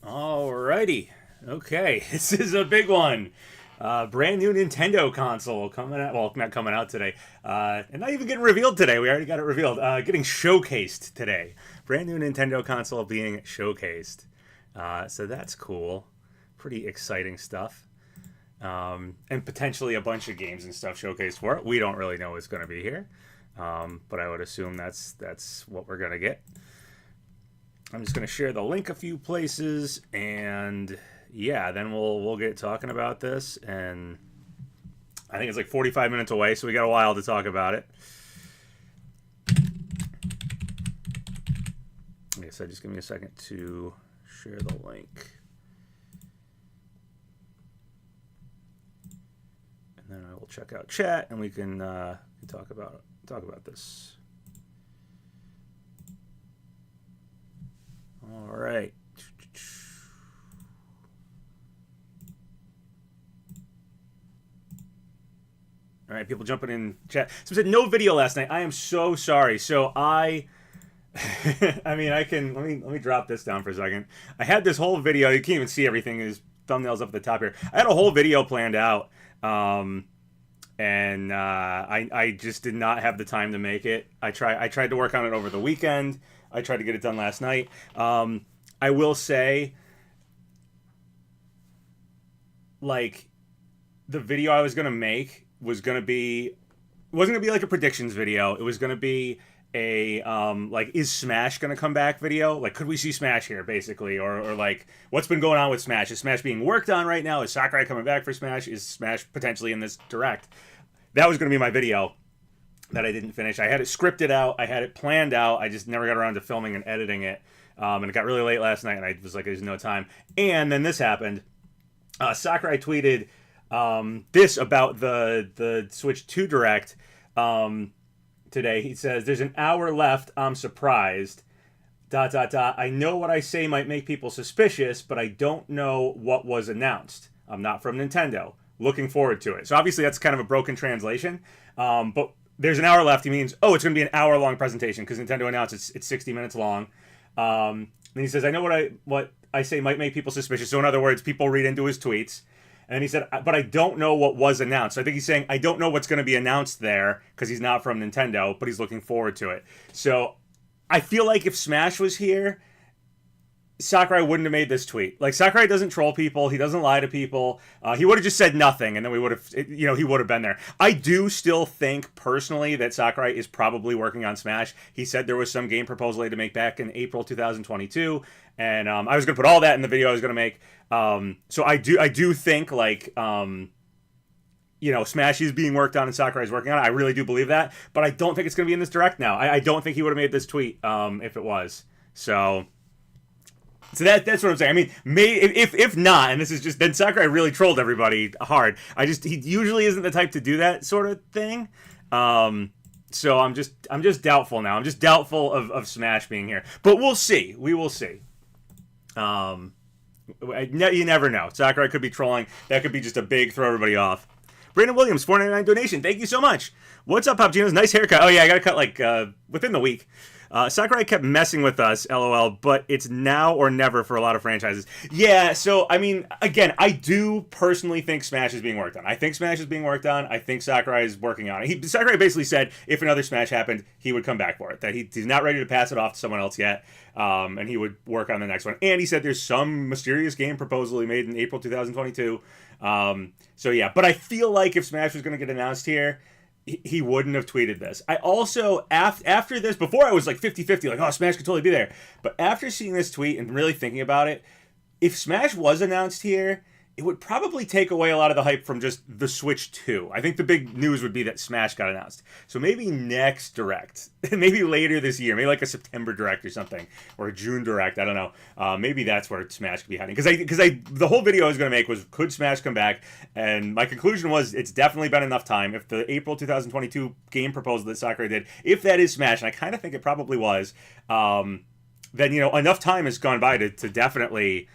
Alrighty. Okay, this is a big one. Brand new Nintendo console coming out. Well, not coming out today. And not even getting revealed today. We already got it revealed. Getting showcased today. Brand new Nintendo console being showcased. So that's cool. Pretty exciting stuff. And potentially a bunch of games and stuff showcased for it. We don't really know what's going to be here. But I would assume that's what we're going to get. I'm just going to share the link a few places, and yeah, then we'll get talking about this. And I think it's like 45 minutes away, so we got a while to talk about it. Like I said, just give me a second to share the link, and then I will check out chat, and we can talk about this. All right. All right, people jumping in chat. So said no video last night. I am so sorry. So I mean, I can let me drop this down for a second. I had this whole video. You can't even see everything. His thumbnails up at the top here. I had a whole video planned out, and I just did not have the time to make it. I tried to work on it over the weekend. I tried to get it done last night. I will say, like, the video I was gonna make wasn't gonna be like a predictions video. It was gonna be a like, is Smash gonna come back video? Like, could we see Smash here, basically, or like, what's been going on with Smash? Is Smash being worked on right now? Is Sakurai coming back for Smash? Is Smash potentially in this direct? That was gonna be my video that I didn't finish. I had it scripted out. I had it planned out. I just never got around to filming and editing it. And it got really late last night, and I was like, there's no time. And then this happened. Sakurai tweeted this about the Switch 2 Direct today. He says, there's an hour left. I'm surprised. ... I know what I say might make people suspicious, but I don't know what was announced. I'm not from Nintendo. Looking forward to it. So obviously that's kind of a broken translation. But there's an hour left. He means, oh, it's going to be an hour-long presentation because Nintendo announced it's 60 minutes long. And he says, I know what I say might make people suspicious. So in other words, people read into his tweets. And he said, but I don't know what was announced. So I think he's saying, I don't know what's going to be announced there because he's not from Nintendo, but he's looking forward to it. So I feel like if Smash was here, Sakurai wouldn't have made this tweet. Like, Sakurai doesn't troll people. He doesn't lie to people. He would have just said nothing, and then we would have, he would have been there. I do still think, personally, that Sakurai is probably working on Smash. He said there was some game proposal to make back in April 2022, and I was going to put all that in the video I was going to make. So I do think, like, Smash is being worked on and Sakurai is working on it. I really do believe that, but I don't think it's going to be in this direct now. I don't think he would have made this tweet if it was. So that's what I'm saying. I mean, if not, and this is just, then Sakurai really trolled everybody hard. He usually isn't the type to do that sort of thing. So I'm just doubtful now. I'm just doubtful of Smash being here, but we'll see. We will see. You never know. Sakurai could be trolling. That could be just a big throw everybody off. Brandon Williams, $4.99 donation. Thank you so much. What's up, PapaGenos? Nice haircut. Oh yeah, I got a cut like within the week. Sakurai kept messing with us, LOL, but it's now or never for a lot of franchises. Yeah, so, I mean, again, I do personally think Smash is being worked on. I think Smash is being worked on. I think Sakurai is working on it. Sakurai basically said if another Smash happened, he would come back for it, that he's not ready to pass it off to someone else yet, and he would work on the next one. And he said there's some mysterious game proposal he made in April 2022. So, yeah, but I feel like if Smash was going to get announced here, he wouldn't have tweeted this. I also, after this, before I was like 50-50, like, oh, Smash could totally be there. But after seeing this tweet and really thinking about it, if Smash was announced here, it would probably take away a lot of the hype from just the Switch 2. I think the big news would be that Smash got announced. So maybe next Direct. Maybe later this year. Maybe like a September Direct or something. Or a June Direct. I don't know. Maybe that's where Smash could be hiding. Because the whole video I was going to make was, could Smash come back? And my conclusion was, it's definitely been enough time. If the April 2022 game proposal that Sakurai did, if that is Smash, and I kind of think it probably was, then, enough time has gone by to definitely...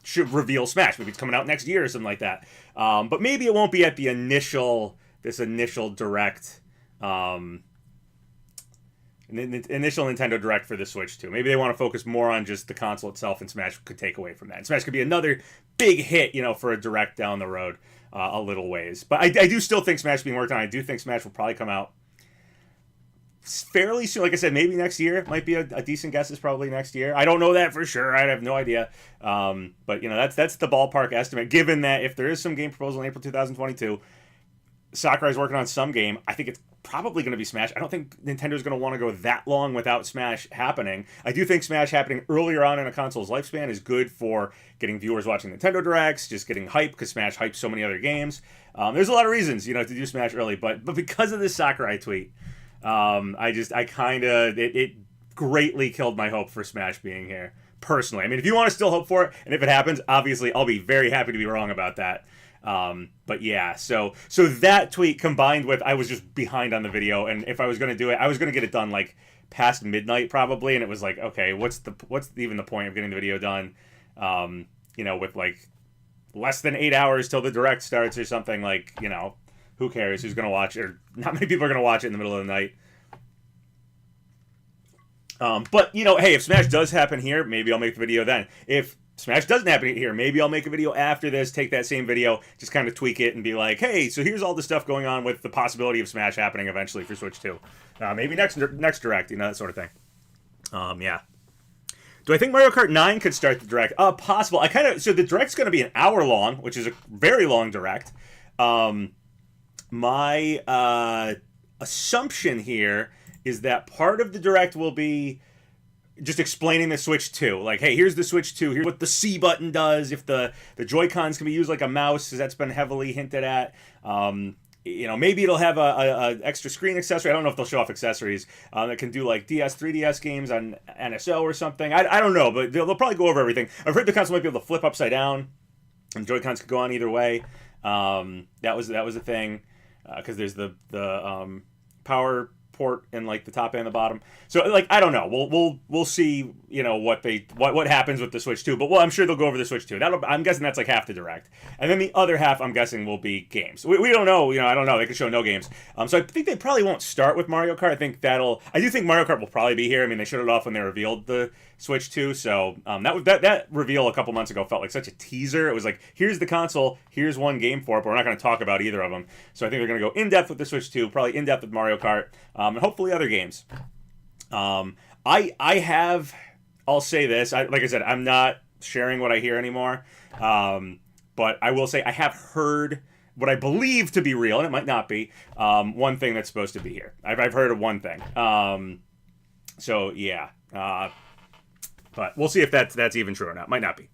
should reveal Smash. Maybe it's coming out next year or something like that. But maybe it won't be at this initial Direct. initial Nintendo Direct for the Switch too. Maybe they want to focus more on just the console itself, and Smash could take away from that. And Smash could be another big hit, for a Direct down the road a little ways. But I do still think Smash is being worked on. I do think Smash will probably come out fairly soon. Like I said, maybe next year. Might be a decent guess is probably next year. I don't know that for sure. I have no idea. But that's the ballpark estimate. Given that if there is some game proposal in April 2022, Sakurai's working on some game. I think it's probably going to be Smash. I don't think Nintendo's going to want to go that long without Smash happening. I do think Smash happening earlier on in a console's lifespan is good for getting viewers watching Nintendo Directs, just getting hype because Smash hypes so many other games. There's a lot of reasons, to do Smash early, but because of this Sakurai tweet, it greatly killed my hope for Smash being here, personally. I mean, if you want to still hope for it, and if it happens, obviously I'll be very happy to be wrong about that. But yeah, so that tweet combined with I was just behind on the video, and if I was going to do it, I was going to get it done like past midnight probably, and it was like, okay, what's even the point of getting the video done? With like less than 8 hours till the Direct starts or something, like, who cares? Who's going to watch it? Or not many people are going to watch it in the middle of the night. But hey, if Smash does happen here, maybe I'll make the video then. If Smash doesn't happen here, maybe I'll make a video after this, take that same video, just kind of tweak it and be like, hey, so here's all the stuff going on with the possibility of Smash happening eventually for Switch 2. Maybe next Direct, that sort of thing. Yeah. Do I think Mario Kart 9 could start the Direct? Possible. So the Direct's going to be an hour long, which is a very long Direct. My assumption here is that part of the Direct will be just explaining the Switch 2. Like, hey, here's the Switch 2. Here's what the C button does. If the Joy-Cons can be used like a mouse, because that's been heavily hinted at. Maybe it'll have a extra screen accessory. I don't know if they'll show off accessories that can do like 3DS games on NSO or something. I don't know, but they'll probably go over everything. I've heard the console might be able to flip upside down, and Joy-Cons could go on either way. That was a thing, because there's the power port in like the top and the bottom. So like, I don't know. We'll see, what happens with the Switch 2. But I'm sure they'll go over the Switch 2. I'm guessing that's like half the Direct. And then the other half, I'm guessing, will be games. We don't know, I don't know. They could show no games. So I think they probably won't start with Mario Kart. I do think Mario Kart will probably be here. I mean, they showed it off when they revealed the Switch 2. So that reveal a couple months ago felt like such a teaser. It was like, here's the console, here's one game for it, but we're not going to talk about either of them. So I think they're going to go in depth with the Switch 2, probably in depth with Mario Kart, and hopefully other games. I'll say this, like I said, I'm not sharing what I hear anymore, but I will say I have heard what I believe to be real, and it might not be, one thing that's supposed to be here. I've heard of one thing. So yeah, but we'll see if that's even true or not. Might not be.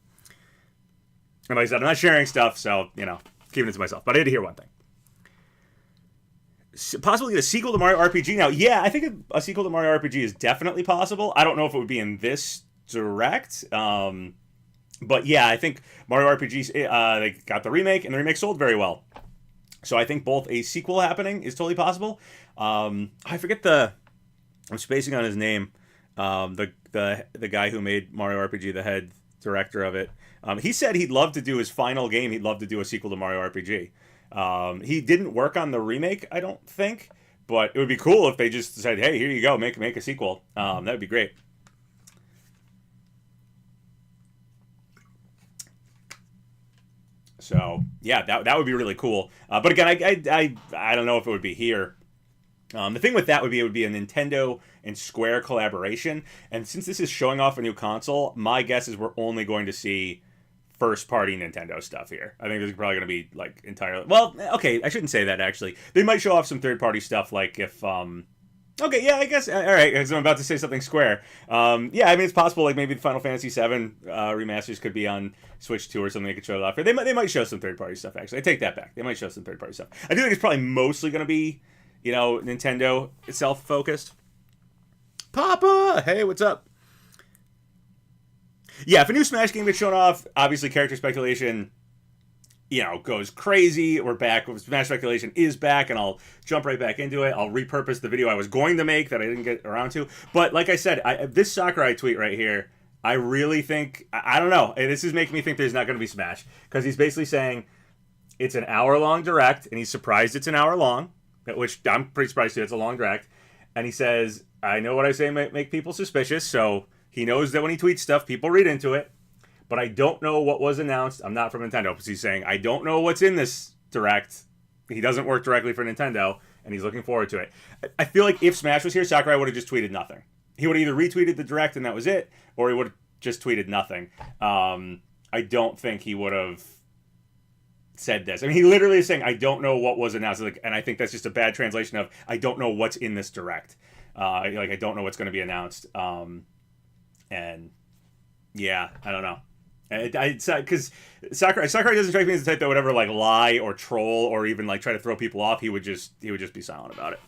And like I said, I'm not sharing stuff, so, keeping it to myself. But I did hear one thing. Possibly a sequel to Mario RPG. Now, yeah, I think a sequel to Mario RPG is definitely possible. I don't know if it would be in this Direct. But yeah, I think Mario RPG, they got the remake, and the remake sold very well. So I think both a sequel happening is totally possible. I forget I'm spacing on his name. The guy who made Mario RPG, the head director of it. He said he'd love to do his final game. He'd love to do a sequel to Mario RPG. He didn't work on the remake, I don't think, but it would be cool if they just said, hey, here you go, make a sequel. That would be great. So yeah, that would be really cool. But again, I don't know if it would be here. The thing with that would be it would be a Nintendo and Square collaboration, and since this is showing off a new console, my guess is we're only going to see first-party Nintendo stuff here. I think this is probably going to be like entirely. Well, okay, I shouldn't say that actually. They might show off some third-party stuff, like if okay, yeah, I guess. All right, because I'm about to say something Square. Yeah, I mean, it's possible, like, maybe the Final Fantasy VII remasters could be on Switch 2 or something they could show it off. They might show some third-party stuff, actually. I take that back. They might show some third-party stuff. I do think it's probably mostly going to be, Nintendo itself focused. Papa! Hey, what's up? Yeah, if a new Smash game gets shown off, obviously character speculation, goes crazy. We're back. Smash speculation is back, and I'll jump right back into it. I'll repurpose the video I was going to make that I didn't get around to. But like I said, this Sakurai tweet right here, I really think, I don't know. This is making me think there's not going to be Smash. Because he's basically saying it's an hour-long Direct, and he's surprised it's an hour long, which I'm pretty surprised too. It's a long Direct. And he says, I know what I say might make people suspicious, so he knows that when he tweets stuff, people read into it. But I don't know what was announced. I'm not from Nintendo, because he's saying, I don't know what's in this Direct. He doesn't work directly for Nintendo, and he's looking forward to it. I feel like if Smash was here, Sakurai would have just tweeted nothing. He would have either retweeted the Direct and that was it, or he would have just tweeted nothing. I don't think he would have said this. I mean, he literally is saying, I don't know what was announced. Like, and I think that's just a bad translation of, I don't know what's in this Direct. I don't know what's going to be announced. And yeah, I don't know. Because Sakurai doesn't strike me as the type that would ever like lie or troll or even like try to throw people off. He would just be silent about it.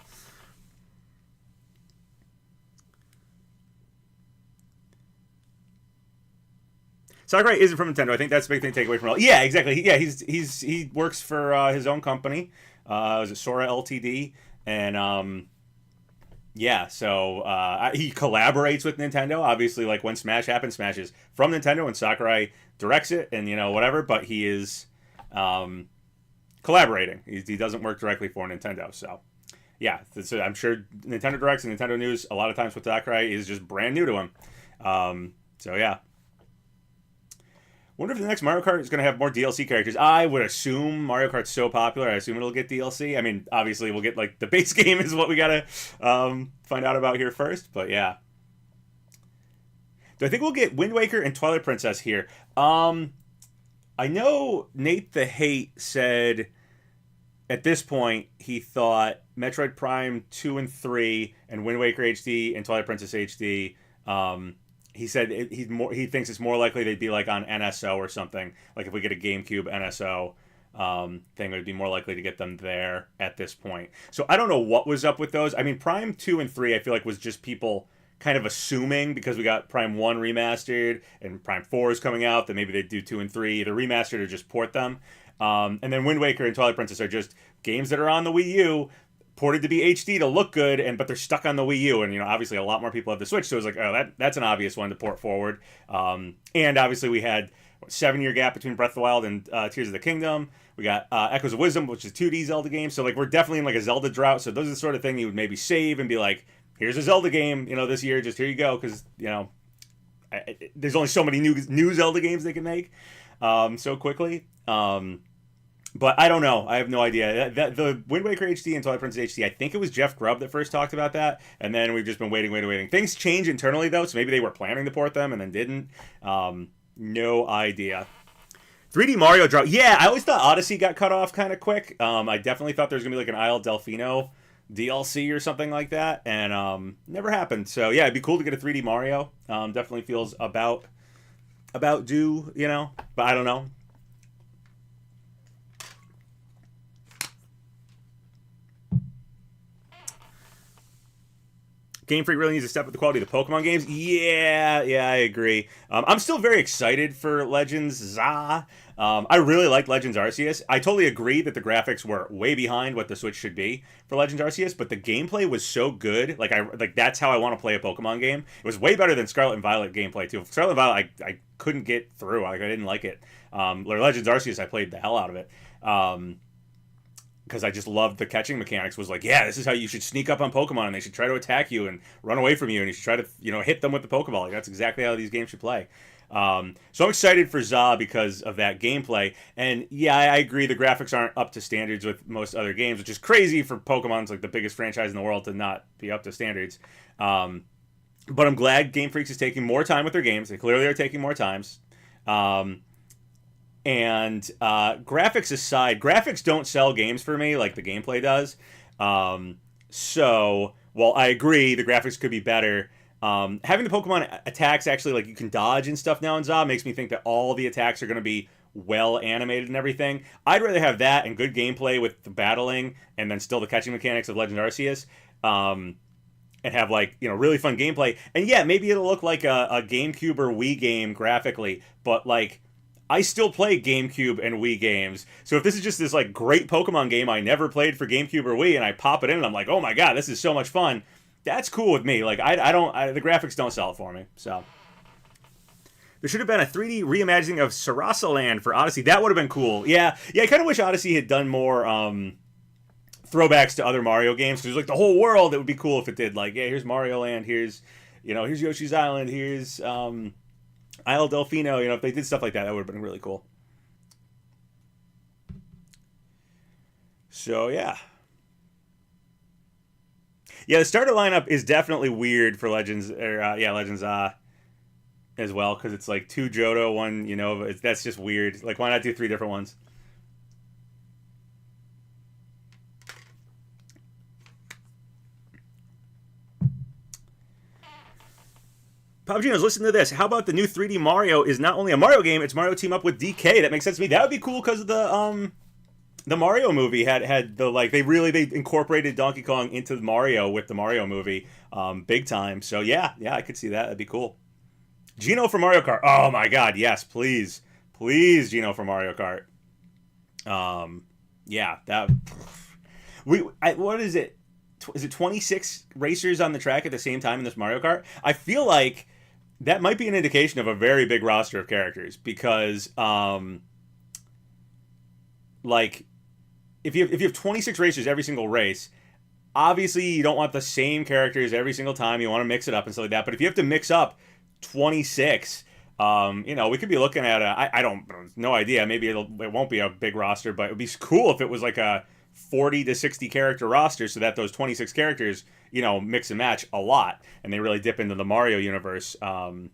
Sakurai isn't from Nintendo. I think that's the big thing to take away from it. Yeah, exactly. Yeah, he works for his own company. Was it Sora Ltd? And yeah, so he collaborates with Nintendo. Obviously, like when Smash happens, Smash is from Nintendo and Sakurai directs it and, whatever, but he is collaborating. He doesn't work directly for Nintendo. So, yeah, I'm sure Nintendo Directs and Nintendo News, a lot of times with Sakurai, is just brand new to him. So, yeah. Wonder if the next Mario Kart is going to have more DLC characters. I would assume Mario Kart's so popular, I assume it'll get DLC. I mean, obviously, we'll get, like, the base game is what we got to find out about here first. But, yeah. Do I think we'll get Wind Waker and Twilight Princess here? I know Nate the Hate said at this point he thought Metroid Prime 2 and 3 and Wind Waker HD and Twilight Princess HD... he said he thinks it's more likely they'd be like on NSO or something. Like if we get a GameCube NSO thing, it would be more likely to get them there at this point. So I don't know what was up with those. I mean, Prime 2 and 3 I feel like was just people kind of assuming because we got Prime 1 remastered and Prime 4 is coming out that maybe they'd do 2 and 3 either remastered or just port them. And then Wind Waker and Twilight Princess are just games that are on the Wii U ported to be HD to look good, but they're stuck on the Wii U, and obviously a lot more people have the Switch, so it's like, oh, that's an obvious one to port forward. And obviously we had a 7-year gap between Breath of the Wild and Tears of the Kingdom. We got Echoes of Wisdom, which is a 2D Zelda game, so like we're definitely in like a Zelda drought. So those are the sort of thing you would maybe save and be like, here's a Zelda game, this year, just here you go, because there's only so many new Zelda games they can make so quickly. But I don't know. I have no idea. The Wind Waker HD and Twilight Princess HD, I think it was Jeff Grubb that first talked about that, and then we've just been waiting. Things change internally, though, so maybe they were planning to port them and then didn't. No idea. 3D Mario drop. Yeah, I always thought Odyssey got cut off kind of quick. I definitely thought there was going to be like an Isle Delfino DLC or something like that, and never happened. So, yeah, it'd be cool to get a 3D Mario. Definitely feels about due, but I don't know. Game Freak really needs to step up the quality of the Pokemon games. Yeah, I agree. I'm still very excited for Legends ZA. I really like Legends Arceus. I totally agree that the graphics were way behind what the Switch should be for Legends Arceus, but the gameplay was so good. Like that's how I want to play a Pokemon game. It was way better than Scarlet and Violet gameplay too. Scarlet and Violet, I couldn't get through. I didn't like it. Legends Arceus, I played the hell out of it. Because I just loved the catching mechanics. Was like, yeah, this is how you should sneak up on Pokemon, and they should try to attack you and run away from you, and you should try to, hit them with the Pokeball. Like, that's exactly how these games should play. So I'm excited for ZA because of that gameplay. And yeah, I agree the graphics aren't up to standards with most other games, which is crazy for Pokemon's like the biggest franchise in the world to not be up to standards. But I'm glad Game Freaks is taking more time with their games. They clearly are taking more times. And graphics aside, graphics don't sell games for me like the gameplay does. So, while I agree the graphics could be better, having the Pokemon attacks actually, like, you can dodge and stuff now in ZA makes me think that all the attacks are going to be well animated and everything. I'd rather have that and good gameplay with the battling and then still the catching mechanics of Legend Arceus. And have, like, really fun gameplay. And yeah, maybe it'll look like a GameCube or Wii game graphically, but, like, I still play GameCube and Wii games. So if this is just this like great Pokemon game I never played for GameCube or Wii and I pop it in and I'm like, oh my god, this is so much fun, that's cool with me. Like I don't the graphics don't sell it for me. So there should have been a 3D reimagining of Sarasa Land for Odyssey. That would have been cool. Yeah, I kind of wish Odyssey had done more throwbacks to other Mario games. Because like the whole world, it would be cool if it did. Like, yeah, here's Mario Land. Here's here's Yoshi's Island. Here's Isle Delfino. If they did stuff like that, that would have been really cool. So yeah. Yeah, the starter lineup is definitely weird for Legends, Legends as well, because it's like 2 Johto, 1 Unova. That's just weird. Like, why not do 3 different ones? PapaGenos, listen to this. How about the new 3D Mario is not only a Mario game, it's Mario team up with DK. That makes sense to me. That would be cool because of the Mario movie had the they incorporated Donkey Kong into Mario with the Mario movie, big time. So yeah, I could see that. That'd be cool. Gino for Mario Kart. Oh my God, yes, please, Gino for Mario Kart. Yeah, that. What is it? Is it 26 racers on the track at the same time in this Mario Kart? I feel like that might be an indication of a very big roster of characters because, like, if you have 26 racers every single race, obviously you don't want the same characters every single time. You want to mix it up and stuff like that. But if you have to mix up 26, we could be looking at no idea. Maybe it won't be a big roster, but it would be cool if it was like a 40 to 60 character roster so that those 26 characters, mix and match a lot and they really dip into the Mario universe, for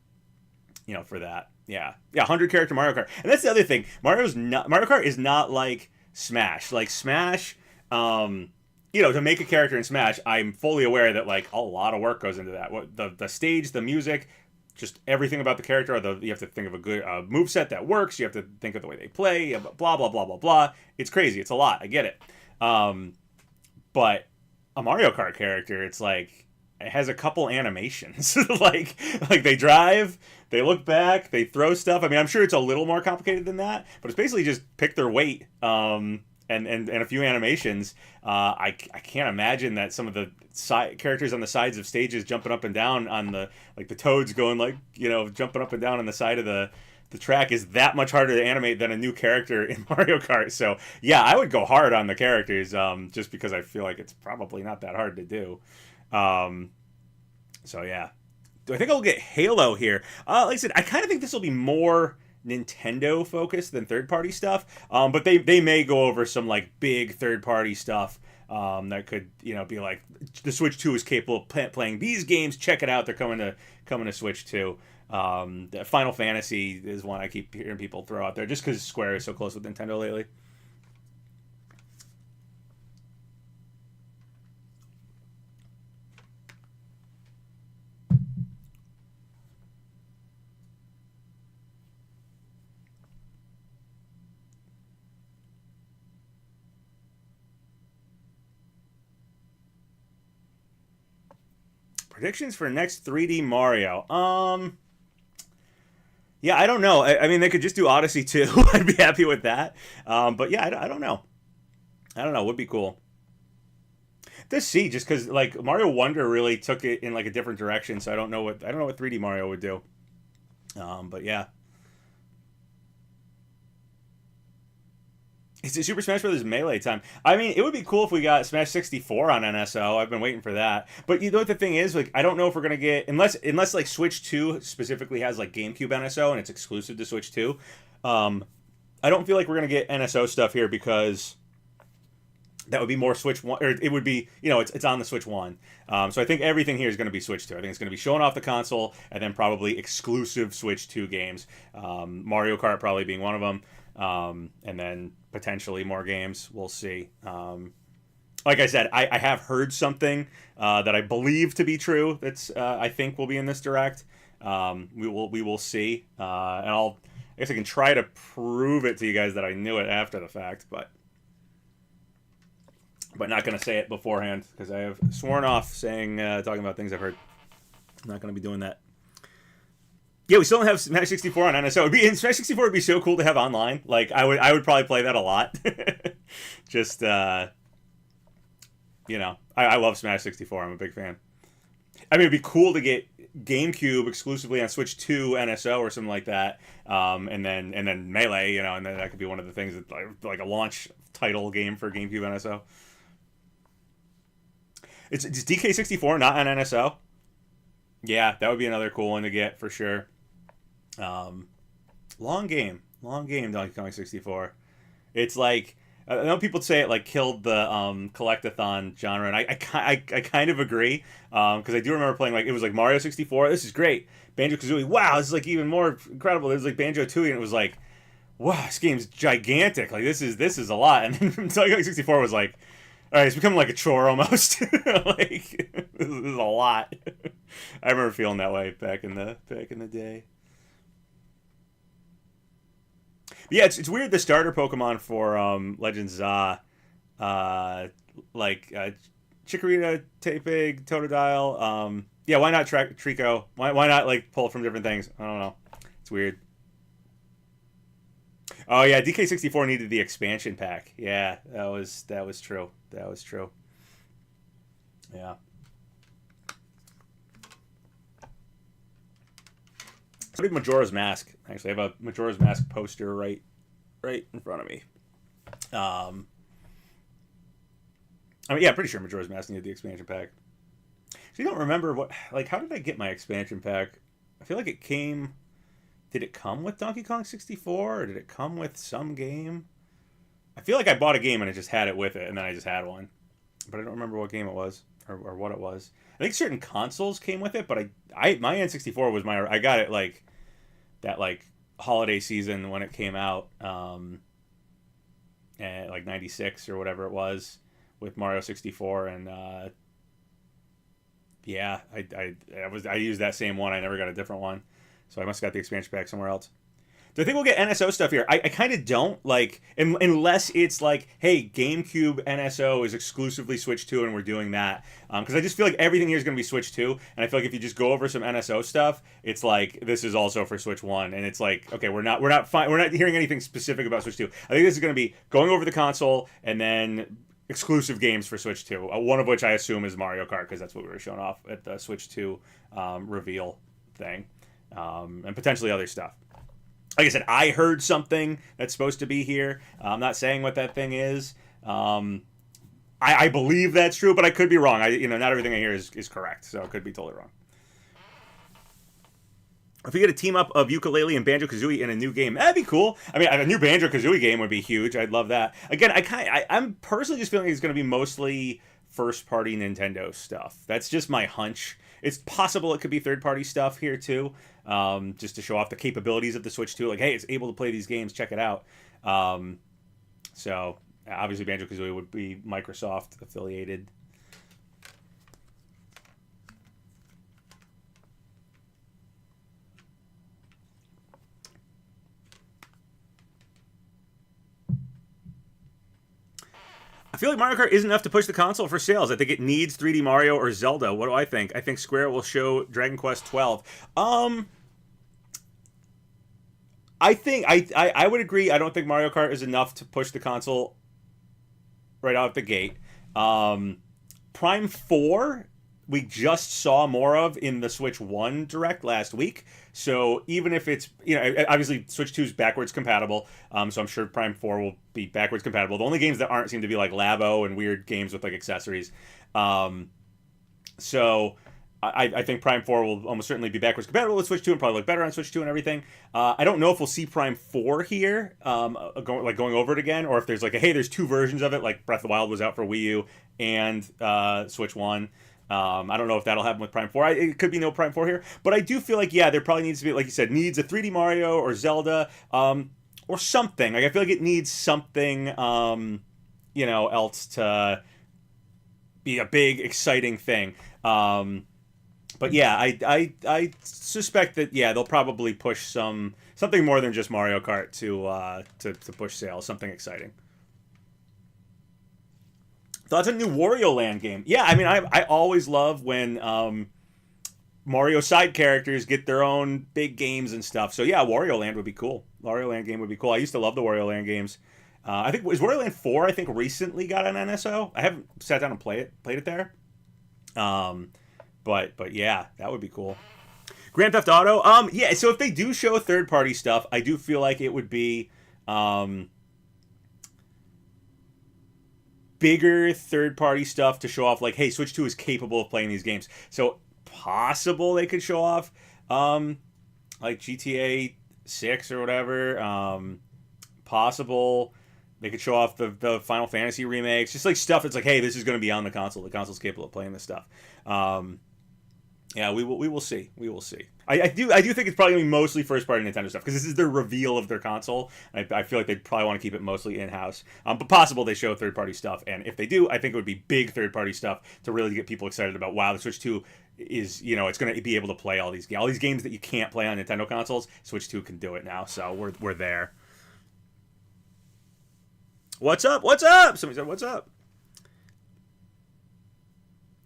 that. Yeah, 100 character Mario Kart. And that's the other thing. Mario Kart is not like Smash. Like Smash, to make a character in Smash, I'm fully aware that like a lot of work goes into that. What the stage, the music, just everything about the character. You have to think of a good moveset that works. You have to think of the way they play. Blah blah blah blah blah. It's crazy. It's a lot. I get it. But a Mario Kart character, it's like it has a couple animations. like they drive, they look back, they throw stuff. I mean, I'm sure it's a little more complicated than that, but it's basically just pick their weight. And a few animations. I can't imagine that some of the characters on the sides of stages jumping up and down on the Toads going jumping up and down on the side of the track is that much harder to animate than a new character in Mario Kart. So yeah, I would go hard on the characters just because I feel like it's probably not that hard to do. So yeah. Do I think I'll get Halo here? Like I said, I kind of think this will be more Nintendo focused than third party stuff, but they may go over some like big third party stuff that could be like the Switch 2 is capable of playing these games. Check it out, they're coming to Switch 2. Final Fantasy is one I keep hearing people throw out there just because Square is so close with Nintendo lately. Predictions for next 3D Mario. Yeah, I don't know. I mean, they could just do Odyssey 2. I'd be happy with that. But yeah, I don't know. Would be cool to see, just because like Mario Wonder really took it in like a different direction. So I don't know what 3D Mario would do. But yeah. It's a Super Smash Bros. Melee time. I mean, it would be cool if we got Smash 64 on NSO. I've been waiting for that. But you know what the thing is? Like, I don't know if we're going to get... Unless like, Switch 2 specifically has, like, GameCube NSO and it's exclusive to Switch 2. I don't feel like we're going to get NSO stuff here because that would be more Switch 1... Or it would be... it's on the Switch 1. So I think everything here is going to be Switch 2. I think it's going to be showing off the console and then probably exclusive Switch 2 games. Mario Kart probably being one of them. And then potentially more games. We'll see. Like I said, I have heard something that I believe to be true. That's I think will be in this direct. We will see. And I guess I can try to prove it to you guys that I knew it after the fact, but not going to say it beforehand because I have sworn off saying talking about things I've heard. I'm not going to be doing that. Yeah, we still don't have Smash 64 on NSO. Smash 64 would be so cool to have online. Like, I would probably play that a lot. Just, I love Smash 64. I'm a big fan. I mean, it'd be cool to get GameCube exclusively on Switch 2 NSO or something like that. And then Melee, and then that could be one of the things that like a launch title game for GameCube NSO. It's DK64, not on NSO. Yeah, that would be another cool one to get for sure. Long game, Donkey Kong 64. It's like I know people say it like killed the collectathon genre, and I kind of agree because I do remember playing like it was like Mario 64. This is great. Banjo Kazooie. Wow, this is like even more incredible. There's like Banjo Tooie, and it was like, wow, this game's gigantic. Like this is a lot. And then Donkey Kong 64 was like, all right, it's becoming like a chore almost. Like this is a lot. I remember feeling that way back in the day. Yeah, it's weird. The starter Pokemon for Legends like Chikorita, Tepig, Totodile. Yeah, why not Trico? Why not like pull from different things? I don't know. It's weird. Oh yeah, DK64 needed the expansion pack. Yeah, that was true. That was true. Yeah. So did Majora's Mask. Actually, I have a Majora's Mask poster right in front of me. I mean, yeah, I'm pretty sure Majora's Mask needed the expansion pack. So you don't remember how did I get my expansion pack? I feel like it came. Did it come with Donkey Kong 64, or did it come with some game? I feel like I bought a game and I just had it with it, and then I just had one, but I don't remember what game it was or what it was. I think certain consoles came with it, but my N64 was I got it like that like holiday season when it came out, and like '96 or whatever it was with Mario 64, and yeah, I used that same one. I never got a different one, so I must have got the expansion pack somewhere else. Do I think we'll get NSO stuff here? I kind of don't, like, unless it's like, hey, GameCube NSO is exclusively Switch 2 and we're doing that. Because I just feel like everything here is going to be Switch 2, and I feel like if you just go over some NSO stuff, it's like, this is also for Switch 1, and it's like, okay, we're not hearing anything specific about Switch 2. I think this is going to be going over the console, and then exclusive games for Switch 2, one of which I assume is Mario Kart, because that's what we were showing off at the Switch 2 reveal thing, and potentially other stuff. Like I said, I heard something that's supposed to be here. I'm not saying what that thing is. I believe that's true, but I could be wrong. Not everything I hear is correct, so it could be totally wrong. If we get a team up of Yooka-Laylee and Banjo-Kazooie in a new game, that'd be cool. I mean, a new Banjo-Kazooie game would be huge. I'd love that. Again, I'm personally just feeling it's going to be mostly first-party Nintendo stuff. That's just my hunch. It's possible it could be third-party stuff here, too, just to show off the capabilities of the Switch 2. Like, hey, it's able to play these games. Check it out. So, obviously, Banjo-Kazooie would be Microsoft-affiliated. I feel like Mario Kart isn't enough to push the console for sales. I think it needs 3D Mario or Zelda. What do I think? I think Square will show Dragon Quest 12. I think I would agree. I don't think Mario Kart is enough to push the console right out the gate. Prime 4, we just saw more of in the Switch 1 Direct last week. So even if it's, obviously Switch 2 is backwards compatible, so I'm sure Prime 4 will be backwards compatible. The only games that aren't seem to be like Labo and weird games with like accessories. So I think Prime 4 will almost certainly be backwards compatible with Switch 2 and probably look better on Switch 2 and everything. I don't know if we'll see Prime 4 here, going over it again, or if there's like there's two versions of it, like Breath of the Wild was out for Wii U and Switch 1. I don't know if that'll happen with Prime 4. It could be no Prime 4 here. But I do feel like, there probably needs to be, like you said, needs a 3D Mario or Zelda or something. Like, I feel like it needs something, else to be a big, exciting thing. But yeah, I suspect that, they'll probably push something more than just Mario Kart to push sales, something exciting. Thoughts on new Wario Land game? Yeah, I mean, I always love when Mario side characters get their own big games and stuff. So yeah, Wario Land would be cool. Wario Land game would be cool. I used to love the Wario Land games. I think was Wario Land 4. I think recently got an NSO. I haven't sat down and played it there. But yeah, that would be cool. Grand Theft Auto. Yeah. So if they do show third party stuff, I do feel like it would be. bigger third-party stuff to show off, like, hey, Switch 2 is capable of playing these games. So possible they could show off like GTA 6 or whatever. Possible they could show off the Final Fantasy remakes, just like stuff that's like, hey, this is going to be on the console. The console's capable of playing this stuff. Yeah, we will see. We will see. I do think it's probably going to be mostly first party Nintendo stuff because this is their reveal of their console. I feel like they'd probably want to keep it mostly in house. But possible they show third party stuff, and if they do, I think it would be big third party stuff to really get people excited about. Wow, the Switch 2 is, it's going to be able to play all these games that you can't play on Nintendo consoles. Switch 2 can do it now, so we're there. What's up? What's up? Somebody said, what's up?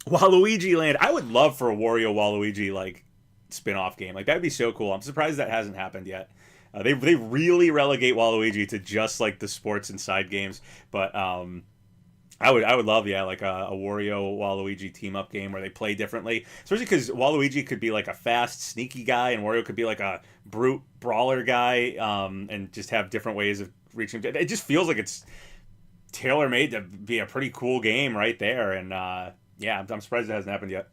Waluigi Land. I would love for a Wario Waluigi like spin-off game. Like that'd be so cool. I'm surprised that hasn't happened yet. They really relegate Waluigi to just like the sports and side games. But I would love like a Wario Waluigi team up game where they play differently. Especially because Waluigi could be like a fast, sneaky guy, and Wario could be like a brute brawler guy, and just have different ways of reaching. It just feels like it's tailor made to be a pretty cool game right there. And yeah, I'm surprised it hasn't happened yet.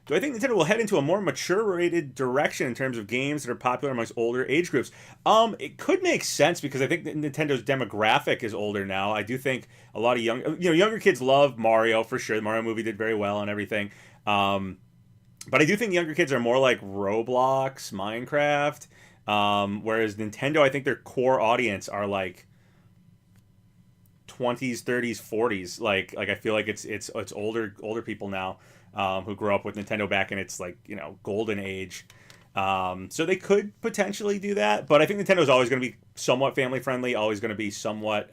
Do I think Nintendo will head into a more mature-rated direction in terms of games that are popular amongst older age groups? It could make sense because I think that Nintendo's demographic is older now. I do think a lot of younger kids love Mario for sure. The Mario movie did very well and everything. But I do think younger kids are more like Roblox, Minecraft. Whereas Nintendo, I think their core audience are like 20s, 30s, 40s. Like I feel like it's older people now. Who grew up with Nintendo back in its golden age. So they could potentially do that, but I think Nintendo's always going to be somewhat family friendly, always going to be somewhat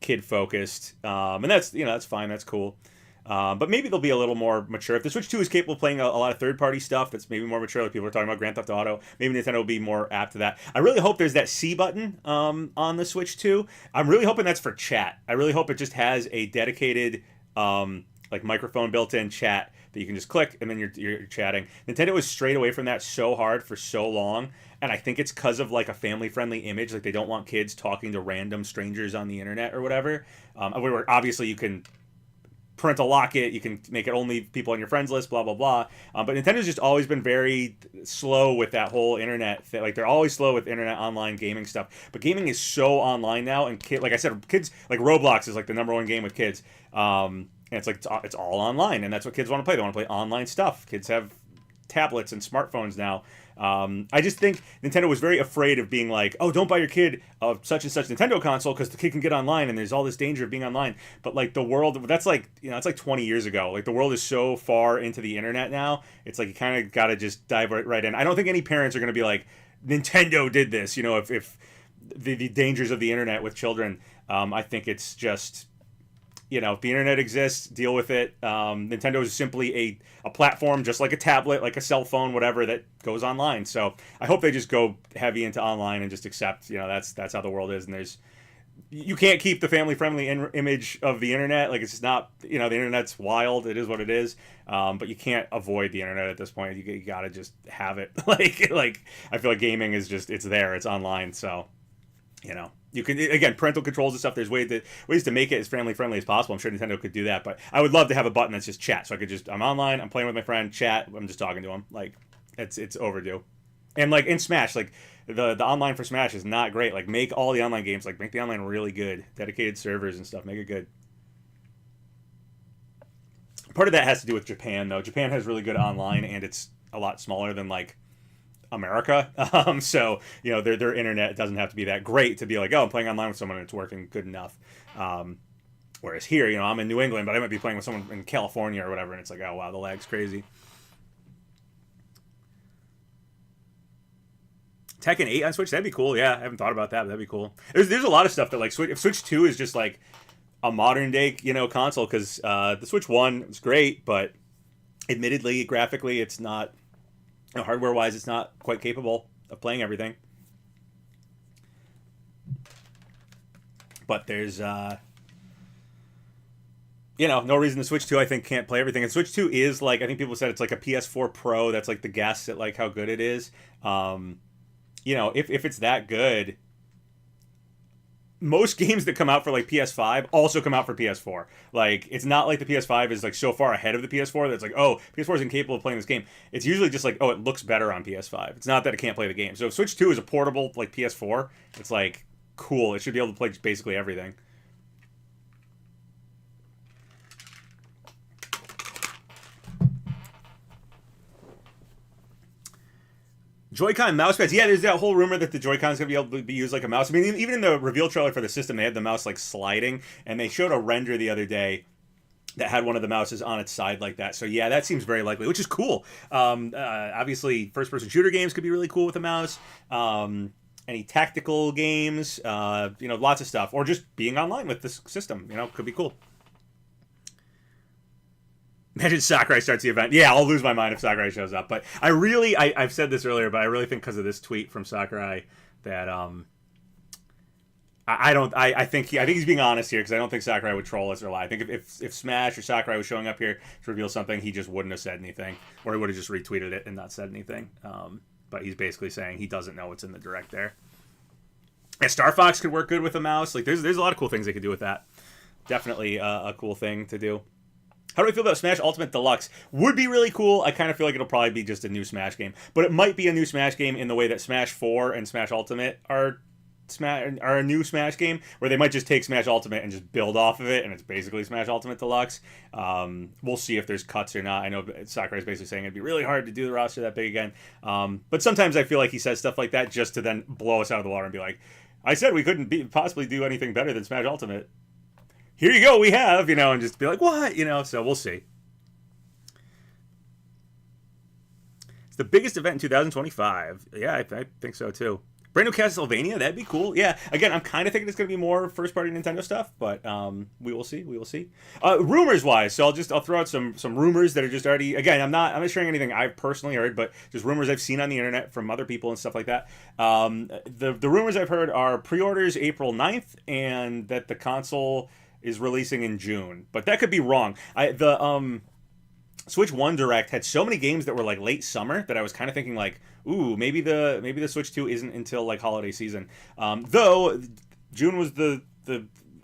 kid focused, and that's fine, that's cool. But maybe they'll be a little more mature. If the Switch 2 is capable of playing a lot of third-party stuff that's maybe more mature, like people are talking about Grand Theft Auto, maybe Nintendo will be more apt to that. I really hope there's that C button on the Switch 2. I'm really hoping that's for chat. I really hope it just has a dedicated like microphone built-in chat that you can just click and then you're chatting. Nintendo was strayed away from that so hard for so long, and I think it's because of like a family-friendly image. Like they don't want kids talking to random strangers on the internet or whatever. Where obviously you can parental lock it, you can make it only people on your friends list, blah blah blah. But Nintendo's just always been very slow with that whole internet thing. Like they're always slow with internet online gaming stuff. But gaming is so online now, and like I said, kids like Roblox is like the #1 game with kids. And it's like it's all online, and that's what kids want to play. They want to play online stuff. Kids have tablets and smartphones now. I just think Nintendo was very afraid of being like, oh, don't buy your kid a such and such Nintendo console because the kid can get online and there's all this danger of being online. But like the world, that's like it's like 20 years ago. Like the world is so far into the internet now. It's like you kind of got to just dive right in. I don't think any parents are going to be like, Nintendo did this. If the dangers of the internet with children. I think it's just. If the internet exists, deal with it. Nintendo is simply a platform, just like a tablet, like a cell phone, whatever, that goes online. So I hope they just go heavy into online and just accept, that's how the world is. And you can't keep the family-friendly image of the internet. Like, it's just not, the internet's wild. It is what it is. But you can't avoid the internet at this point. You got to just have it. like I feel like gaming is just, it's there. It's online. So, you can, again, parental controls and stuff. There's ways to make it as family friendly as possible. I'm sure Nintendo could do that, but I would love to have a button that's just chat. So I could I'm online, I'm playing with my friend, chat. I'm just talking to him. Like, it's overdue. And like in Smash, like the online for Smash is not great. Like make all the online games, like make the online really good, dedicated servers and stuff. Make it good. Part of that has to do with Japan, though. Japan has really good online, and it's a lot smaller than like America. So their internet doesn't have to be that great to be like, oh, I'm playing online with someone and it's working good enough. Whereas here, I'm in New England, but I might be playing with someone in California or whatever, and it's like, oh wow, the lag's crazy. Tekken 8 on Switch, that'd be cool. Yeah, I haven't thought about that, but that'd be cool. There's a lot of stuff that like if Switch 2 is just like a modern day console, because the Switch 1 was great, but admittedly graphically it's not. Hardware-wise, it's not quite capable of playing everything. But there's, no reason the Switch 2, I think, can't play everything. And Switch 2 is, like, I think people said it's like a PS4 Pro. That's, like, the guess at, like, how good it is. If it's that good, most games that come out for like PS5 also come out for PS4. Like, it's not like the PS5 is like so far ahead of the PS4 that it's like, oh, PS4 is incapable of playing this game. It's usually just like, oh, it looks better on PS5. It's not that it can't play the game. So if Switch 2 is a portable like PS4, it's like cool. It should be able to play basically everything. Joy-Con mouse pads. Yeah, there's that whole rumor that the Joy-Con's gonna be able to be used like a mouse. I mean, even in the reveal trailer for the system, they had the mouse like sliding, and they showed a render the other day that had one of the mouses on its side like that. So yeah, that seems very likely, which is cool. Obviously, first-person shooter games could be really cool with a mouse. Any tactical games, lots of stuff, or just being online with this system, could be cool. Imagine Sakurai starts the event. Yeah, I'll lose my mind if Sakurai shows up. But I've said this earlier, but I really think because of this tweet from Sakurai that I think he's being honest here, because I don't think Sakurai would troll us or lie. I think if Smash or Sakurai was showing up here to reveal something, he just wouldn't have said anything, or he would have just retweeted it and not said anything. But he's basically saying he doesn't know what's in the direct there. And Star Fox could work good with a mouse. Like there's a lot of cool things they could do with that. Definitely a cool thing to do. How do I feel about Smash Ultimate Deluxe? Would be really cool. I kind of feel like it'll probably be just a new Smash game. But it might be a new Smash game in the way that Smash 4 and Smash Ultimate are a new Smash game, where they might just take Smash Ultimate and just build off of it, and it's basically Smash Ultimate Deluxe. We'll see if there's cuts or not. I know Sakurai's basically saying it'd be really hard to do the roster that big again. But sometimes I feel like he says stuff like that just to then blow us out of the water and be like, I said we couldn't possibly do anything better than Smash Ultimate. Here you go, we have, and just be like, what? So we'll see. It's the biggest event in 2025. Yeah, I think so too. Brand new Castlevania, that'd be cool. Yeah, again, I'm kind of thinking it's going to be more first-party Nintendo stuff, but we will see. Rumors-wise, so I'll throw out some rumors that are just already. Again, I'm not sharing anything I've personally heard, but just rumors I've seen on the internet from other people and stuff like that. The rumors I've heard are pre-orders April 9th, and that the console is releasing in June, but that could be wrong. The Switch 1 Direct had so many games that were like late summer that I was kind of thinking like, ooh, maybe the Switch 2 isn't until like holiday season. Though June was the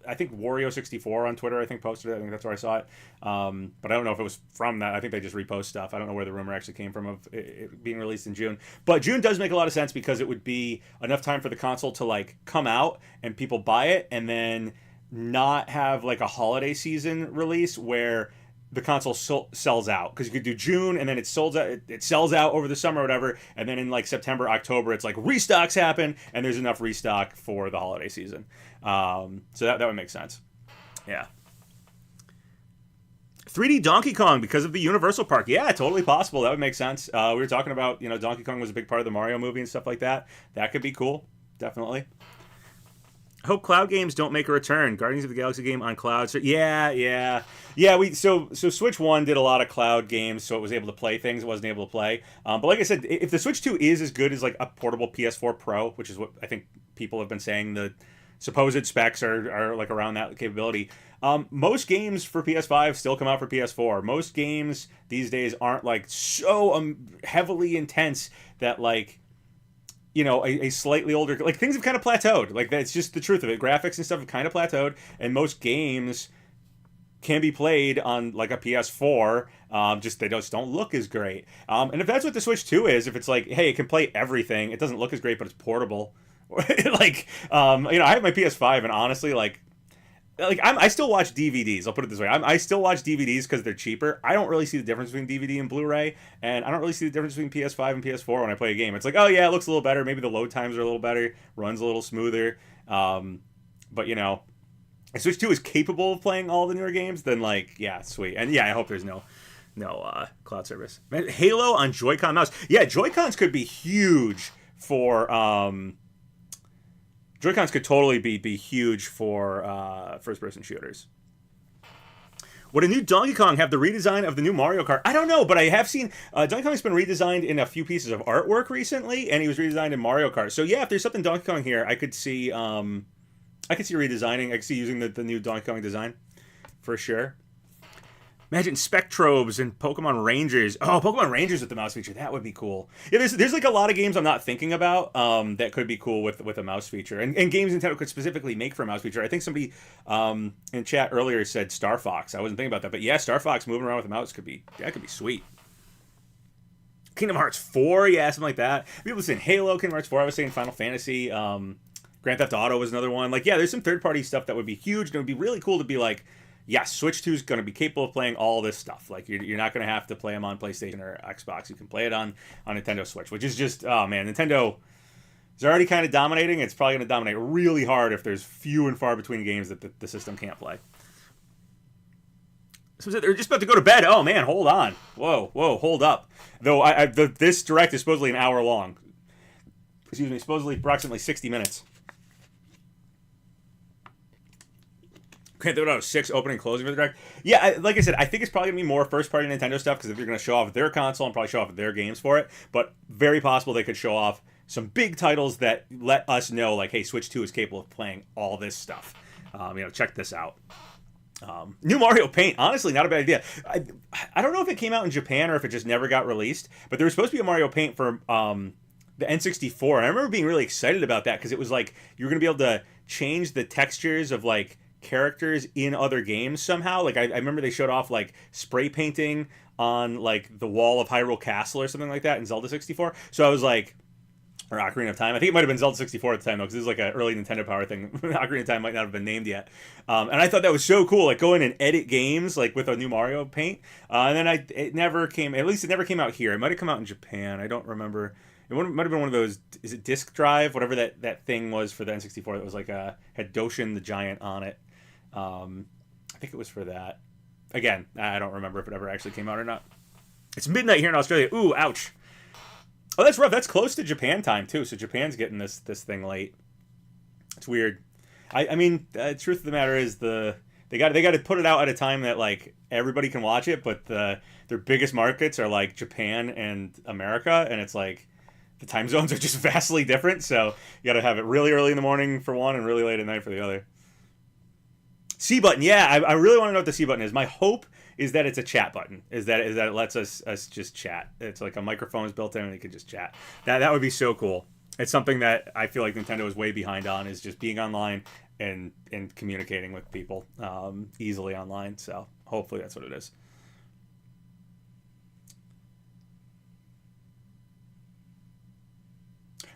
I think Wario64 on Twitter posted it. I think that's where I saw it. But I don't know if it was from that. I think they just repost stuff. I don't know where the rumor actually came from of it being released in June. But June does make a lot of sense because it would be enough time for the console to like come out and people buy it, and then not have like a holiday season release where the console sells out, because you could do June and then it sells out over the summer or whatever, and then in like September, October, it's like restocks happen and there's enough restock for the holiday season. So that would make sense. Yeah. 3D Donkey Kong because of the Universal Park. Yeah, totally possible. That would make sense. We were talking about, Donkey Kong was a big part of the Mario movie and stuff like that. That could be cool. Definitely. I hope cloud games don't make a return. Guardians of the Galaxy game on cloud. So yeah. So Switch 1 did a lot of cloud games, so it was able to play things it wasn't able to play. But like I said, if the Switch 2 is as good as like a portable PS4 Pro, which is what I think people have been saying the supposed specs are like around that capability. Most games for PS5 still come out for PS4. Most games these days aren't like so heavily intense that like, a slightly older, like things have kind of plateaued. Like that's just the truth of it. Graphics and stuff have kind of plateaued, and most games can be played on like a PS4. Just they just don't look as great. And if that's what the Switch 2 is, if it's like, hey, it can play everything, it doesn't look as great, but it's portable. Like, I have my PS5, and honestly, I still watch DVDs. I'll put it this way: I still watch DVDs because they're cheaper. I don't really see the difference between DVD and Blu-ray, and I don't really see the difference between PS5 and PS4 when I play a game. It's like, oh yeah, it looks a little better. Maybe the load times are a little better, runs a little smoother. But if Switch 2 is capable of playing all the newer games, then like, yeah, sweet. And yeah, I hope there's no cloud service. Man, Halo on Joy-Con mouse. Yeah, Joy-Cons could be huge for. Joy-Cons could totally be huge for first-person shooters. Would a new Donkey Kong have the redesign of the new Mario Kart? I don't know, but I have seen Donkey Kong's been redesigned in a few pieces of artwork recently, and he was redesigned in Mario Kart. So yeah, if there's something Donkey Kong here, I could see redesigning. I could see using the new Donkey Kong design for sure. Imagine Spectrobes and Pokemon Rangers. Oh, Pokemon Rangers with the mouse feature. That would be cool. Yeah, there's like a lot of games I'm not thinking about that could be cool with a mouse feature. And games Nintendo could specifically make for a mouse feature. I think somebody in chat earlier said Star Fox. I wasn't thinking about that. But yeah, Star Fox moving around with a mouse could be sweet. Kingdom Hearts 4, yeah, something like that. People saying Halo, Kingdom Hearts 4. I was saying Final Fantasy. Grand Theft Auto was another one. Like, yeah, there's some third-party stuff that would be huge. And it would be really cool to be like, yeah, Switch 2 is going to be capable of playing all this stuff. Like, you're not going to have to play them on PlayStation or Xbox. You can play it on Nintendo Switch, which is just, oh, man, Nintendo is already kind of dominating. It's probably going to dominate really hard if there's few and far between games that the system can't play. So they're just about to go to bed. Oh, man, hold on. Whoa, hold up. Though this Direct is supposedly an hour long. Excuse me, supposedly approximately 60 minutes. Grand Theft Auto 6 opening and closing for the Direct. Yeah, like I said, I think it's probably going to be more first-party Nintendo stuff because if they're going to show off their console and probably show off their games for it, but very possible they could show off some big titles that let us know, like, hey, Switch 2 is capable of playing all this stuff. Check this out. New Mario Paint, honestly, not a bad idea. I don't know if it came out in Japan or if it just never got released, but there was supposed to be a Mario Paint for the N64, and I remember being really excited about that because it was like you were going to be able to change the textures of, like, characters in other games somehow. Like I remember they showed off like spray painting on like the wall of Hyrule Castle or something like that in Zelda 64. So I was like, or Ocarina of Time. I think it might have been Zelda 64 at the time though, because this is like an early Nintendo Power thing. Ocarina of Time might not have been named yet. And I thought that was so cool, like go in and edit games like with a new Mario Paint. And then it never came. At least it never came out here. It might have come out in Japan. I don't remember. It might have been one of those. Is it Disk Drive? Whatever that thing was for the N64 that was like had Doshin the Giant on it. I think it was for that. Again, I don't remember if it ever actually came out or not. It's midnight here in Australia. Ooh, ouch. Oh, that's rough. That's close to Japan time too. So Japan's getting this thing late. It's weird. I mean, the truth of the matter is they got to put it out at a time that like everybody can watch it, but their biggest markets are like Japan and America, and it's like the time zones are just vastly different. So you got to have it really early in the morning for one and really late at night for the other. C button, yeah, I really want to know what the C button is. My hope is that it's a chat button. Is that it lets us just chat. It's like a microphone is built in and you can just chat. That would be so cool. It's something that I feel like Nintendo is way behind on, is just being online and communicating with people easily online. So hopefully that's what it is.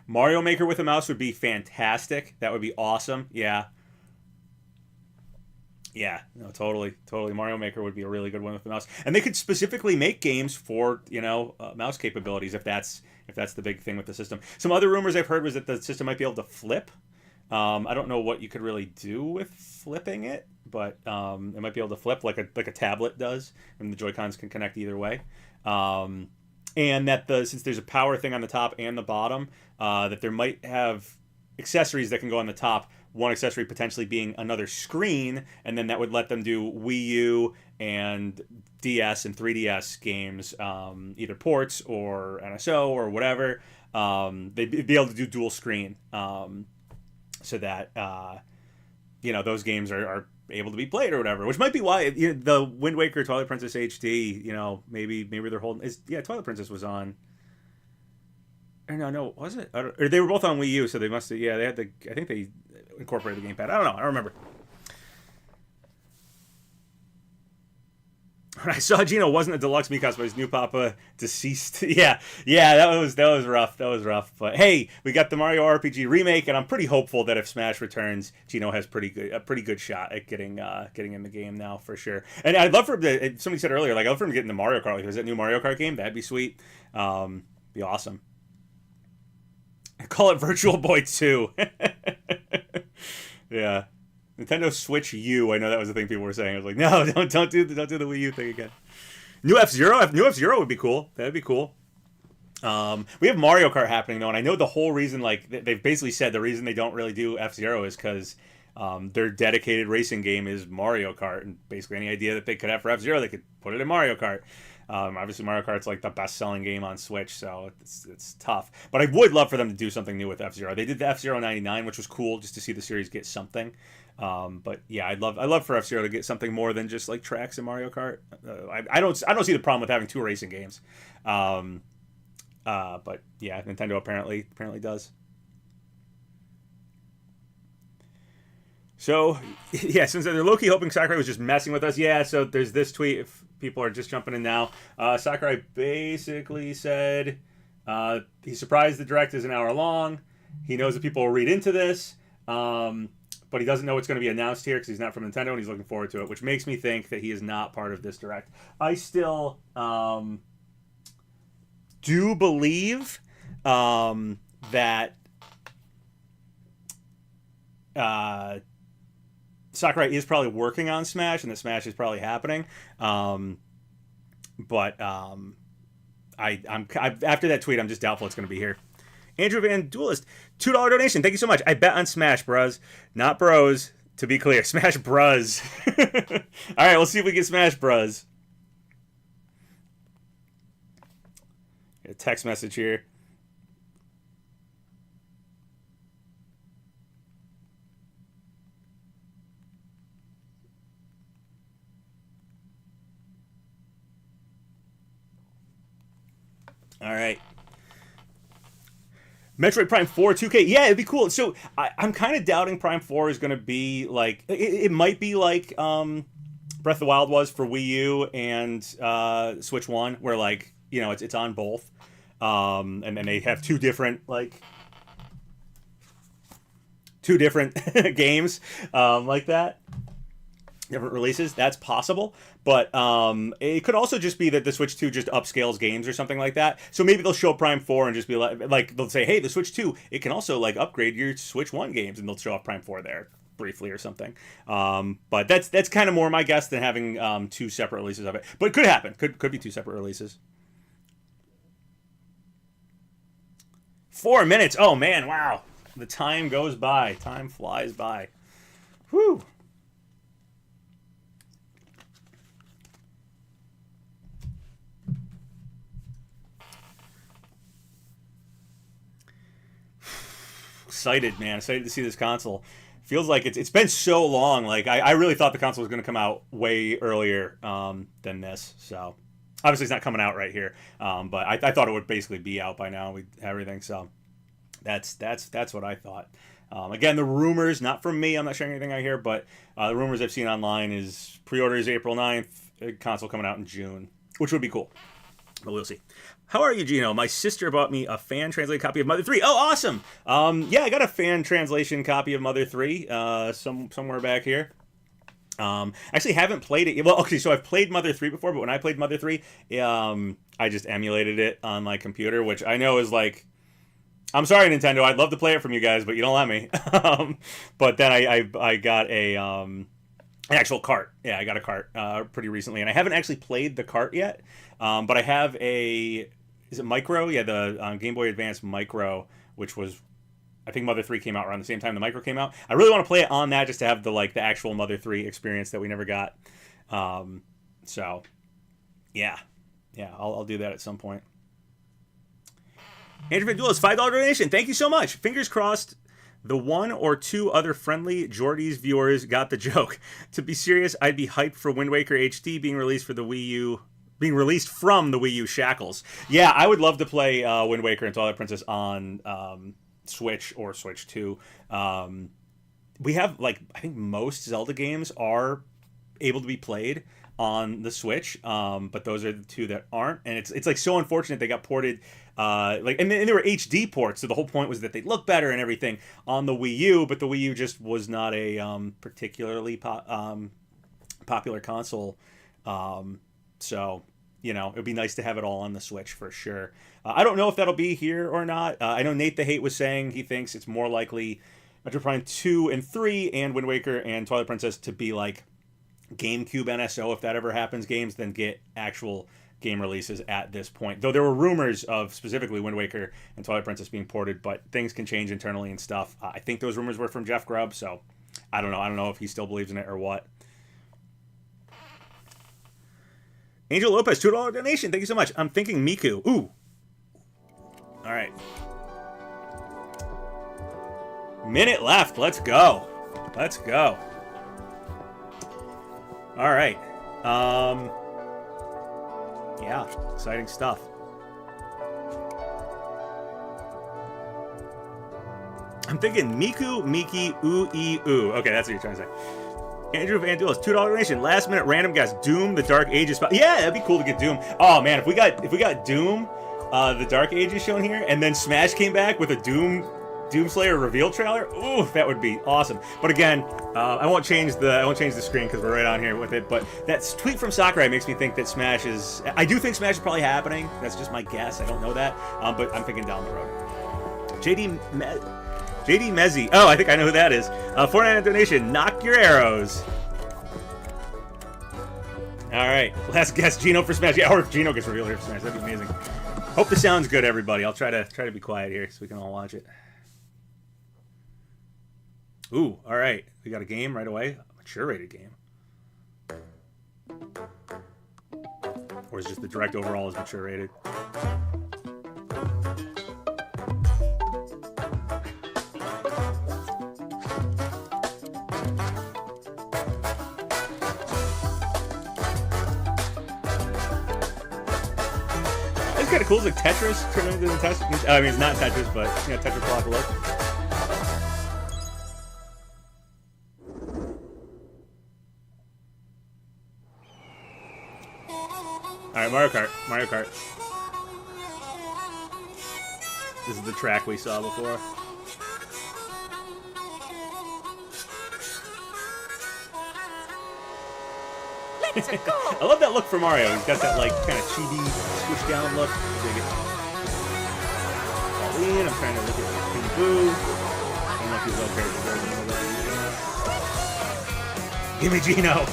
Mario Maker with a mouse would be fantastic. That would be awesome. Yeah. Yeah, no, totally. Mario Maker would be a really good one with the mouse, and they could specifically make games for mouse capabilities if that's the big thing with the system. Some other rumors I've heard was that the system might be able to flip. I don't know what you could really do with flipping it, but it might be able to flip like a tablet does, and the Joy-Cons can connect either way. And that since there's a power thing on the top and the bottom, that there might have accessories that can go on the top. One accessory potentially being another screen, and then that would let them do Wii U and DS and 3DS games, either ports or NSO or whatever. They'd be able to do dual screen, so that those games are able to be played or whatever. Which might be why the Wind Waker, Twilight Princess HD, maybe they're holding. Twilight Princess was on. No, was it? Or they were both on Wii U, so they must have. Yeah, they had I think they incorporated the gamepad. I don't know. I don't remember. When I saw Gino wasn't a deluxe Miikas, but his new Papa deceased. yeah, that was rough. But hey, we got the Mario RPG remake, and I'm pretty hopeful that if Smash returns, Gino has a pretty good shot at getting in the game now for sure. And I'd love for him to. Somebody said earlier, like I'd love for him to get in the Mario Kart. Like, is that new Mario Kart game? That'd be sweet. Be awesome. I call it Virtual Boy 2. Yeah. Nintendo Switch U. I know that was the thing people were saying. I was like, no, don't do the Wii U thing again. New F-Zero would be cool. That'd be cool. We have Mario Kart happening though, and I know the whole reason, like they've basically said the reason they don't really do F-Zero is because their dedicated racing game is Mario Kart, and basically any idea that they could have for F-Zero, they could put it in Mario Kart. Obviously, Mario Kart's like the best-selling game on Switch, so it's tough. But I would love for them to do something new with F-Zero. They did the F-Zero 99, which was cool just to see the series get something. But yeah, I'd love for F-Zero to get something more than just like tracks in Mario Kart. I don't see the problem with having 2 racing games. But yeah, Nintendo apparently does. So, yeah, since they're low-key hoping Sakurai was just messing with us, yeah, so there's this tweet, if people are just jumping in now. Sakurai basically said he's surprised the Direct is an hour long. He knows that people will read into this, but he doesn't know what's going to be announced here because he's not from Nintendo and he's looking forward to it, which makes me think that he is not part of this Direct. I still do believe that Sakurai is probably working on Smash, and that Smash is probably happening. But I'm after that tweet, I'm just doubtful it's going to be here. Andrew Van Duelist, $2 donation. Thank you so much. I bet on Smash, bros, not bros. To be clear, Smash Bros. All right, we'll see if we get Smash Bros. Get a text message here. All right. Metroid Prime 4 2K. Yeah, it'd be cool. So I'm kind of doubting Prime 4 is going to be like... It might be like Breath of the Wild was for Wii U and Switch 1, where like, you know, it's on both. And then they have two different games like that. Different releases. That's possible. But it could also just be that the Switch 2 just upscales games or something like that. So maybe they'll show Prime 4 and just be like they'll say, hey, the Switch 2, it can also like upgrade your Switch 1 games, and they'll show off Prime 4 there briefly or something. But that's kind of more my guess than having 2 separate releases of it. But it could happen. Could be 2 separate releases. 4 minutes. Oh man, wow. The time goes by. Time flies by. Whew. Excited, man. Excited to see this console. Feels like it's been so long. Like I really thought the console was going to come out way earlier than this. So obviously it's not coming out right here, but I thought it would basically be out by now. We everything. So that's what I thought. Again, the rumors, not from me. I'm not sharing anything I hear, but the rumors I've seen online is pre-order is April 9th, console coming out in June, which would be cool. But we'll see. How are you, Gino? My sister bought me a fan translated copy of Mother 3. Oh, awesome! Yeah, I got a fan translation copy of Mother 3 somewhere back here. Actually haven't played it yet. Well, okay, so I've played Mother 3 before, but when I played Mother 3, I just emulated it on my computer, which I know is like... I'm sorry, Nintendo. I'd love to play it from you guys, but you don't let me. But then I got an actual cart. Yeah, I got a cart pretty recently, and I haven't actually played the cart yet. But I have a... Is it Micro? Yeah, the Game Boy Advance Micro, which was... I think Mother 3 came out around the same time the Micro came out. I really want to play it on that just to have the actual Mother 3 experience that we never got. So, yeah. Yeah, I'll do that at some point. Andrew McDougal's $5 donation. Thank you so much. Fingers crossed the 1 or 2 other friendly Jordy's viewers got the joke. To be serious, I'd be hyped for Wind Waker HD being released for the Wii U... Being released from the Wii U shackles. Yeah, I would love to play Wind Waker and Twilight Princess on Switch or Switch 2. We have, I think most Zelda games are able to be played on the Switch, but those are the 2 that aren't. And it's so unfortunate they got ported, and they were HD ports, so the whole point was that they'd look better and everything on the Wii U, but the Wii U just was not a particularly popular console. So, you know, it would be nice to have it all on the Switch for sure. I don't know if that'll be here or not. I know Nate the Hate was saying he thinks it's more likely Metroid Prime 2 and 3 and Wind Waker and Twilight Princess to be like GameCube NSO, if that ever happens, games than get actual game releases at this point. Though there were rumors of specifically Wind Waker and Twilight Princess being ported, but things can change internally and stuff. I think those rumors were from Jeff Grubb, so I don't know. I don't know if he still believes in it or what. Angel Lopez, $2 donation. Thank you so much. I'm thinking Miku. Ooh. All right. Minute left. Let's go. Let's go. All right. Yeah, exciting stuff. I'm thinking Miku, Miki, Ooh, E, Ooh. Okay, that's what you're trying to say. Andrew Van Dulis, $2 donation. Last minute random guess. Doom, the Dark Ages. Yeah, that'd be cool to get Doom. Oh man, if we got Doom, the Dark Ages shown here, and then Smash came back with a Doomslayer reveal trailer. Ooh, that would be awesome. But again, I won't change the screen because we're right on here with it. But that tweet from Sakurai makes me think that Smash is. I do think Smash is probably happening. That's just my guess. I don't know that, but I'm thinking down the road. JD Mezzi. Oh, I think I know who that is. $4.99 donation. Knock your arrows. All right, last guess. Gino for Smash. Yeah, or if Gino gets revealed here for Smash, that'd be amazing. Hope the sound's good, everybody. I'll try to be quiet here so we can all watch it. Ooh, all right. We got a game right away. A mature-rated game. Or is just the direct overall is mature-rated? It's kind of cool. It's like Tetris turned into the Tetris. I mean, it's not Tetris, but you know, Tetris block look. Alright, Mario Kart. This is the track we saw before. Let's go. I love that look for Mario. He's got that like kind of chibi squish down look. Pauline, I'm trying to look at King Boo. I don't know if he's okay. Give me Gino.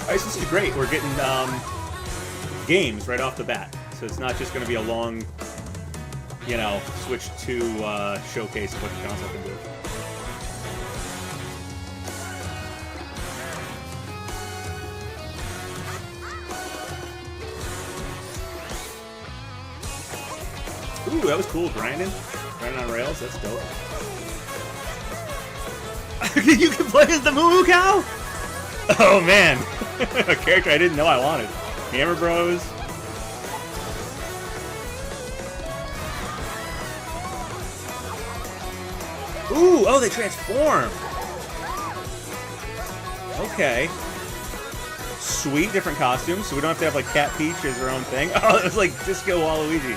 Alright, so this is great. We're getting games right off the bat. So it's not just going to be a long, you know, Switch 2 showcase of what the console can do. Ooh, that was cool. Grinding on rails. That's dope. You can play as the Moo Cow? Oh, man. A character I didn't know I wanted. Hammer Bros. Ooh, oh, they transform. Okay. Sweet, different costumes, so we don't have to have, like, Cat Peach as her own thing. Oh, it was like Disco Waluigi.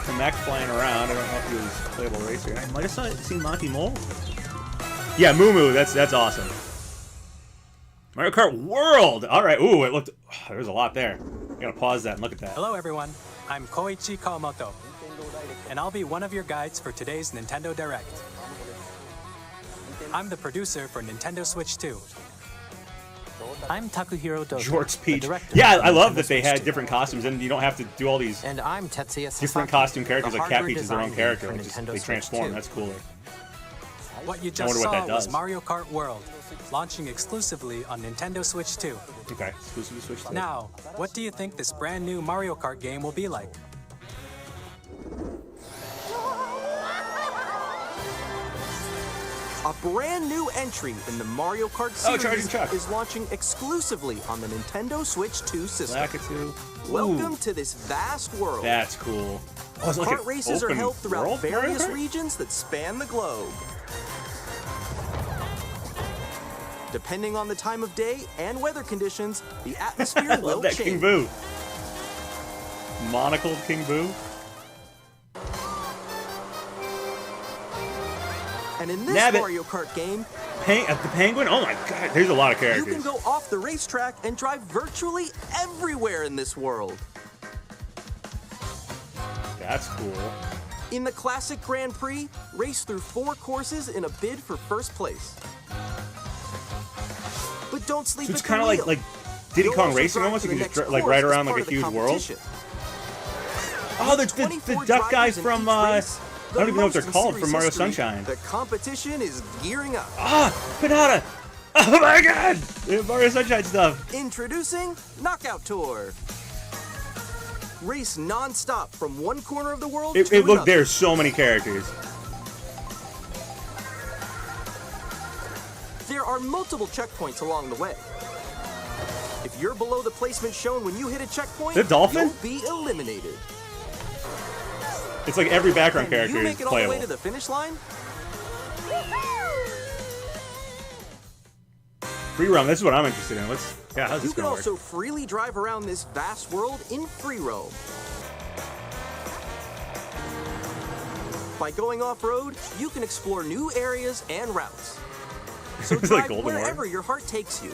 The mech flying around. I don't know if he was a playable racer. I might have seen Monty Mole. Yeah, Moo Moo, that's awesome. Mario Kart World! Alright, ooh, it looked... there was a lot there. I gotta pause that and look at that. Hello everyone, I'm Koichi Kawamoto, and I'll be one of your guides for today's Nintendo Direct. I'm the producer for Nintendo Switch 2. I'm Takuhiro Dojo, George Peach. director. Yeah, I love that they had different costumes, and you don't have to do all these And I'm Tetsuya Sasaki, different costume characters the like Cat hardware Peach is their own design lead character. for They just- Nintendo they Switch transform, 2. that's cooler. What you I just wonder what saw that was does. Mario Kart World, launching exclusively on Nintendo Switch 2. Okay, exclusively Switch 2. Now, what do you think this brand new Mario Kart game will be like? A brand new entry in the Mario Kart Oh, Charging series Chuck. is launching exclusively on the Nintendo Switch 2 system. Lakitu. Welcome Ooh, to this vast world. that's cool. Oh, it's like Kart an races are open held throughout world Mario various Kart? regions that span the globe. Depending on the time of day and weather conditions, the I atmosphere love will that change. King Boo. Monocled King Boo. And in this Nabbit. Mario Kart game, The Penguin? Oh my god, there's a lot of you characters. can go off the racetrack and drive virtually everywhere in this world. That's cool. In the classic Grand Prix, race through 4 courses in a bid for first place. But don't sleep So it's at the kind of wheel. like Diddy You'll Kong also Racing drive almost. to You the can just next like course ride as around part like a of the huge world. competition. Oh, the 24 duck guys drivers in from each race, I don't even know what they're the most in called from series Mario history. Sunshine. The competition is gearing up. Ah, Pinata. Oh my god! Mario Sunshine stuff. Introducing Knockout Tour. Race non-stop from one corner of the world to Look, another. there's so many characters. There are multiple checkpoints along the way. If you're below the placement shown when you hit a checkpoint, The dolphin? you'll be eliminated. It's like every background Can character you is make it all the way playable. to the finish line? Free roam, this is what I'm interested in. How's You this can gonna work? also freely drive around this vast world in free roam. By going off-road, you can explore new areas and routes. So It's drive like Golden wherever Warrior. your heart takes you.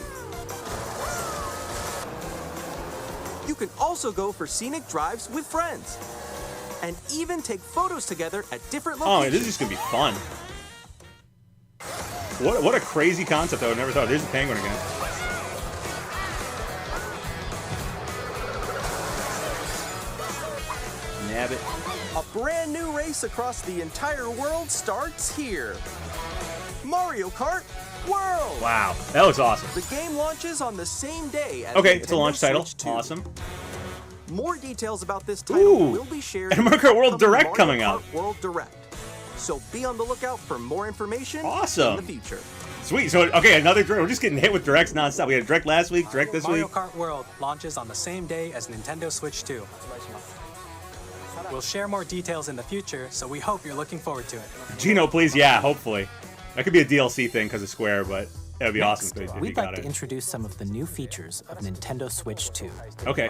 You can also go for scenic drives with friends. And even take photos together at different Oh, locations. this is just gonna be fun. What a crazy concept! I would never thought. There's the penguin again. Nab it. A brand new race across the entire world starts here. Mario Kart World. Wow, that looks awesome. The game launches on the same day as Okay, it's a Nintendo launch title. Switch 2. Awesome. More details about this title Ooh, will be shared and in the Mario Kart World upcoming Direct Mario coming Kart out. World Direct. So be on the lookout for more information Awesome. in the future. Sweet. So okay, another direct. We're just getting hit with directs nonstop. We had a direct last week, direct this Mario week. Kart World launches on the same day as Nintendo Switch 2. We'll share more details in the future, so we hope you're looking forward to it. Gino, please. Yeah, hopefully. That could be a DLC thing because of Square, but that would be Next, awesome if you we'd got like to it. introduce some of the new features of Nintendo Switch 2. Okay.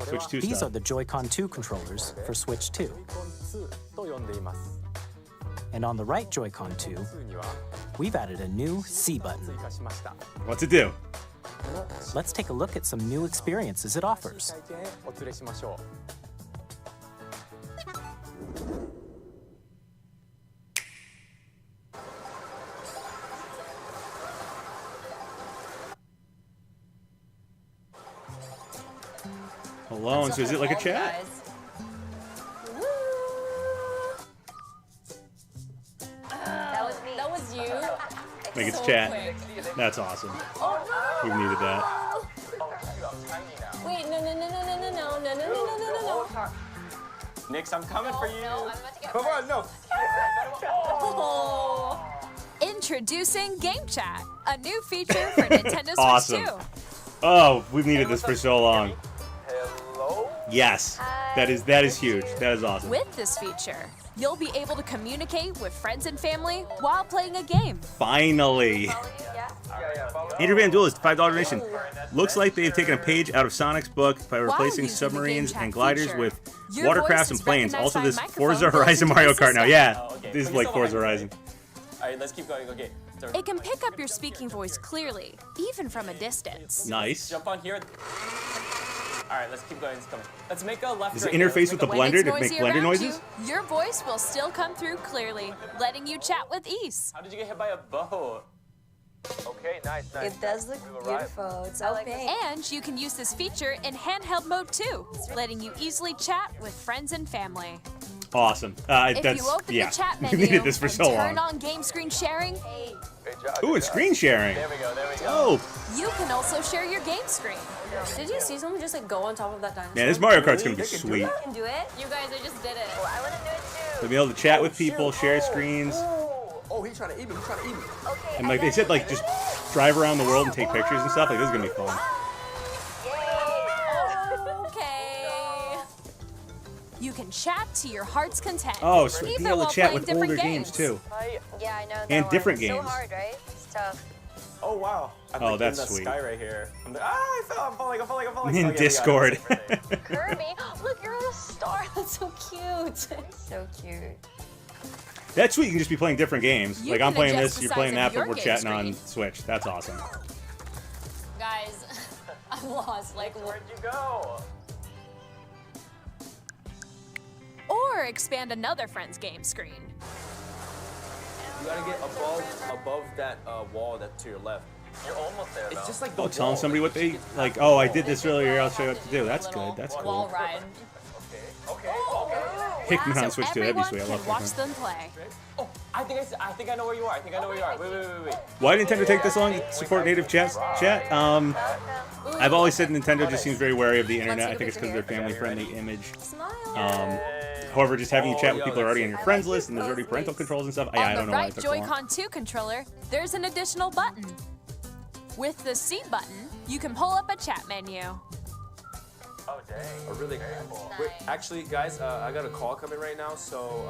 Switch 2 These are stuff. the Joy-Con 2 controllers for Switch 2. And on the right Joy-Con 2, we've added a new C button. What's it do? Let's take a look at some new experiences it offers. Alone. So is it like a chat? That was you. Like it's So chat. quick. That's awesome. Oh no! We needed that. Wait, no. Nix, I'm coming for you. No, I'm about to get Come on, no. Oh. Introducing Game Chat, a new feature for Nintendo Switch Awesome. 2. Oh, we've needed this for so long. Hello? Yes. That is huge. That is awesome. With this feature, you'll be able to communicate with friends and family while playing a game. Finally. Andrew Van Duelist, $5 donation. Looks like they've taken a page out of Sonic's book by replacing using the submarines Game Chat and gliders feature, with your watercrafts voice and is planes. recognized Also, by this a microphone Forza built Horizon into Mario the Kart now. system. Yeah, Oh, okay. this is But like still Forza behind. Horizon. All right, let's keep going. Okay. So It can pick up your speaking voice clearly, even from a distance. Nice. jump on here. All right, let's keep going. Let's make a left. Does it right here. interface with the Let's When blender it's to make noisy blender around noises? you, your voice will still come through clearly, letting you chat with ease. How did you get hit by a bow? Okay, nice. It does look beautiful. It's opaque. And you can use this feature in handheld mode too, letting you easily chat with friends and family. Awesome. If That's you open yeah. the chat We menu needed this for and so turn long. on game screen sharing, Ooh, and screen sharing. There we go. Oh, you can also share your game screen. Did you see someone just like go on top of that dinosaur? man, this Mario Kart's gonna be sweet. You can do it. You guys, I just did it. I want to do it too. We'll be able to chat with people, share screens, Oh, he's trying to eat me. He's trying to eat me. Okay. and like they said, like just drive around the world and take pictures and stuff. Like this is gonna be fun. Okay. You can chat to your heart's content. Oh, so be even able while to chat playing with different older games too. Yeah, I know. That And one. different It's games. So hard, right? It's tough. Oh wow. I'm Oh, like that's in the sweet. sky right here. I'm like, I fell. I'm falling. In Okay, we got it. Discord. Kirby, look, you're on a star. That's so cute. So cute. That's sweet. You can just be playing different games. You like I'm can playing adjust this, the you're size playing of that, your but we're game chatting on screen. Switch. That's awesome. Guys, I'm lost. Like, Where'd you go? Or expand another friend's game screen. You gotta get above that wall that's to your left. You're almost there. It's just like the Oh, telling wall. somebody what they like. Oh, I did this earlier. I'll show you what to do. That's good. That's wall cool. ride. Okay. Hickman on So Switch too. That'd be everyone sweet. I can love watch Hickman. them play. Oh, I think I know where you are. I think I know where you are. Wait. Why did Nintendo take this long to support native chat? I've always said Nintendo just seems very wary of the internet. I think it's because of their family-friendly image. However, just having you chat with people who are already on your friends list and there's already parental controls and stuff, I don't know why it On the took right so long. Joy-Con 2 controller, there's an additional button. With the C button, you can pull up a chat menu. Oh, dang. Oh, really? Wait, actually, guys, I got a call coming right now, so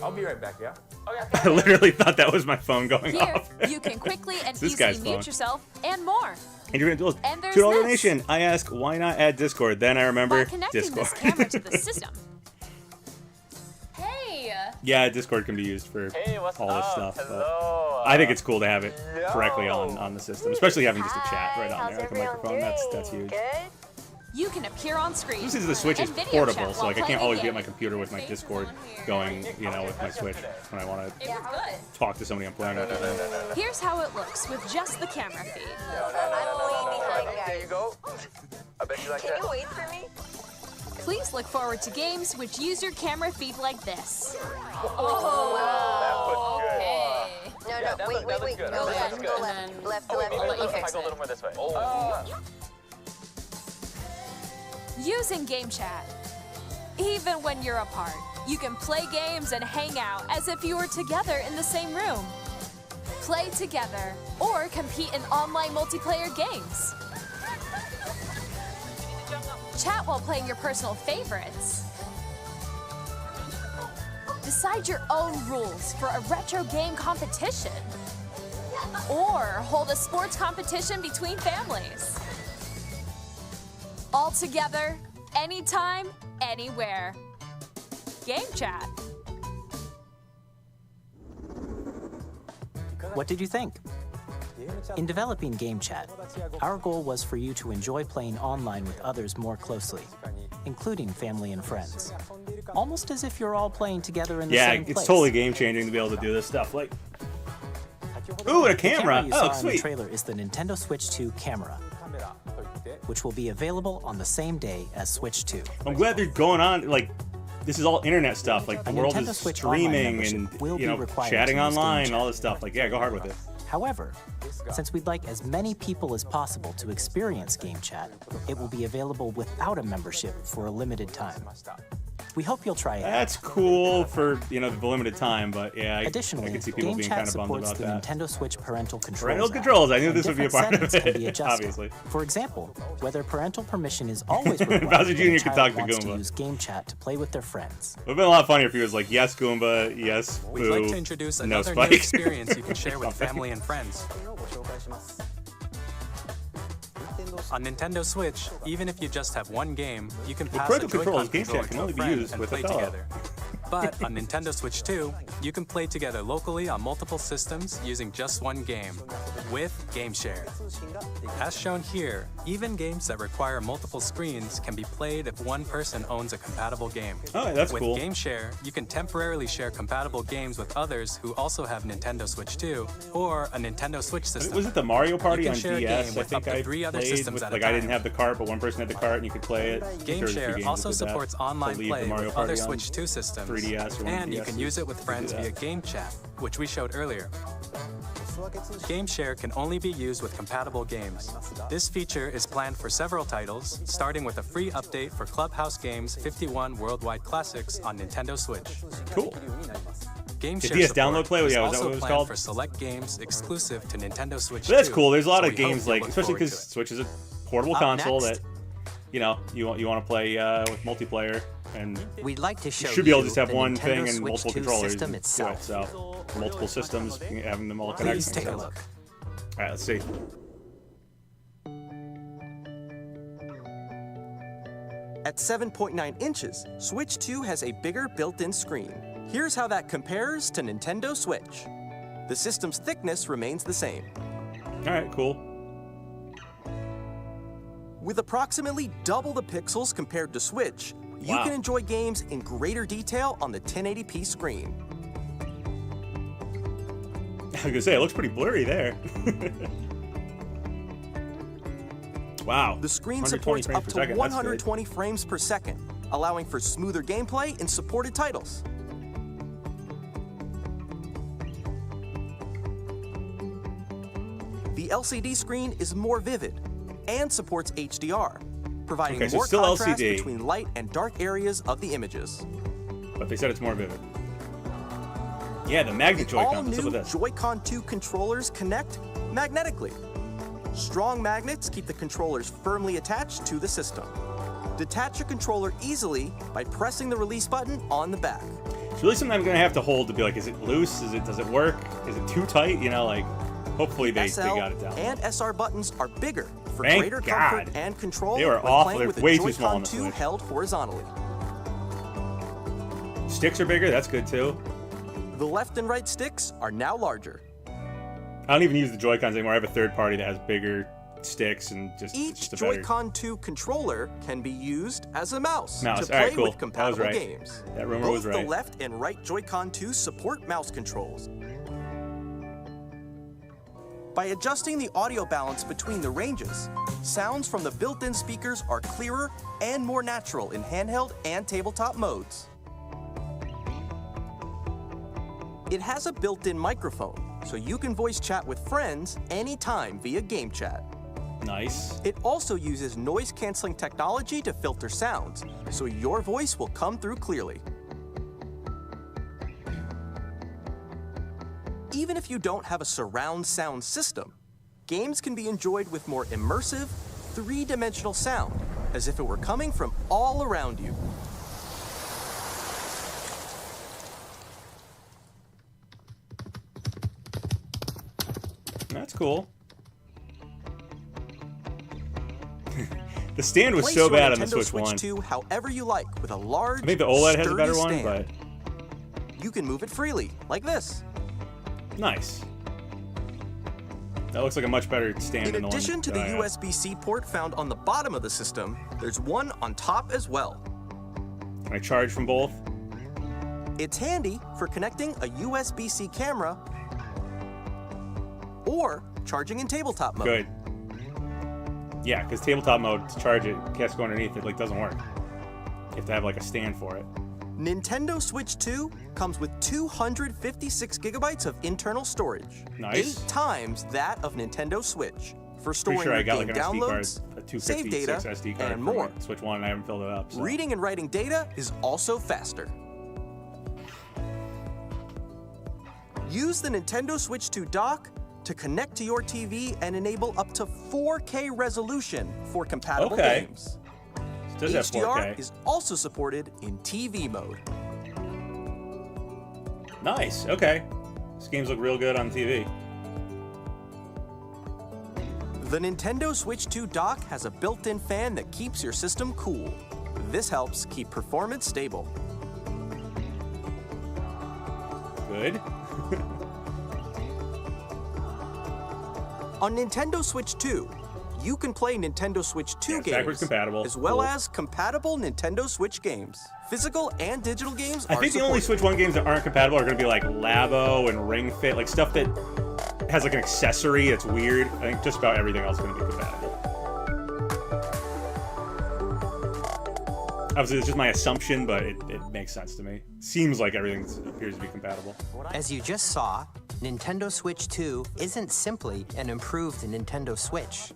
I'll be right back, yeah? Okay. I literally thought that was my phone going Here, off. you can quickly and This easily guy's mute phone. yourself and more. And you're gonna do And there's $2 this. donation. I ask, why not add Discord? Then I remember By connecting Discord. this camera to the system. Hey! Yeah, Discord can be used for Hey, what's all this up? stuff. but Hello. I think it's cool to have it correctly on the system, especially having just a chat right on there, like a microphone. That's huge. You can appear on screen. This is the Switch is and video portable, chat so while like I can't playing always the be at game. my computer with my Discord going, you know, with my Switch when I want to It was good. talk to somebody I'm playing with. Here's how it looks with just the camera feed. There you go. I bet you like that. Can you wait for me? Please look forward to games which use your camera feed like this. Okay. No, wait. That looks good. Go That left, looks go good. left. Left, Wait, I'll let you if I fix go a it. little more this way. Using Game Chat. Even when you're apart, you can play games and hang out as if you were together in the same room. Play together or compete in online multiplayer games. Chat while playing your personal favorites. Decide your own rules for a retro game competition. Or hold a sports competition between families. All together, anytime, anywhere. Game Chat. What did you think? In developing Game Chat, our goal was for you to enjoy playing online with others more closely, including family and friends. Almost as if you're all playing together in the Yeah, same place. it's totally game changing to be able to do this stuff. Like, ooh, and a The camera camera. you Oh, saw in the sweet. trailer is the Nintendo Switch 2 camera, which will be available on the same day as Switch 2. I'm glad they're going on. Like, this is all internet stuff. Like, the A world Nintendo is Switch Online streaming membership and will be you know, required chatting to use Game online, Chat. all this stuff. Like, yeah, go hard with it. However, since we'd like as many people as possible to experience Game Chat, it will be available without a membership for a limited time. We hope you'll try it out. That's cool for, you know, the limited time, but yeah, I Additionally, can see people Game being Chat kind of bummed supports about the that. Nintendo Switch parental controls. Parental app, controls, I knew and this would be a different part of settings can be it, adjusted. obviously. For example, whether parental permission is always required Bowser Jr. when a could child talk to wants Goomba. to use Game Chat to play with their friends. It would have been a lot funnier if he was like, yes, Goomba, yes, We'd Boo, like to introduce no another new Spike. experience you can share with Something. family and friends. On Nintendo Switch, even if you just have one game, you can pass a parental Joy-Con controls, Game controller Chat can to a only be friend used and with a play thumb. together. But on Nintendo Switch 2, you can play together locally on multiple systems using just one game, with Game Share. As shown here, even games that require multiple screens can be played if one person owns a compatible game. Oh, that's With cool. Game Share, you can temporarily share compatible games with others who also have Nintendo Switch 2 or a Nintendo Switch system. Was it the Mario Party You on can share a DS? game I with think up to I 3 other played systems with, at a like I didn't time. have the cart, but one person had the cart and you could play it. I think Game there was a few Share games also that did that. supports online I believe play the Mario with Party other on Switch 2 systems, 3DS or one and you DS can use it with could do friends that. via Game Chat, which we showed earlier. Game Share can only be used with compatible games. This feature is planned for several titles, starting with a free update for Clubhouse Games 51 Worldwide Classics on Nintendo Switch. Cool. Game The Share DS support download play? is Yeah, was that also what it was planned called? for select games exclusive to Nintendo Switch. So that's 2, cool. There's a lot so of we hope games you'll like, look especially forward to because it. Switch is a portable Up console next. that, you know, you want to play with multiplayer, and We'd like to you show should be able to you just have the one Nintendo thing and Switch multiple 2 controllers system and do it. itself. So multiple systems, having them all connected. Please take a look. All right, let's see. At 7.9 inches, Switch 2 has a bigger built-in screen. Here's how that compares to Nintendo Switch. The system's thickness remains the same. All right, cool. With approximately double the pixels compared to Switch, you Wow. can enjoy games in greater detail on the 1080p screen. I was gonna say it looks pretty blurry there. Wow. The screen 120 supports frames up per to second, that's good. 120 frames per second, allowing for smoother gameplay in supported titles. The LCD screen is more vivid and supports HDR, providing Okay, so more still contrast LCD. between light and dark areas of the images. But they said it's more vivid. Yeah, the magnet Joy-Con. All What's up new with this? Joy-Con 2 controllers connect magnetically. Strong magnets keep the controllers firmly attached to the system. Detach a controller easily by pressing the release button on the back. It's really something I'm gonna have to hold to be like, is it loose? Does it work? Is it too tight? You know, like, hopefully they SL got it down. and SR buttons are bigger for Thank greater God. comfort and control They were when awful. playing They're with the way too small on Joy-Con the 2 Switch. held horizontally. Sticks are bigger. That's good too. The left and right sticks are now larger. I don't even use the Joy-Cons anymore. I have a third party that has bigger sticks and it's Each just a better. Joy-Con 2 controller can be used as a mouse to All play right, cool. with compatible That was right. games. That rumor Both was right. the left and right Joy-Con 2 support mouse controls. By adjusting the audio balance between the ranges, sounds from the built-in speakers are clearer and more natural in handheld and tabletop modes. It has a built-in microphone, so you can voice chat with friends anytime via game chat. Nice. It also uses noise-canceling technology to filter sounds, so your voice will come through clearly. Even if you don't have a surround sound system, games can be enjoyed with more immersive, three-dimensional sound, as if it were coming from all around you. That's cool. The stand was Place so your bad on the Nintendo Switch 1. 2 however you like with a large, I think the OLED has a sturdy better one, stand. but You can move it freely, like this. nice. That looks like a much better stand In than the one addition to the that I have. USB-C port found on the bottom of the system, there's one on top as well. Can I charge from both? It's handy for connecting a USB-C camera or charging in tabletop mode. Good. Yeah, because tabletop mode, to charge it, can't go underneath it, like, doesn't work. You have to have, like, a stand for it. Nintendo Switch 2 comes with 256 gigabytes of internal storage. Nice. 8 times that of Nintendo Switch. For storing Pretty sure I your got, game like, an SD card, downloads, a save 256 data, SD card and for more. my Switch 1, and I haven't filled it up. So. Reading and writing data is also faster. Use the Nintendo Switch 2 dock to connect to your TV and enable up to 4K resolution for compatible Okay. games. It does have HDR 4K. is also supported in TV mode. Nice, okay. These games look real good on TV. The Nintendo Switch 2 dock has a built-in fan that keeps your system cool. This helps keep performance stable. Good. On Nintendo Switch 2, you can play Nintendo Switch 2 Yeah, backwards games, compatible. as well Cool. as compatible Nintendo Switch games. Physical and digital games I are think the only supported. Switch 1 games that aren't compatible are going to be like Labo and Ring Fit, like stuff that has like an accessory that's weird. I think just about everything else is going to be compatible. Obviously, it's just my assumption, but it makes sense to me. Seems like everything appears to be compatible. As you just saw, Nintendo Switch 2 isn't simply an improved Nintendo Switch.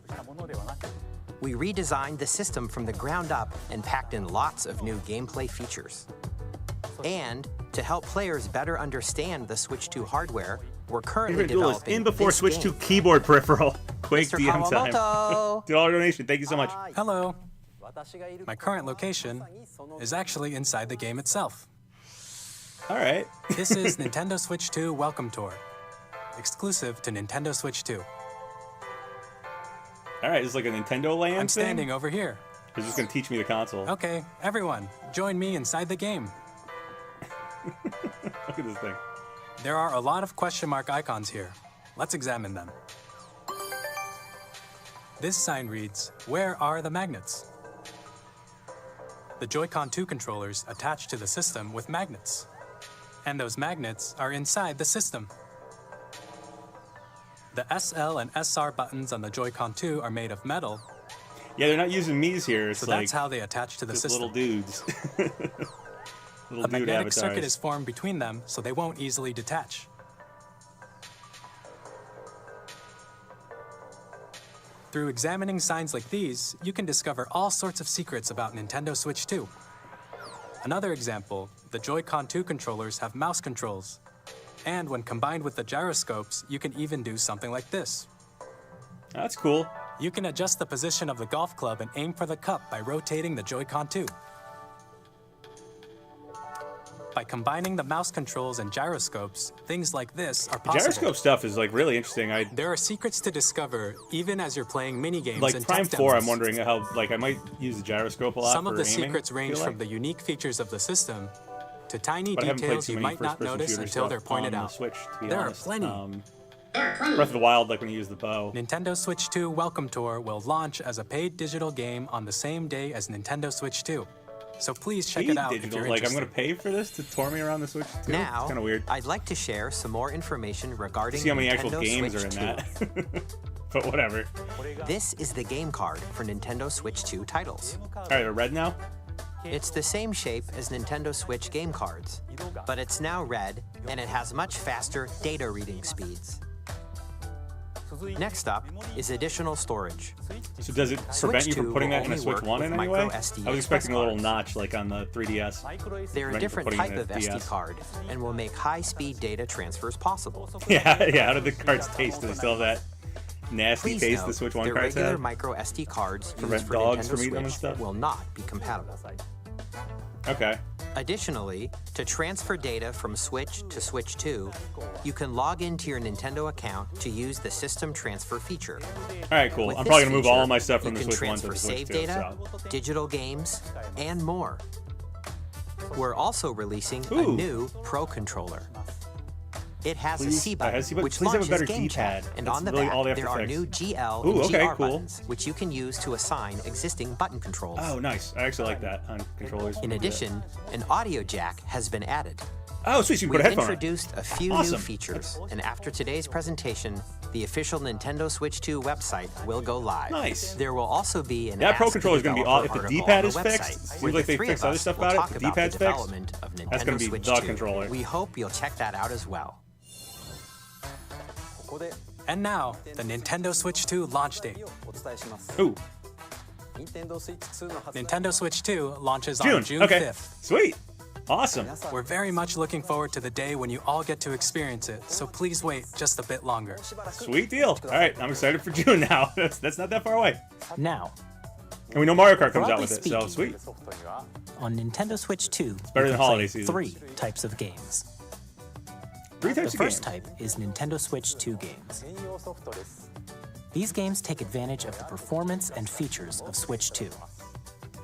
We redesigned the system from the ground up and packed in lots of new gameplay features. And to help players better understand the Switch 2 hardware, we're currently Favorite duel is developing in before this Switch game. 2 keyboard peripheral. Quake Mr. DM time. Kawamoto! $2 donation. Thank you so much. Hello. My current location is actually inside the game itself. All right. This is Nintendo Switch 2 Welcome Tour, exclusive to Nintendo Switch 2. All right. This is like a Nintendo Land I'm thing? standing over here. It's just going to teach me the console. Okay, everyone, join me inside the game. Look at this thing. There are a lot of question mark icons here. Let's examine them. This sign reads, "Where are the magnets?" The Joy-Con 2 controllers attach to the system with magnets. And those magnets are inside the system. The SL and SR buttons on the Joy-Con 2 are made of metal, Yeah, they're not using Mii's here. It's so like that's how they attach to the just system. little dudes. Little A dude magnetic avatars. circuit is formed between them, so they won't easily detach. Through examining signs like these, you can discover all sorts of secrets about Nintendo Switch 2. Another example, the Joy-Con 2 controllers have mouse controls. And when combined with the gyroscopes, you can even do something like this. That's cool. You can adjust the position of the golf club and aim for the cup by rotating the Joy-Con 2. By combining the mouse controls and gyroscopes, things like this are possible. Gyroscope stuff is like really interesting. There are secrets to discover even as you're playing mini-games like and Prime tech 4, demos. I'm wondering how, like, I might use the gyroscope a lot Some for of the aiming, secrets I range feel from like. the unique features of the system to tiny But I haven't played details too you many might not first-person notice shooter until stuff they're pointed on the out. Switch, to be There honest. are plenty. Breath of the Wild, like when you use the bow. Nintendo Switch 2 Welcome Tour will launch as a paid digital game on the same day as Nintendo Switch 2. So please check it out if Digital. you're Like, I'm interested. going to pay for this to tour me around the Switch too? Now, It's kind of weird. I'd like to share some more information regarding See how many Nintendo actual games Switch are in 2. that. But whatever. This is the game card for Nintendo Switch 2 titles. All right, they're red now? It's the same shape as Nintendo Switch game cards, but it's now red and it has much faster data reading speeds. Next up is additional storage. So does it prevent you Switch from 2 putting that will in a only Switch work 1 in with any way? micro SD I was expecting a little cards. notch like on the 3DS. They're a Prevent you from different putting type in a of SD DS. card and will make high-speed data transfers possible. Yeah, yeah. How did the cards taste? Do they still have that nasty Please taste note, the Switch 1 the cards regular had? micro SD cards Prevent used for dogs Nintendo from eating them and Switch stuff? will not be compatible. Okay. Additionally, to transfer data from Switch to Switch 2, you can log into your Nintendo account to use the system transfer feature. All right, cool. With I'm this probably going to move feature, all my stuff from you the can Switch 1 to transfer the Switch save 2. data, So. digital games, and more. We're also releasing a Ooh. new Pro controller. It has Please- a C button, has a C button. which Please have a launches better Game D-pad. Chat, and That's on the really back all they have there to are fix. new GL Ooh, and okay, GR cool. buttons, which you can use to assign existing button controls. Oh, nice. I actually like that on controllers. In addition, an audio jack has been added. Oh, sweet. So you can We've put a headphone on. introduced a few Awesome. new features, and after today's presentation, the official Nintendo Switch 2 website will go live. Nice. There will also be an That Pro Ask the controller is going to be all. If Developer the article D-pad on is the fixed, website, seems where like the they three fixed of other us stuff will about it. talk If the about D-pad's the fixed, development of Nintendo that's going to be Switch the 2. controller. We hope you'll check that out as well. And now, the Nintendo Switch 2 launch date. Ooh, Nintendo Switch 2 launches on June. June Okay. 5th. Sweet. Awesome. We're very much looking forward to the day when you all get to experience it, so please wait just a bit longer. Sweet deal. All right, I'm excited for June now. That's not that far away. Now, And we know Mario Kart comes out Broadly with it, so speaking, sweet. on Nintendo Switch 2, better you than can holiday play season. 3 types of games. 3 The types of games. first type is Nintendo Switch 2 games. These games take advantage of the performance and features of Switch 2.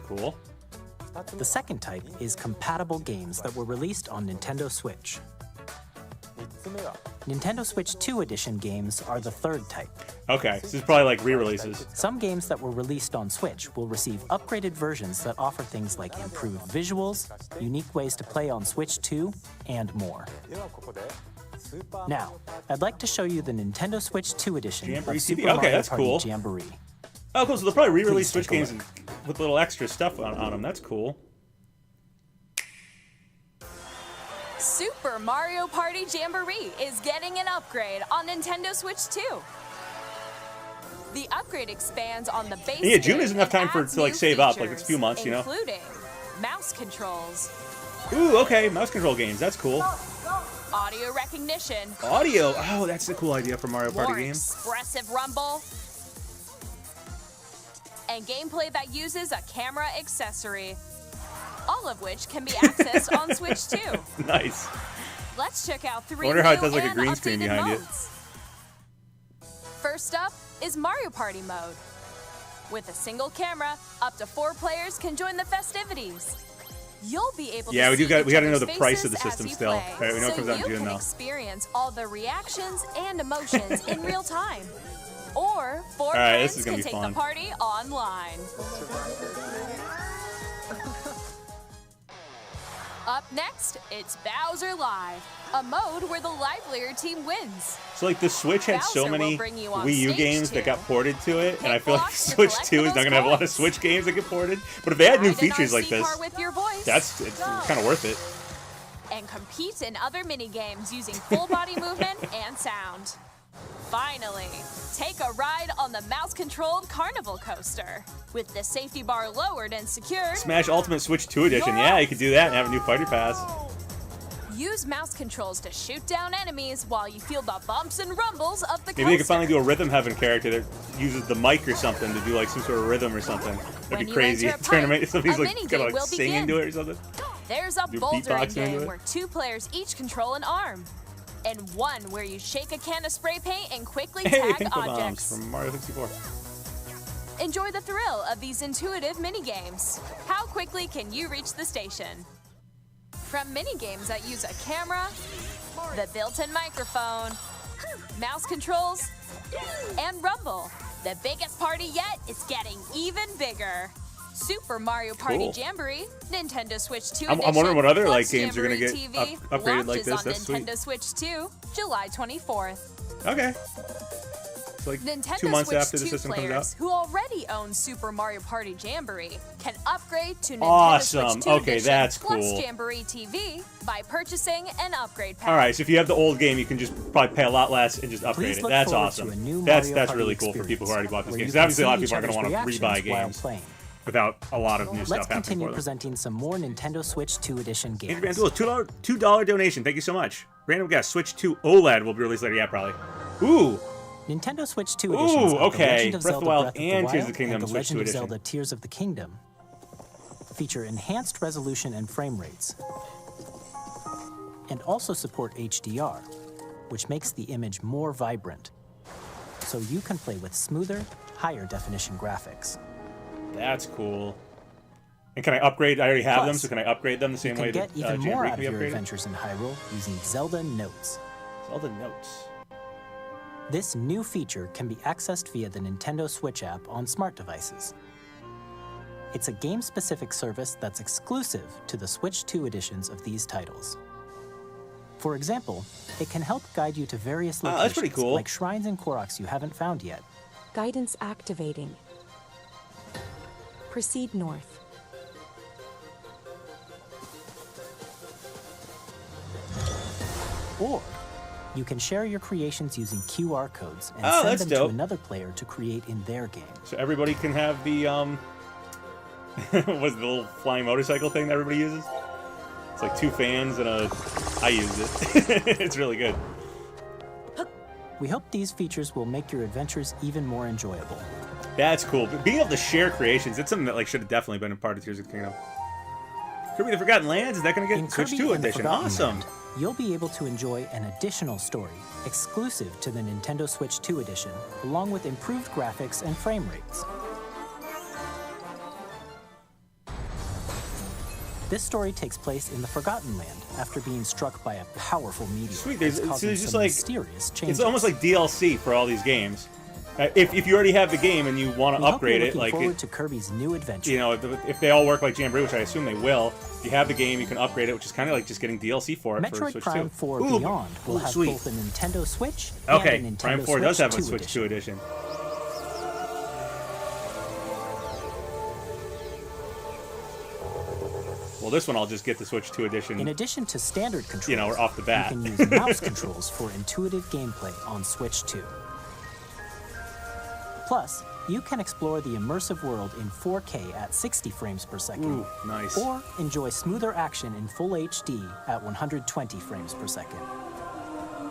Cool. The second type is compatible games that were released on Nintendo Switch. Nintendo Switch 2 Edition games are the third type. Okay, so this is probably like re-releases. Some games that were released on Switch will receive upgraded versions that offer things like improved visuals, unique ways to play on Switch 2, and more. Now, I'd like to show you the Nintendo Switch 2 Edition Jamboree of CD. Super Okay, Mario that's Party cool. Jamboree. Oh, cool. So they'll probably re-release Please Switch take a games with little extra stuff on them. That's cool. Super Mario Party Jamboree is getting an upgrade on Nintendo Switch 2. The upgrade expands on the base Yeah, June game is enough and time adds to like new save up. Like it's a few features, months, you know. including mouse controls, Ooh, okay. Mouse control games. That's cool. audio recognition, Audio. Oh, that's a cool idea for Mario more Party games. expressive rumble, and gameplay that uses a camera accessory. All of which can be accessed on Switch 2. Nice. Let's check out 3 wonder how it new does, like, a and green screen updated behind it. modes. First up is Mario Party mode. With a single camera, up to 4 players can join the festivities. You'll be able Yeah, to we do see got- each we gotta know other's the price of faces the as system you still. play, All right, we know it so comes out in you June, can though. experience all the reactions and emotions in real time. Or 4 All right, this friends is gonna can be take fun. the party online. Up next, it's Bowser Live, a mode where the livelier team wins. So like the Switch had so Bowser will many bring you on Wii U stage, games that too. got ported to it, and I Hit feel like blocks to Switch collect 2 is those not gonna have a lot of coins. Switch games that get ported. But if they add new Ride an features like RC this, car with your voice. it's kind of worth it. And compete in other mini games using full body movement and sound. Finally, take a ride on the mouse-controlled Carnival Coaster. With the safety bar lowered and secured, Smash Ultimate Switch 2 Edition. Yeah, you could do that and have a new fighter pass. use mouse controls to shoot down enemies while you feel the bumps and rumbles of the coaster. Maybe they could finally do a Rhythm Heaven character that uses the mic or something to do like some sort of rhythm or something. That'd be crazy. Tournament, somebody's like kind of like singing to it or something. There's a Do bouldering beatboxing into game it. where 2 players each control an arm. And one where you shake a can of spray paint and quickly Hey, tag Pinkle Bombs objects. from Mario 64. Enjoy the thrill of these intuitive mini-games. How quickly can you reach the station? From mini-games that use a camera, the built-in microphone, mouse controls, and rumble, the biggest party yet is getting even bigger. Super Mario Party Cool. Jamboree, Nintendo Switch 2 I'm edition, wondering what other plus like games are gonna get Jamboree TV upgraded like launches this. on That's sweet. Nintendo Switch 2, July 24th. Okay. It's like Nintendo 2 months Switch after the 2 system comes players out. who already own Super Mario Party Jamboree can upgrade to Nintendo Awesome. Switch 2 Okay, edition that's plus cool. Jamboree TV by purchasing an upgrade pack. All right, so if you have the old game, you can just probably pay a lot less and just upgrade Please it. look That's forward awesome. to a new That's Mario Party really cool for people who already bought this where game. you Because obviously a can lot of see people aren't each going to want other's to rebuy reactions while games playing. without a lot of new Let's stuff happening continue for them. presenting some more Nintendo Switch 2 edition games. Andrew Bandula, $2 donation. Thank you so much. Random guess. Switch 2 OLED will be released later. Yeah, probably. Ooh. Nintendo Switch 2 editions of okay. The Legend of Breath of the Zelda Wild Breath of the and Wild Tears of the Kingdom and The Switch 2 Legend of edition. Zelda Tears of the Kingdom feature enhanced resolution and frame rates, and also support HDR, which makes the image more vibrant, so you can play with smoother, higher definition graphics. That's cool. And can I upgrade? I already have them, Plus, so can I upgrade them the same You way can that get even more Jamboree out can of be your upgraded? adventures in Hyrule using Zelda Notes. Zelda Notes. This new feature can be accessed via the Nintendo Switch app on smart devices. It's a game-specific service that's exclusive to the Switch 2 editions of these titles. For example, it can help guide you to various locations, that's pretty cool. like shrines and Koroks you haven't found yet. Guidance activating. Proceed north. Or you can share your creations using QR codes and Oh, send that's them dope. to another player to create in their game. So everybody can have the what's the little flying motorcycle thing that everybody uses? It's like 2 fans and I use it. It's really good. We hope these features will make your adventures even more enjoyable. That's cool. But being able to share creations, that's something that like should have definitely been a part of Tears of the Kingdom. Kirby the Forgotten Lands, is that going to In get Switch Kirby 2 and the edition? Forgotten Awesome. Land, you'll be able to enjoy an additional story exclusive to the Nintendo Switch 2 edition, along with improved graphics and frame rates. This story takes place in the Forgotten Land after being struck by a powerful meteor. Sweet, that's there's causing just some like mysterious changes. it's almost like DLC for all these games. If you already have the game and you want to We hope upgrade you're it, looking like forward to Kirby's new adventure. you know, if they all work like Jamboree, which I assume they will, if you have the game, you can upgrade it, which is kind of like just getting DLC for it for Metroid Switch Prime 2. 4 Ooh, Beyond will have sweet. both a Nintendo Switch Okay, and a Nintendo Prime 4 Switch does have a 2 Switch edition. 2 edition. Well, this one I'll just get the Switch 2 edition. In addition to standard controls, You know, we're off the bat. you can use mouse controls for intuitive gameplay on Switch 2. Plus, you can explore the immersive world in 4K at 60 frames per second. Ooh, nice. Or enjoy smoother action in Full HD at 120 frames per second.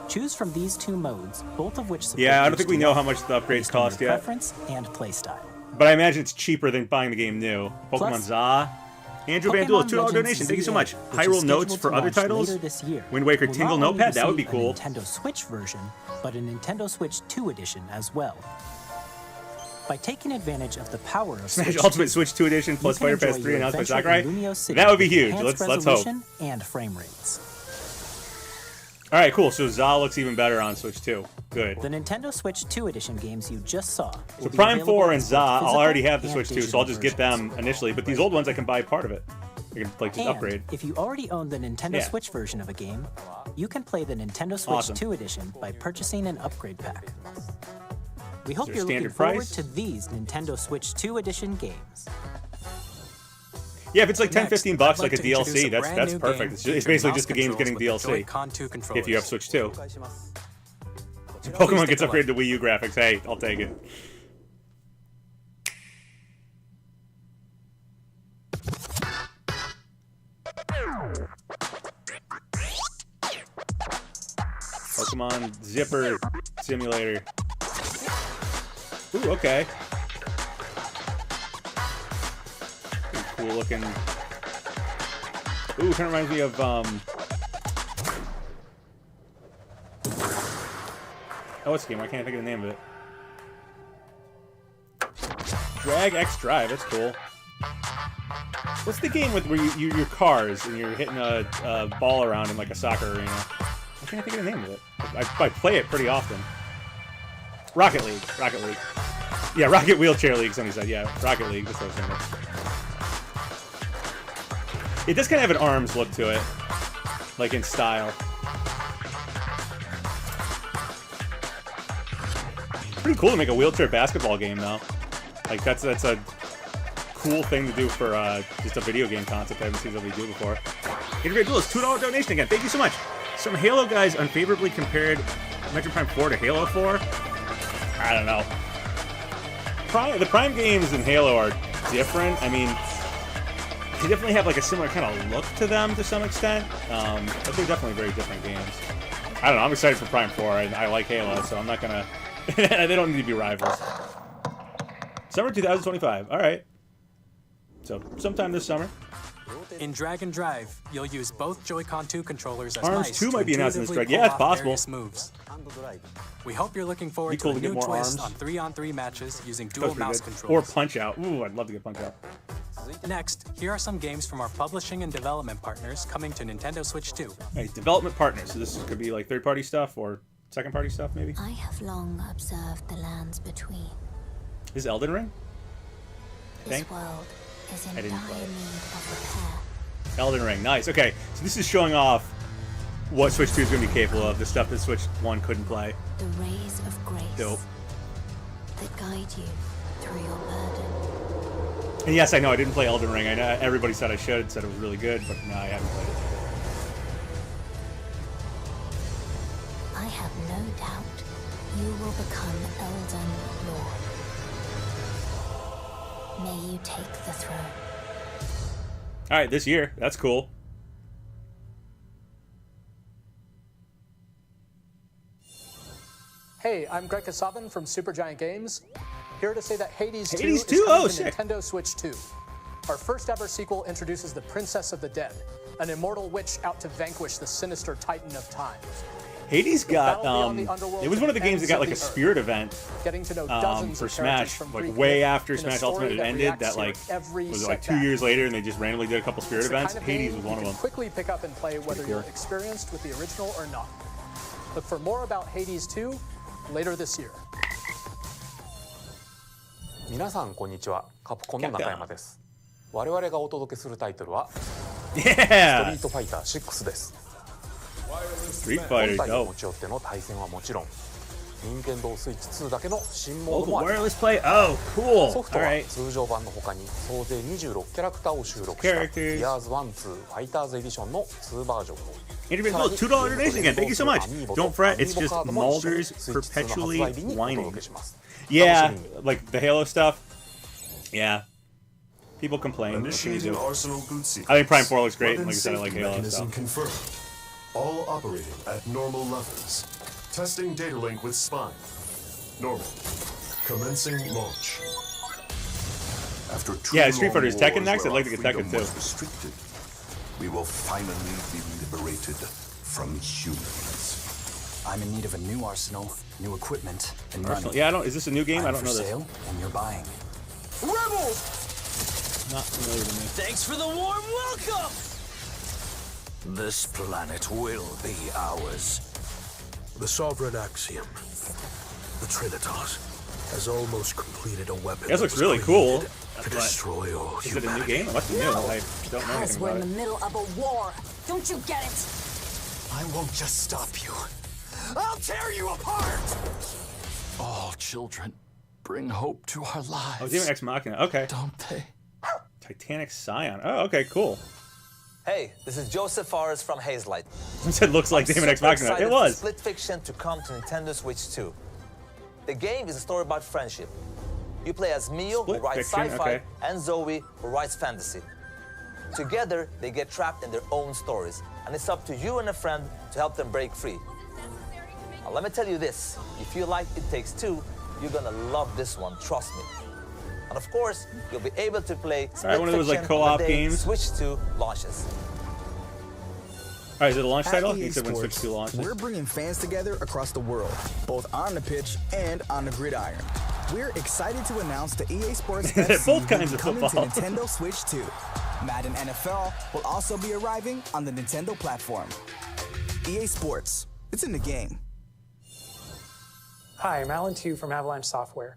Choose from these 2 modes, both of which support Yeah, I don't think we know HDR how much the upgrades based on cost your yet. preference and playstyle. But I imagine it's cheaper than buying the game new. Pokemon Plus, Za. Andrew Pokemon Bandula, $2 Legends donation. Thank you so ZA, much. which is Hyrule Notes scheduled for to other launch titles. later this year, Wind Waker will Tingle not only Notepad. That would be receive a cool. Nintendo Switch version, but a Nintendo Switch 2 edition as well. By taking advantage of the power of Smash Switch Ultimate 2, Switch 2 edition plus you can Fighter Pass enjoy 3 your announced by adventure Sakurai. in Lumio City That would be with huge. enhanced Let's hope. resolution and frame rates. All right, cool. So Za looks even better on Switch 2. Good. The Nintendo Switch 2 edition games you just saw So will be Prime available 4 and in Za, both I'll physical already have the and Switch 2, so digital I'll just get versions. them initially. But these old ones, I can buy part of it. I can like just And upgrade. if you already own the Nintendo Yeah. Switch version of a game, you can play the Nintendo Switch Awesome. 2 edition by purchasing an upgrade pack. We hope there you're looking standard forward price? to these Nintendo Switch 2 edition games. Yeah, if it's like 10, Next, 15 bucks, I'd like a to introduce DLC, a that's brand new perfect. game It's featuring basically mouse just the game's controls getting with DLC Joy-Con 2 controllers. if you have Switch 2. Pokemon gets upgraded to Wii U graphics. Hey, I'll take it. Pokemon Zipper Simulator. Ooh, okay. Pretty cool looking. Ooh, kind of reminds me of oh, what's the game? I can't think of the name of it. Drag X Drive. That's cool. What's the game with where your cars and you're hitting a ball around in like a soccer arena? I can't think of the name of it. I play it pretty often. Rocket League. Rocket League. Yeah, Rocket Wheelchair League, somebody said. Yeah, Rocket League. That's what I was saying. It does kind of have an ARMS look to it. Like in style. Pretty cool to make a wheelchair basketball game, though. Like, that's a cool thing to do for just a video game concept I haven't seen somebody do before. Great Duelist, $2 donation again. Thank you so much. Some Halo guys unfavorably compared Metroid Prime 4 to Halo 4. I don't know. The Prime games in Halo are different. I mean, they definitely have like a similar kind of look to them to some extent, but they're definitely very different games. I don't know. I'm excited for Prime 4. I like Halo, so I'm not gonna. They don't need to be rivals. Summer 2025. All right. So sometime this summer. In Drag and Drive, you'll use both Joy-Con 2 controllers as ARMS mice 2 might be announced in this intuitively drag. Yeah, pull it's off possible. various moves. We hope you're looking forward Be cool to to a get new more twist ARMS. on 3-on-3 matches using That's dual pretty mouse good. controls. Or Punch Out. Ooh, I'd love to get Punch Out. Next, here are some games from our publishing and development partners coming to Nintendo Switch 2. Hey, development partners. So this could be like third-party stuff or second-party stuff, maybe. I have long observed the lands between. Is Elden Ring? I This think. world is in I dire didn't need play it. of repair. Elden Ring, nice. Okay, so this is showing off what Switch 2 is going to be capable of, the stuff that Switch 1 couldn't play. The rays of grace Dope. that guide you through your burden. And yes, I know I didn't play Elden Ring. I know everybody said I should, said it was really good, but no, I haven't played it. I have no doubt you will become Elden Lord. May you take the throne. All right, this year. That's cool. Hey, I'm Greg Kasavin from Supergiant Games. Here to say that Hades 2 Hades is 2? coming Oh, to sick. Nintendo Switch 2. Our first ever sequel introduces the Princess of the Dead, an immortal witch out to vanquish the sinister Titan of Time. Hades got, Battle beyond the underworld it was one of the games that got like a ends of the spirit event Getting to know dozens for of characters Smash, from like Greek way myth after in a Smash story Ultimate had that ended, reacts that to like every was it like 2 setback. years later and they just randomly did a couple spirit It's the events. kind of Hades game was one you of can them. quickly pick up and play whether cool. you're experienced with the original or not. Look for more about Hades 2 later this year. 皆さんこんにちは。カプコンの中山です。我々がお届けするタイトルは Yeah! ストリートファイター6です。 Street Fighter, 本体を dope. 持ち寄っての対戦はもちろん、任天堂スイッチ2だけの新モード Local もあります。 wireless play? Oh, cool! ソフトは Alright. 通常版の他に総勢26キャラクターを収録した Characters. Gears 1、2ファイターズエディションの2バージョンを Andrew Look, $2 donation again. Thank you so much. Don't fret, it's just Mulder's perpetually whining. Yeah, like the Halo stuff. Yeah. People complain. What can you do? I think Prime 4 looks great, and like I said, I like Halo. So. Confirmed. All operating at normal levels. Testing data link with spine. Normal. Commencing launch. After Yeah, Street Fighter is Tekken next. I'd like to get Tekken too. Restricted, we will finally be liberated from humans. I'm in need of a new arsenal, new equipment, and money. Arsenal. Yeah, I don't. Is this a new game? I don't know for this. sale, and you're buying. Rebels! Not familiar to me. Thanks for the warm welcome! This planet will be ours. The Sovereign Axiom, the Trinitas, has almost completed a weapon. This looks that was really cool. created to destroy all Is it a new humanity. game? It must be new. I don't know Because anything we're about in the it. middle of a war. Don't you get it? I won't just stop you. I'll tear you apart! All children bring hope to our lives. Oh, it's even Ex Machina. Okay. Don't they? Titanic Scion. Oh, okay, cool. Hey, this is Joseph Forrest from Hazelight. You said looks like Daemon X Machina. It was. Split Fiction to come to Nintendo Switch 2. The game is a story about friendship. You play as Mio, who writes sci-fi, and Zoe, who writes fantasy. Together, they get trapped in their own stories, and it's up to you and a friend to help them break free. Now, let me tell you this, if you like It Takes Two, you're gonna love this one, trust me. And of course, you'll be able to play Split one of those like Fiction co-op the day games. Switch 2 launches. All right, is it a launch title? At EA You said when Switch Sports, 2 launches. we're bringing fans together across the world, both on the pitch and on the gridiron. We're excited to announce the EA Sports FC Both kinds of coming to football. Nintendo Switch 2. Madden NFL will also be arriving on the Nintendo platform. EA Sports, it's in the game. Hi, I'm Alan Tu from Avalanche Software.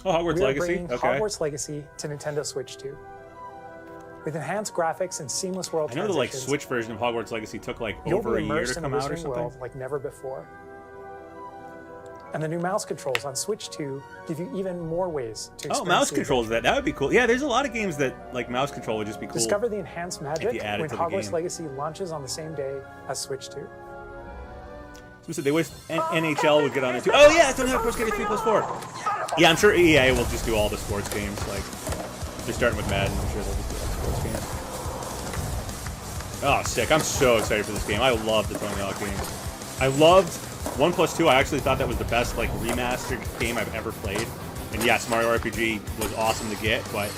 Oh, Hogwarts we are Legacy? bringing Okay. Hogwarts Legacy to Nintendo Switch 2. With enhanced graphics and seamless world I know the like transitions, Switch version of Hogwarts Legacy took like you'll over be a year immersed to in a come out or Wizarding something. world like never before. And the new mouse controls on Switch 2 give you even more ways to experience Oh, mouse the controls. That would be cool. Yeah, there's a lot of games that like mouse control would just be cool. Discover the enhanced magic you add it when to the Hogwarts game. Legacy launches on the same day as Switch 2. Who said they wish NHL would get on it too? Oh yeah, Tony Hawk Pro Skater 3+4. Yeah, I'm sure EA will just do all the sports games. Like they're starting with Madden. I'm sure they'll just do all the sports games. Oh, sick! I'm so excited for this game. I love the Tony Hawk games. I loved 1+2. I actually thought that was the best like remastered game I've ever played. And yes, Mario RPG was awesome to get, but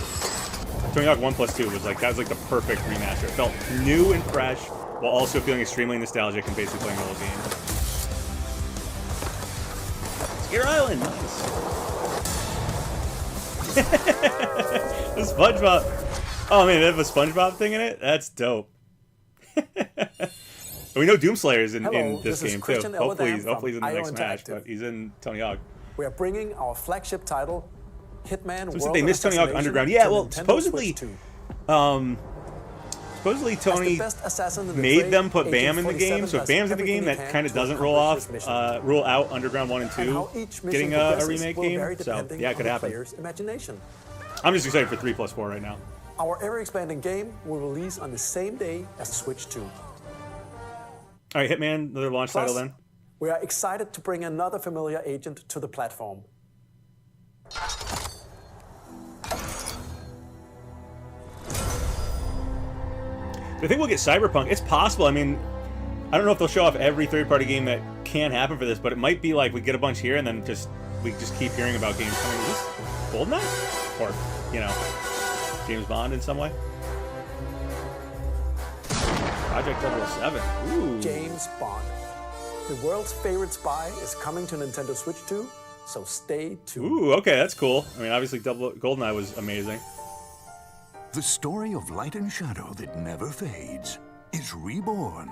Tony Hawk 1+2 was like that was like the perfect remaster. It felt new and fresh while also feeling extremely nostalgic and basically playing the whole game. Skier Island, nice. The SpongeBob. Oh man, they have a SpongeBob thing in it? That's dope. We know Doomslayer's in this game too. Hopefully he's in the next match, but he's in Tony Hawk. We are bringing our flagship title, Hitman So World they missed Tony Hawk Assassination Underground. Yeah, to well, Nintendo supposedly, Switch 2. supposedly As the Tony best assassin in the made trade, them put Agent Bam in the game. 47 So if does Bam's in the game, everything he that can kind of to doesn't accomplish this mission. rule out Underground 1 and 2 And how each mission getting a progresses remake will vary game. So depending yeah, it on could the happen. player's imagination. I'm just excited for 3+4 right now. Our ever-expanding game will release on the same day as Switch 2. All right, Hitman, another launch Plus, title then. we are excited to bring another familiar agent to the platform. I think we'll get Cyberpunk. It's possible. I mean, I don't know if they'll show off every third-party game that can happen for this, but it might be like we get a bunch here and then we just keep hearing about games coming. Is this GoldenEye? Or, you know, James Bond in some way? Project 007. Ooh. James Bond. The world's favorite spy is coming to Nintendo Switch 2, so stay tuned. Ooh, okay, that's cool. I mean, obviously, GoldenEye was amazing. The story of light and shadow that never fades is reborn.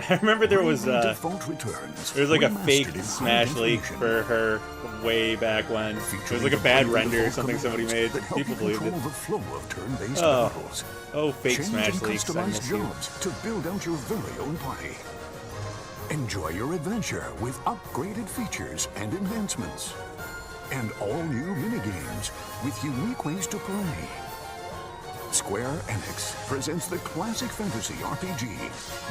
I remember there was Default returns, there was like a remastered fake in Smash leak for her way back when. It was like a bad render or something somebody made. People believed it. The flow of turn-based Oh, battles. oh, fake Change Smash and leaks. I customize miss you. jobs to build out your very own party. Enjoy your adventure with upgraded features and enhancements. And all new minigames with unique ways to play. Square Enix presents the classic fantasy RPG,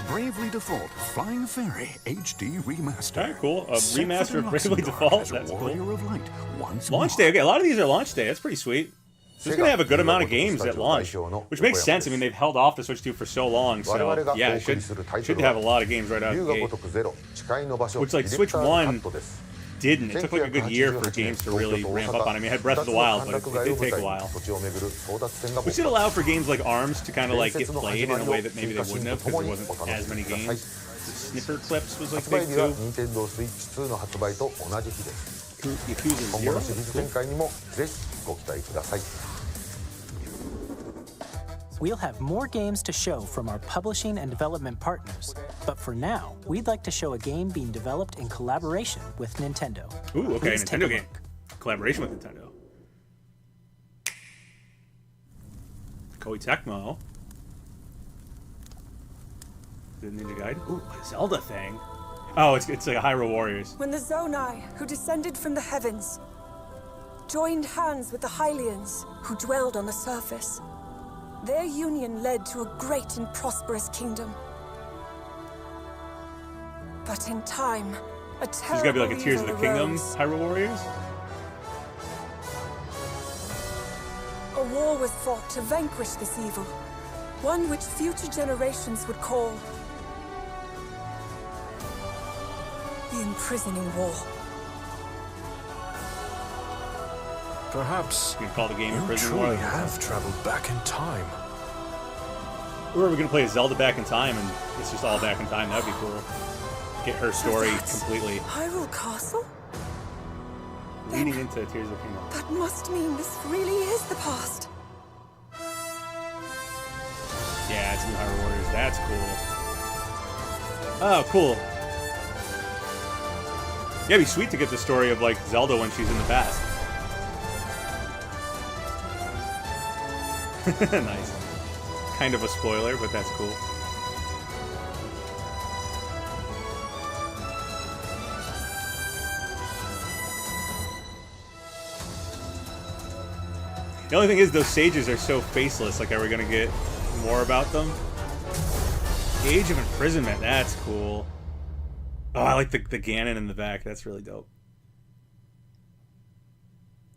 Bravely Default Flying Fairy HD Remaster. Alright, cool. A Set remaster for of the Bravely Luxembourg Default. as a That's warrior cool. of light once Launch more. day. Okay, a lot of these are launch day. That's pretty sweet. So it's going to have a good amount of games at launch, which makes sense. I mean, they've held off the Switch 2 for so long, so yeah, it should have a lot of games right out of the gate. Which, like, Switch 1 didn't. It took like a good year for games to really ramp up on it. I mean, it had Breath of the Wild, but it did take a while. Which did allow for games like ARMS to kind of like get played in a way that maybe they wouldn't have because there wasn't as many games. Snipper Clips was like big too. Yakuza 0. We'll have more games to show from our publishing and development partners, but for now, we'd like to show a game being developed in collaboration with Nintendo. Ooh, okay, Please take a Nintendo game. look. Collaboration with Nintendo. Koei Tecmo. The Ninja Gaiden. Ooh, a Zelda thing. Oh, it's like a Hyrule Warriors. When the Zonai, who descended from the heavens, joined hands with the Hylians, who dwelled on the surface, Their union led to a great and prosperous kingdom. But in time, a terrible There's gotta be like a Tears of the Kingdom arose. Hyrule Warriors. A war was fought to vanquish this evil, one which future generations would call the Imprisoning War. Perhaps you can call the game you Imprisoning truly War. have traveled back in time. Or are we gonna play Zelda Back in Time and it's just all back in time? That'd be cool. Get her story completely. Hyrule Castle? Leading into Tears of the Kingdom. That must mean this really is the past. Yeah, it's new Hyrule Warriors. That's cool. Oh, cool. Yeah, it'd be sweet to get the story of like Zelda when she's in the past. Nice. Kind of a spoiler, but that's cool. The only thing is, those sages are so faceless. Like, are we gonna get more about them? Age of Imprisonment. That's cool. Oh, I like the Ganon in the back. That's really dope.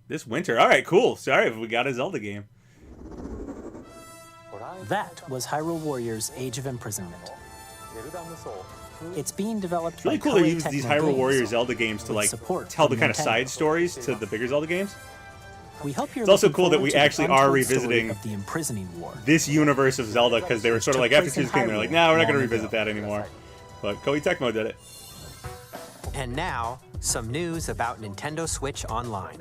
This winter. All right, cool. Sorry, we got a Zelda game. That was Hyrule Warriors Age of Imprisonment. It's being developed It's really by cool to Koei use these Tecmo Hyrule Games Warriors Zelda games to with like support tell the from kind of Nintendo. side stories to the bigger Zelda games. We hope you're It's also looking cool that forward we to the actually are untold story revisiting of the Imprisoning War. this universe of Zelda, because they were sort of like, after Tears of the Kingdom, they're like, nah, we're not going to revisit that anymore. But Koei Tecmo did it. And now, some news about Nintendo Switch Online.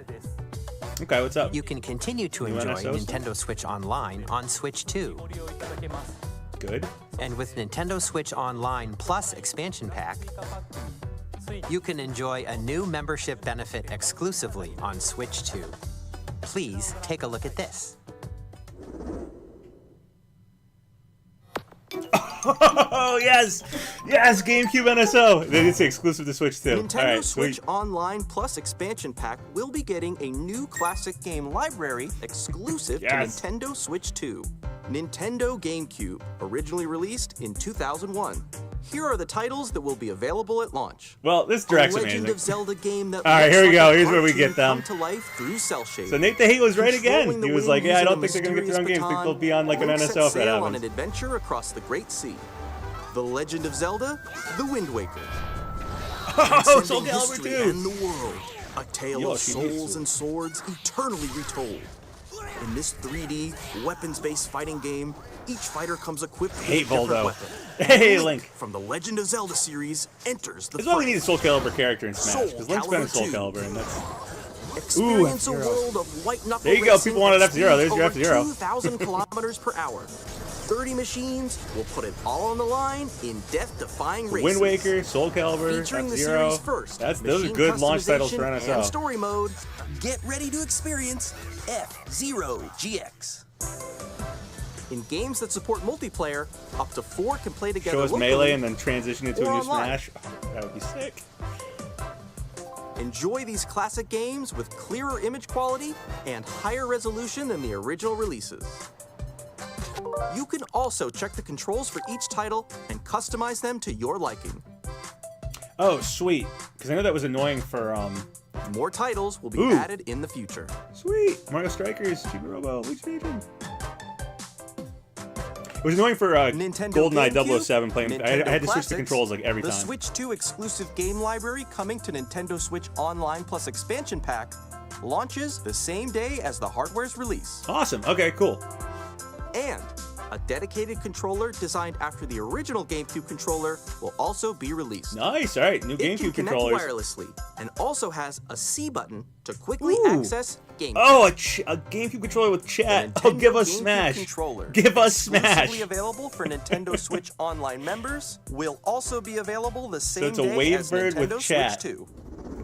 Okay, what's up? You can continue to New enjoy NSO Nintendo Switch Online on Switch 2. Good. And with Nintendo Switch Online Plus expansion pack, you can enjoy a new membership benefit exclusively on Switch 2. Please take a look at this. Oh, yes! Yes, GameCube NSO! They did say exclusive to Switch too. Nintendo All right, Switch sweet. Online Plus expansion pack will be getting a new classic game library exclusive Yes. to Nintendo Switch 2. Nintendo GameCube, originally released in 2001. Here are the titles that will be available at launch. Well, this direct's a Legend amazing. of Zelda game that All right, looks here we like go. a Here's where we cartoon get them. come to life through cell shading. So Nate the Hate was right again. Controlling the He was wind like, yeah, I using don't a think they're going to get their own games. I think they'll mysterious be on like an baton, NSO if set that sail on happens. an adventure across the Great Sea. The Legend of Zelda: The Wind Waker. Oh, Soul Transcending Calibur history 2. and the world. A tale Yo, of she souls needs to. and swords eternally retold. In this 3D, weapons-based fighting game, each fighter comes equipped with a Hate different Voldo. weapon. Hey, Link. From the Legend of Zelda series enters the That's why we fray. need a Soul Calibur character in Smash, because Link's been in Soul Calibur 2. Calibur, and that's... Experience a F-Zero. world of white knuckle There you go, racing people wanted that F-Zero. There's speeds your over F-Zero. 2,000 kilometers per hour. 30 machines will put it all on the line in death-defying races. Wind Waker, Soul Calibur, Featuring the F-Zero. series first, Those are machine good launch titles for customization and NSO. story mode. Get ready to experience F-Zero GX. In games that support multiplayer, up to 4 can play together Show us locally Melee and then transition into or a new online. Smash. Oh, that would be sick. Enjoy these classic games with clearer image quality and higher resolution than the original releases. You can also check the controls for each title and customize them to your liking. Oh, sweet. Because I know that was annoying for, More titles will be Ooh. added in the future. Sweet! Mario Strikers, Chibi Robo, Luigi Mansion. It was annoying for GoldenEye GameCube, 007 playing. I Nintendo had to switch the Classics, controls like every the time. Switch 2 exclusive game library coming to Nintendo Switch Online Plus expansion pack launches the same day as the hardware's release. Awesome. Okay, cool. And a dedicated controller designed after the original GameCube controller will also be released. Nice. All right, new It can GameCube connect controllers. wirelessly and also has a C button to quickly Ooh. access GameCube. Oh, a GameCube controller with chat. Oh, give us GameCube Smash. controller, Give us Smash. exclusively available for Nintendo Switch Online members, will also be available the same it's a day wave as bird Nintendo with chat. Switch 2.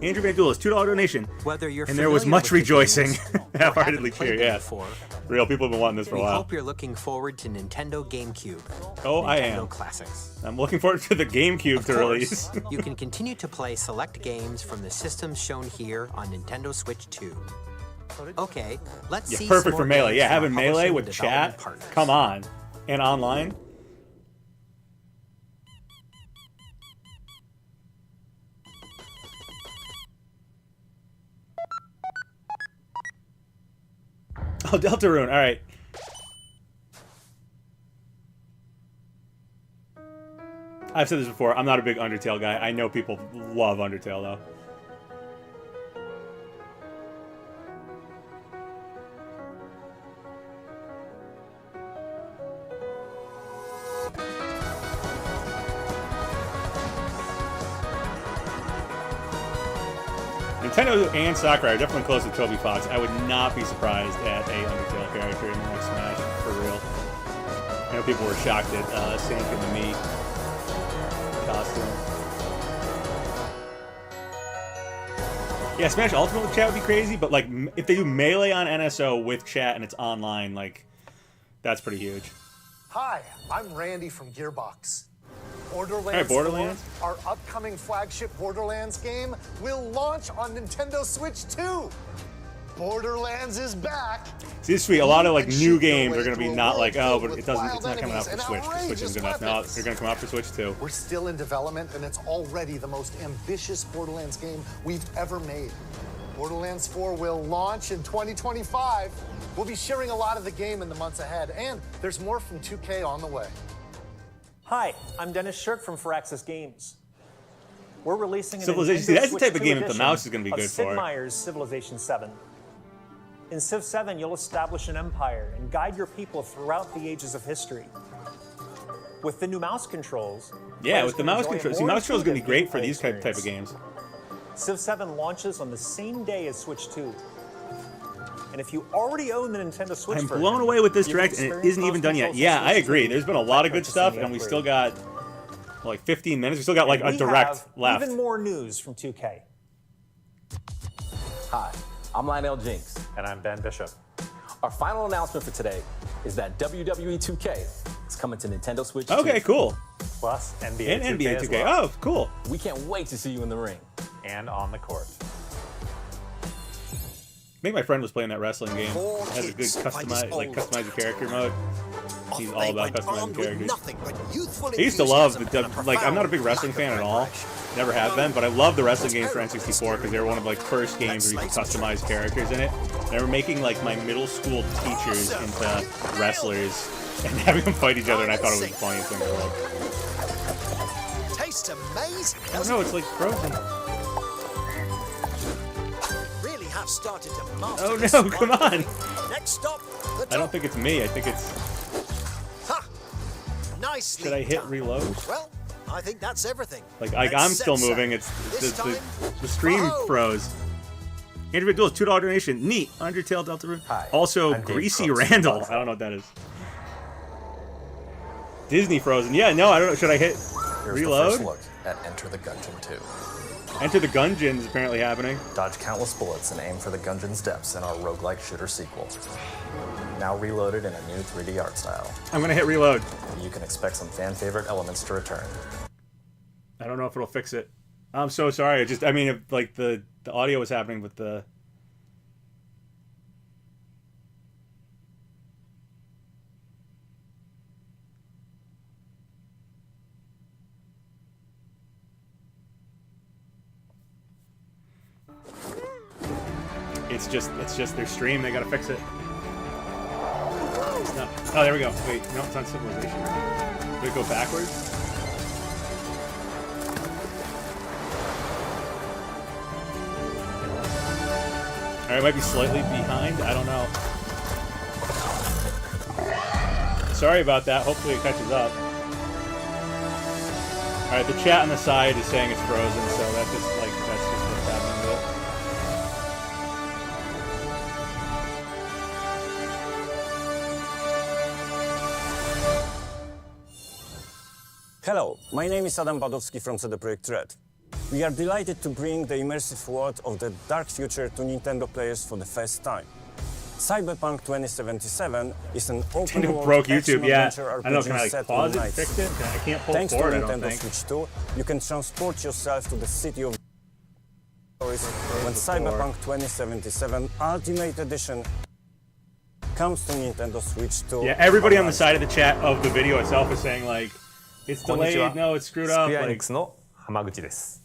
Andrew Van Dulis, $2 donation. Whether you're And there was familiar much with the rejoicing. games or Half-heartedly haven't cheer, played them yeah. before, Real people have been wanting this for a we while. hope you're looking forward to Nintendo GameCube. Oh, Nintendo I am. Classics. I'm looking forward to the GameCube Of to course, release. you can continue to play select games from the systems shown here on Nintendo Switch 2. Okay, let's see. Perfect for Melee. Yeah, having Melee with chat. Come on. And online. Oh, Deltarune. All right. I've said this before. I'm not a big Undertale guy. I know people love Undertale, though. Nintendo and Sakurai are definitely close to Toby Fox. I would not be surprised at a Undertale character in the next Smash, for real. I know people were shocked at Sink and the Mii costume. Yeah, Smash Ultimate with chat would be crazy, but like if they do Melee on NSO with chat and it's online, like that's pretty huge. Hi, I'm Randy from Gearbox. Borderlands 4, our upcoming flagship Borderlands game, will launch on Nintendo Switch 2. Borderlands is back. See, it's sweet. A lot of like new games are going to be not like, oh, but it's not coming out for Switch. The Switch isn't good enough. No, they're going to come out for Switch too. We're still in development, and it's already the most ambitious Borderlands game we've ever made. Borderlands 4 will launch in 2025. We'll be sharing a lot of the game in the months ahead, and there's more from 2K on the way. Hi, I'm Dennis Shirk from Firaxis Games. We're releasing an Civilization. Nintendo See, that's the Switch type of 2 game that the edition mouse is going to be of good Sid for. Meier's Civilization 7. In Civ 7, you'll establish an empire and guide your people throughout the ages of history. With the new mouse controls... Yeah, with the mouse controls. See, mouse controls are going to be great for gameplay these type of experience. games. Civ 7 launches on the same day as Switch 2. And if you already own the Nintendo Switch I'm version, blown away with this you can Direct, and it experience isn't even mouse done yet. controls Yeah, on I Switch agree. 2 There's been a lot of good stuff, and we still got like 15 minutes. We still got like a we Direct have left. Even more news from 2K. Hi, I'm Lionel Jinks. And I'm Ben Bishop. Our final announcement for today is that WWE 2K is coming to Nintendo Switch 2. Okay, cool. Plus NBA And 2K NBA as 2K. well. Oh, cool. We can't wait to see you in the ring. And on the court. I think my friend was playing that wrestling game. It has a good customize your character mode. He's all about customizing characters. I used to love I'm not a big wrestling fan at all. Never have been, but I love the wrestling games for N64 because they were one of like first games where you could customize characters in it. They were making like my middle school teachers into wrestlers and having them fight each other, and I thought it was the funniest thing in the world. Tastes amazing. Oh no, it's like frozen. Really have started to master. Oh no, come on! Next stop, I don't think it's me. I think it's. Nicely Should I hit done. reload? Well, I think that's everything. Like Let's I'm set still sail. moving. It's This time, the stream froze. Individual $2 donation. Neat. Undertale Deltarune. Also, Greasy Randall. I don't know what that is. Disney Frozen. Yeah, no, I don't know. Should I hit reload? Here's the first look at Enter the Gungeon 2. Enter the Gungeon is apparently happening. Dodge countless bullets and aim for the Gungeon's depths in our roguelike shooter sequel. Now reloaded in a new 3D art style. I'm gonna hit reload. You can expect some fan favorite elements to return. I don't know if it'll fix it. I'm so sorry. I mean, if like the audio was happening with the. It's just their stream. They gotta fix it. It's not. Oh, there we go. Wait, no, it's on Civilization. Did it go backwards? Alright, might be slightly behind. I don't know. Sorry about that. Hopefully it catches up. Alright, the chat on the side is saying it's frozen, so that's just what's happening with it. Hello, my name is Adam Badowski from CD Projekt Red. We are delighted to bring the immersive world of the dark future to Nintendo players for the first time. Cyberpunk 2077 is an open-world broke YouTube, yeah. RPG I don't know, can I like set pause in it, nights. fix it? I can't pull Thanks forward, to I don't Nintendo think. Switch 2, you can transport yourself to the city of when Cyberpunk 2077 Ultimate Edition comes to Nintendo Switch 2. Yeah, everybody on the side of the chat of the video itself is saying like, it's delayed, no, it's screwed up. スクエアエニックスの浜口です。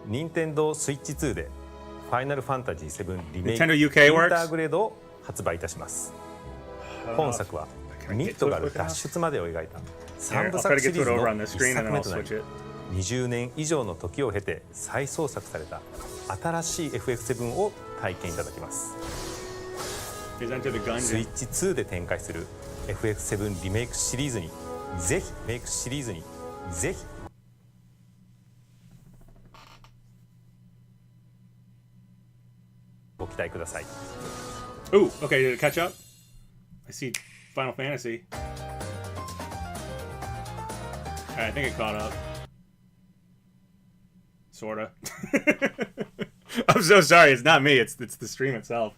任天堂スイッチ2でファイナルファンタジー7リメイク Nintendo イ UK ン works? ターグレードを発売いたします。本作はミッドガル脱出までを描いた3部作シリーズの1作目となり、20年以上の時を経て再創作された新しい FF7 を体験いただきます。スイッチ2で展開する FF7 リメイクシリーズにぜひご期待ください。 Ooh, okay, did it catch up? I see Final Fantasy. Alright, I think it caught up. Sorta. I'm so sorry, it's not me, it's the stream itself.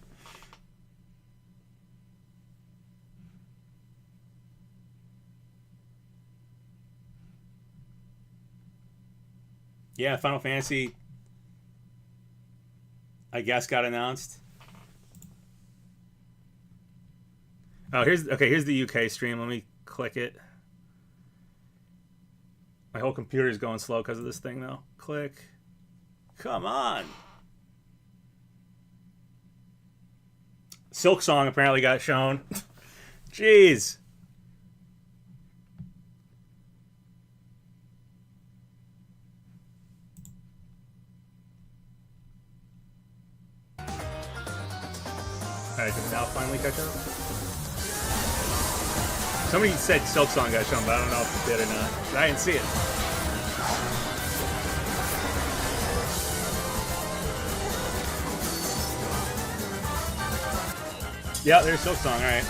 Yeah, Final Fantasy, I guess, got announced. Oh, here's the UK stream. Let me click it. My whole computer is going slow because of this thing, though. Click. Come on. Silk Song apparently got shown. Jeez. Alright, did it now finally catch up? Somebody said Silk Song got shown, but I don't know if it did or not. I didn't see it. Yeah, there's Silk Song, alright.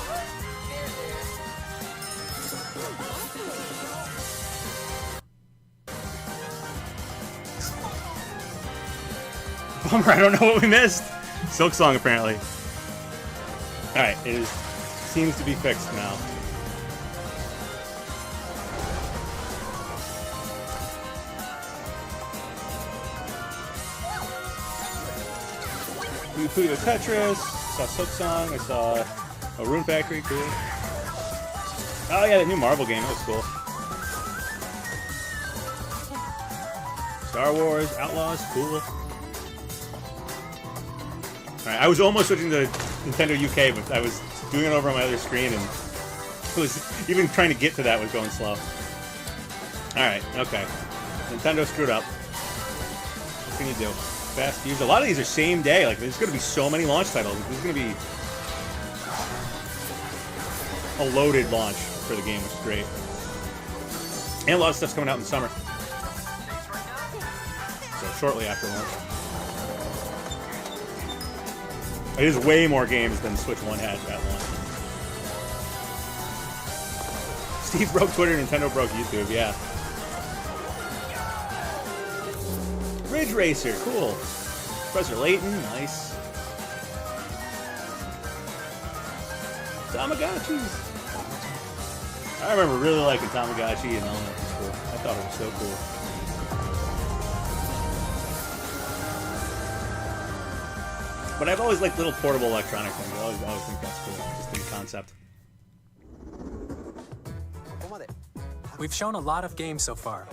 Bummer, I don't know what we missed. Silk Song, apparently. Alright, seems to be fixed now. We played Tetris, saw Silk Song, I saw a Rune Factory, cool. Oh yeah, that new Marvel game, that was cool. Star Wars, Outlaws, cool. Alright, I was almost switching to Nintendo UK, but I was doing it over on my other screen, and it was even trying to get to that was going slow. Alright, okay. Nintendo screwed up. What can you do? Fast use. A lot of these are same day. Like, there's going to be so many launch titles. There's going to be a loaded launch for the game, which is great. And a lot of stuff's coming out in the summer. So shortly after launch. It is way more games than Switch 1 had at launch. Steve broke Twitter, Nintendo broke YouTube, yeah. Ridge Racer, cool. Professor Layton, nice. Tamagotchis. I remember really liking Tamagotchi in elementary school. I thought it was so cool. But I've always liked little portable electronic things. I always think that's cool. Just the concept. We've shown a lot of games so far.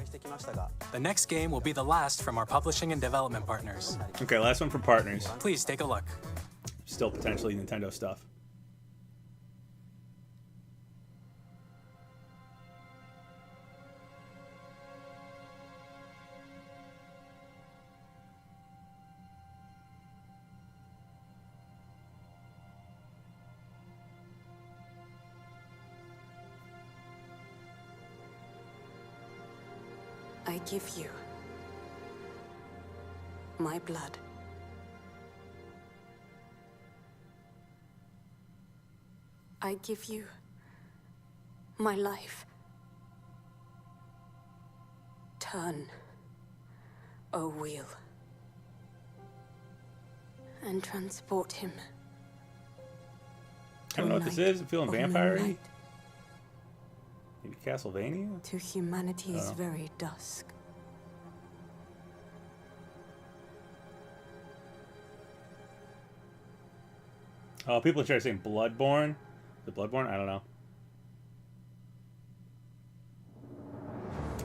The next game will be the last from our publishing and development partners. Okay, last one from partners. Please take a look. Still potentially Nintendo stuff. I give you my blood. I give you my life. Turn, O wheel, and transport him. I don't know what this is. I'm feeling vampire-y. Maybe Castlevania? To humanity's very dusk. Oh, people in chat are saying Bloodborne. The Bloodborne? I don't know.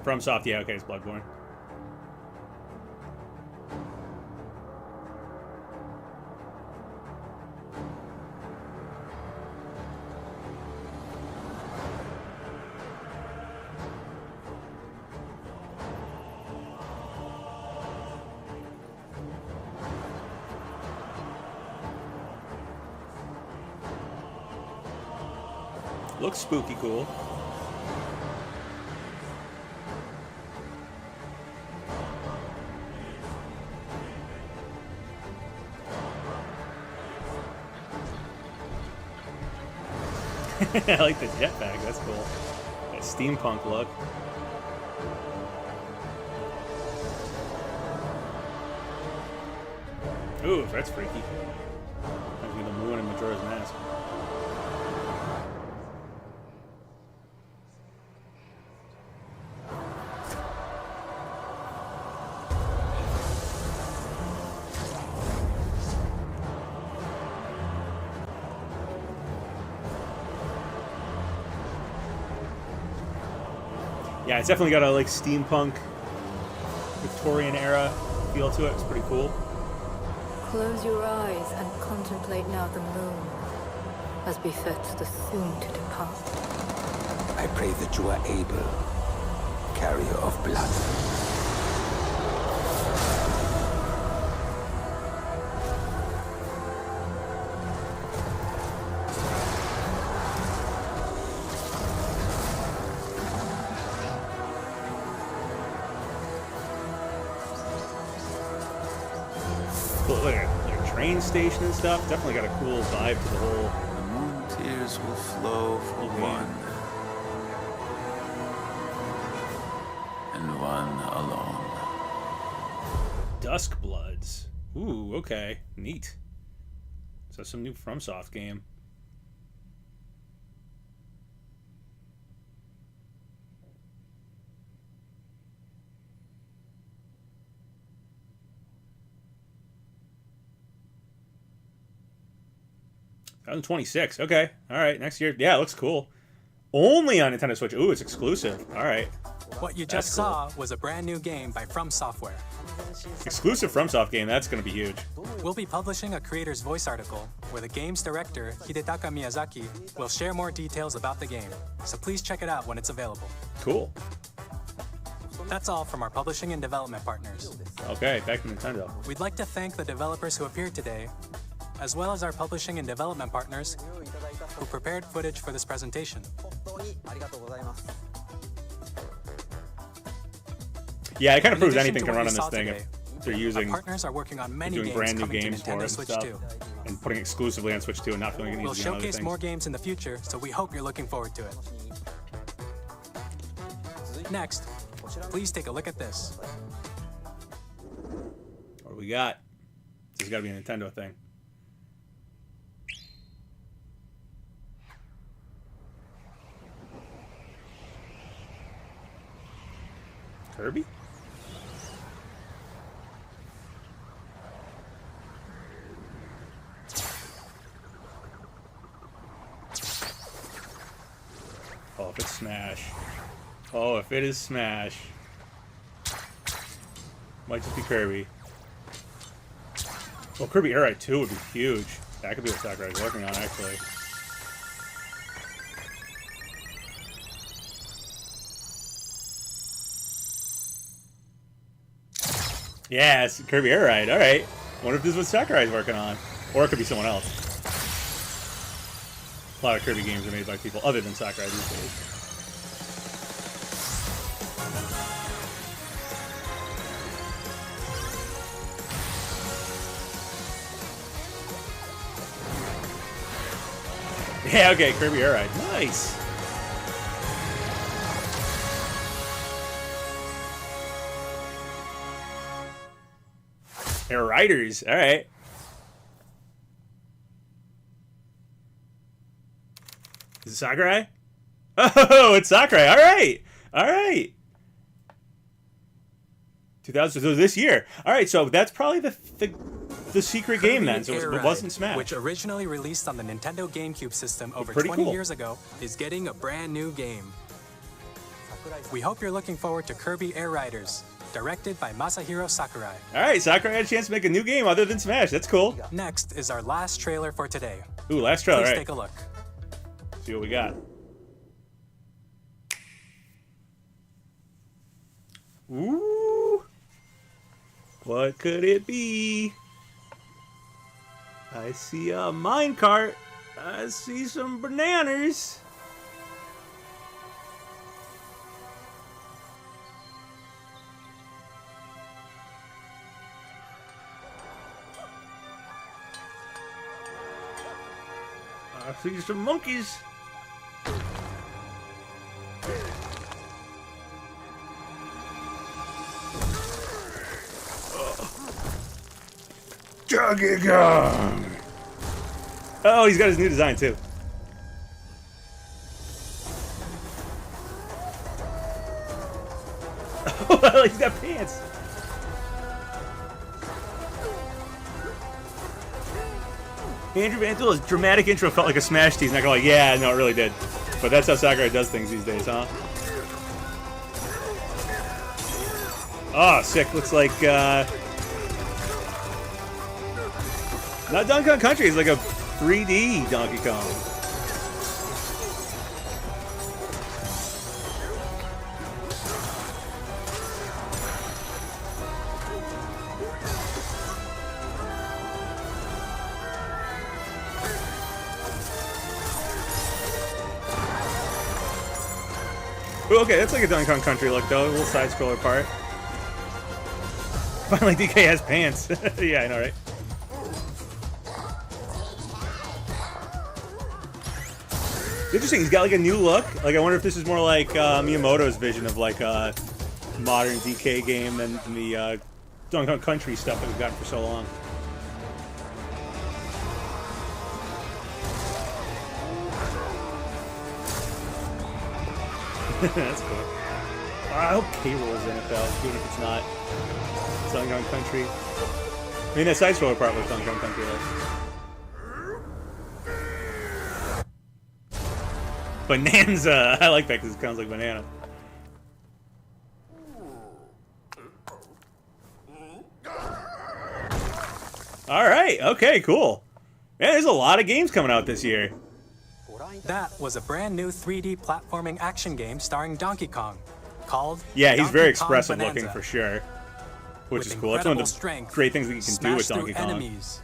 FromSoft, yeah, okay, it's Bloodborne. Looks spooky cool. I like the jetpack, that's cool. That steampunk look. Ooh, that's freaky. Reminds me of the moon in Majora's Mask. Yeah, it's definitely got a like steampunk Victorian era feel to it. It's pretty cool. Close your eyes and contemplate now the moon, as befits the soon to depart. I pray that you are able, carrier of blood. Train station and stuff. Definitely got a cool vibe to the whole. The moon tears will flow for one, and one alone. Dusk Bloods. Ooh, okay, neat. So some new FromSoft game. Oh, 26. Okay. All right. Next year. Yeah, it looks cool. Only on Nintendo Switch. Ooh, it's exclusive. All right. What you just saw was a brand new game by FromSoftware. Exclusive FromSoft game. That's going to be huge. We'll be publishing a creator's voice article where the game's director, Hidetaka Miyazaki, will share more details about the game. So please check it out when it's available. Cool. That's all from our publishing and development partners. Okay, back to Nintendo. We'd like to thank the developers who appeared today, as well as our publishing and development partners who prepared footage for this presentation. Yeah, it kind of proves anything can run on this thing if they're using. Our partners are working on many doing games brand new coming games to for it Nintendo and Switch stuff, 2. and putting exclusively on Switch 2 and not feeling it needs We'll to be on other showcase things. more games in the future, so we hope you're looking forward to it. Next, please take a look at this. What do we got? This has got to be a Nintendo thing. Kirby? Oh, if it's Smash. Oh, if it is Smash. Might just be Kirby. Well, Kirby Air Ride 2 would be huge. That could be what Sakurai's working on, actually. Yeah, it's Kirby Air Ride. All right. Wonder if this is what Sakurai's working on. Or it could be someone else. A lot of Kirby games are made by people other than Sakurai these days. Yeah, okay, Kirby Air Ride. Nice. Air Riders. All right. Is it Sakurai? Oh, it's Sakurai. All right. All right. 2000. So this year. All right, so that's probably the secret game then. So it wasn't Smash. Which originally released on the Nintendo GameCube system over Pretty 20 cool. years ago, is getting a brand new game. We hope you're looking forward to Kirby Air Riders, directed by Masahiro Sakurai. All right, Sakurai had a chance to make a new game other than Smash. That's cool. Next is our last trailer for today. Ooh, last trailer. Please All right. take a look. See what we got. Ooh. What could it be? I see a minecart. I see some bananas. I see some monkeys. Donkey Kong. Oh, he's got his new design too. Oh, he's got pants. Andrew Vantil's dramatic intro felt like a Smash tease. Not gonna like, yeah, no, it really did. But that's how Sakurai does things these days, huh? Oh, sick. Looks like not Donkey Kong Country. It's like a 3D Donkey Kong. Ooh, okay, that's like a Donkey Kong Country look, though. A little side-scroller part. Finally, DK has pants. Yeah, I know, right? Interesting, he's got like a new look. Like, I wonder if this is more like Miyamoto's vision of like a modern DK game than the Donkey Kong Country stuff that we've gotten for so long. That's cool. I hope K-Rool's in it though, even if it's not Donkey Kong Country. I mean, that side-scroller part was Donkey Kong Country though. Bonanza! I like that because it sounds like banana. Alright, okay, cool. Yeah, there's a lot of games coming out this year. That was a brand new 3D platforming action game starring Donkey Kong, called Yeah, he's Donkey very Kong expressive Bonanza. looking for sure. Which With is cool. That's one of the strength, great things that you can do with smash Donkey through Kong. enemies,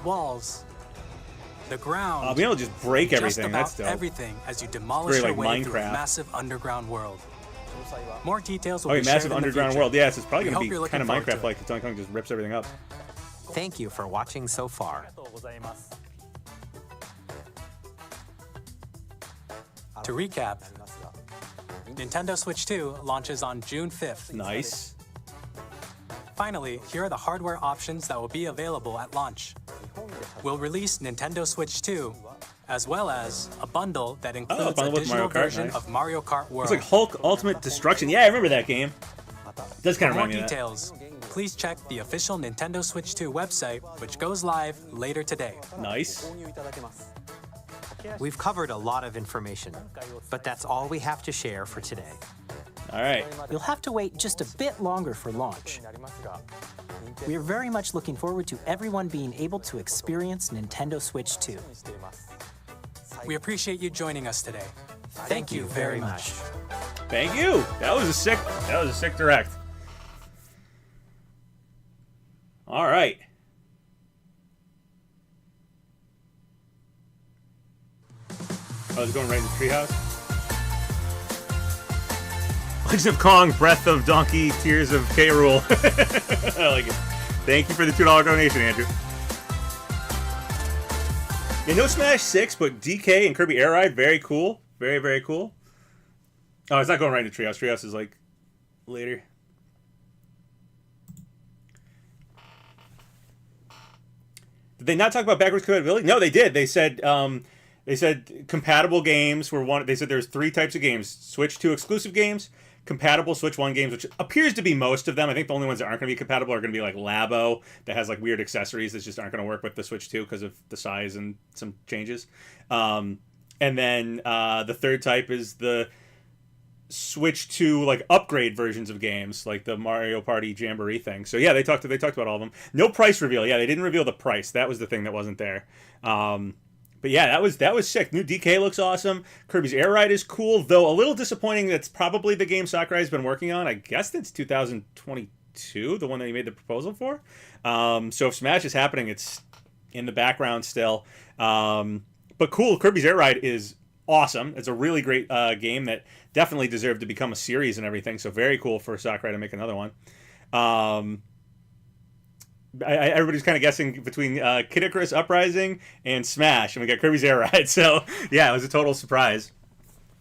walls, the ground. Being able to just break everything, just about that's dope. everything as you demolish Very your like way through a Minecraft. massive underground world. More details will Okay, be massive shared in the underground future. world. Yes, it's probably We going hope to you're be looking kind of forward to it. Minecraft-like. Donkey Kong just rips everything up. Thank you for watching so far. To recap, Nintendo Switch 2 launches on June 5th. Nice. Finally, here are the hardware options that will be available at launch. We'll release Nintendo Switch 2, as well as a bundle that includes a bundle with digital Mario Kart, version nice. of Mario Kart World. It's like Hulk Ultimate Destruction. Yeah, I remember that game. It does kind of For more remind me of that. details, please check the official Nintendo Switch 2 website, which goes live later today. Nice. We've covered a lot of information, but that's all we have to share for today. All right. You'll have to wait just a bit longer for launch. We are very much looking forward to everyone being able to experience Nintendo Switch 2. We appreciate you joining us today. Thank you very much. Thank you. That was a sick direct. All right. Oh, it's going right in the treehouse. Legend of Kong, Breath of Donkey, Tears of K-Rool. I like it. Thank you for the $2 donation, Andrew. Yeah, no Smash 6, but DK and Kirby Air Ride, very cool. Very, very cool. Oh, it's not going right into Treehouse. Treehouse is like later. Did they not talk about backwards compatibility? No, they did. They said They said compatible games were one. They said there's 3 types of games: Switch 2 exclusive games, compatible Switch 1 games, which appears to be most of them. I think the only ones that aren't going to be compatible are going to be like Labo, that has like weird accessories that just aren't going to work with the Switch 2 because of the size and some changes. And then the third type is the Switch 2 like upgrade versions of games, like the Mario Party Jamboree thing. So yeah, they talked about all of them. No price reveal. Yeah, they didn't reveal the price. That was the thing that wasn't there. But yeah, that was sick. New DK looks awesome. Kirby's Air Ride is cool, though a little disappointing. That's probably the game Sakurai's been working on. I guess that's 2022, the one that he made the proposal for. So if Smash is happening, it's in the background still. But cool, Kirby's Air Ride is awesome. It's a really great game that definitely deserved to become a series and everything. So very cool for Sakurai to make another one. Everybody's kind of guessing between Kid Icarus Uprising and Smash, and we got Kirby's Air Ride. So yeah, it was a total surprise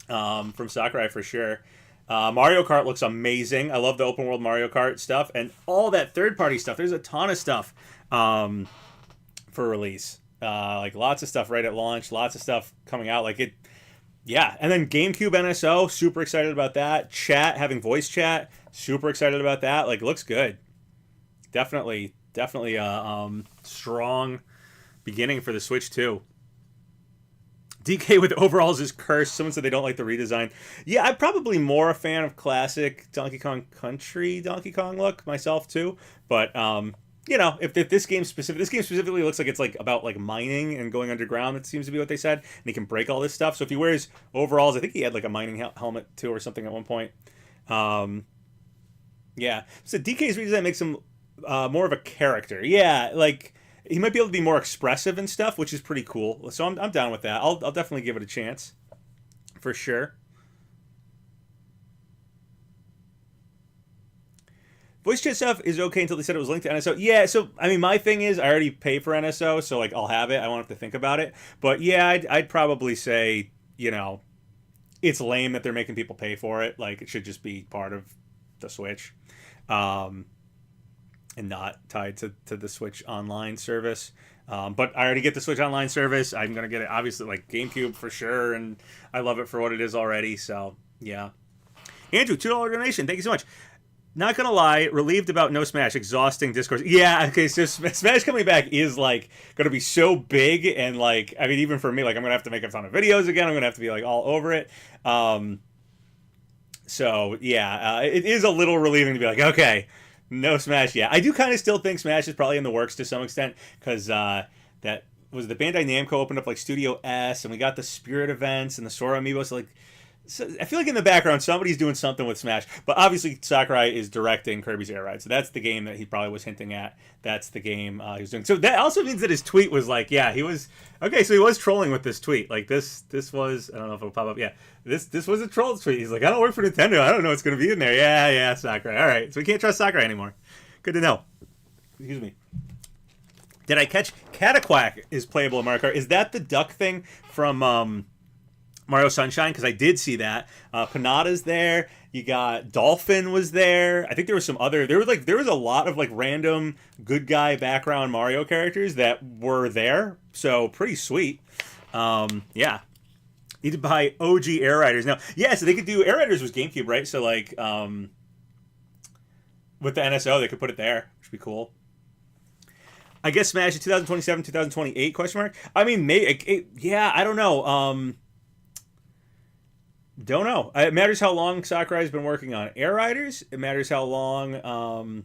from Sakurai for sure. Mario Kart looks amazing. I love the open world Mario Kart stuff and all that third party stuff. There's a ton of stuff for release, like lots of stuff right at launch, lots of stuff coming out. Like it, yeah. And then GameCube NSO, super excited about that. Chat, having voice chat, super excited about that. Like, looks good. Definitely a strong beginning for the Switch 2. DK with overalls is cursed. Someone said they don't like the redesign. Yeah, I'm probably more a fan of classic Donkey Kong Country Donkey Kong look myself too. But you know, if this game specifically looks like it's like about like mining and going underground, that seems to be what they said, and he can break all this stuff. So if he wears overalls, I think he had like a mining helmet too or something at one point. Yeah. So DK's redesign makes him more of a character. Yeah, like he might be able to be more expressive and stuff, which is pretty cool. So I'm down with that. I'll definitely give it a chance for sure. Voice chat stuff is okay until they said it was linked to NSO. Yeah, so I mean, my thing is I already pay for NSO, so like I'll have it. I won't have to think about it. But yeah, I'd probably say, you know, it's lame that they're making people pay for it. Like it should just be part of the Switch. And not tied to the Switch Online service. But I already get the Switch Online service. I'm going to get it, obviously, like GameCube for sure, and I love it for what it is already, so yeah. Andrew, $2 donation. Thank you so much. Not going to lie, relieved about no Smash. Exhausting discourse. Yeah, okay, so Smash coming back is, like, going to be so big, and, like, I mean, even for me, like, I'm going to have to make a ton of videos again. I'm going to have to be, like, all over it. So, yeah, it is a little relieving to be like, okay, no Smash yet. I do kind of still think Smash is probably in the works to some extent, because that was the Bandai Namco opened up like Studio S, and we got the Spirit events and the Sora amiibo. So like, so I feel like in the background somebody's doing something with Smash. But obviously Sakurai is directing Kirby's Air Ride, so that's the game that he probably was hinting at. That's the game he was doing. So that also means that his tweet was like, yeah, he was okay. So he was trolling with this tweet. Like this was, I don't know if it'll pop up. Yeah, this was a troll tweet. He's like, I don't work for Nintendo. I don't know what's going to be in there. Yeah, Sakurai. All right, so we can't trust Sakurai anymore. Good to know. Excuse me. Did I catch Cataquack is playable in Mario Kart? Is that the duck thing from Mario Sunshine? Because I did see that. Panada's there. You got Dolphin was there. I think there was some other. There was a lot of like random good guy background Mario characters that were there. So pretty sweet. Yeah. Need to buy OG Air Riders now. Yeah, so they could do Air Riders was GameCube, right? So like with the NSO, they could put it there, which would be cool. I guess Smash is 2027, 2028 question mark. I mean, maybe yeah, I don't know. Don't know. It matters how long Sakurai's been working on Air Riders. It matters how long,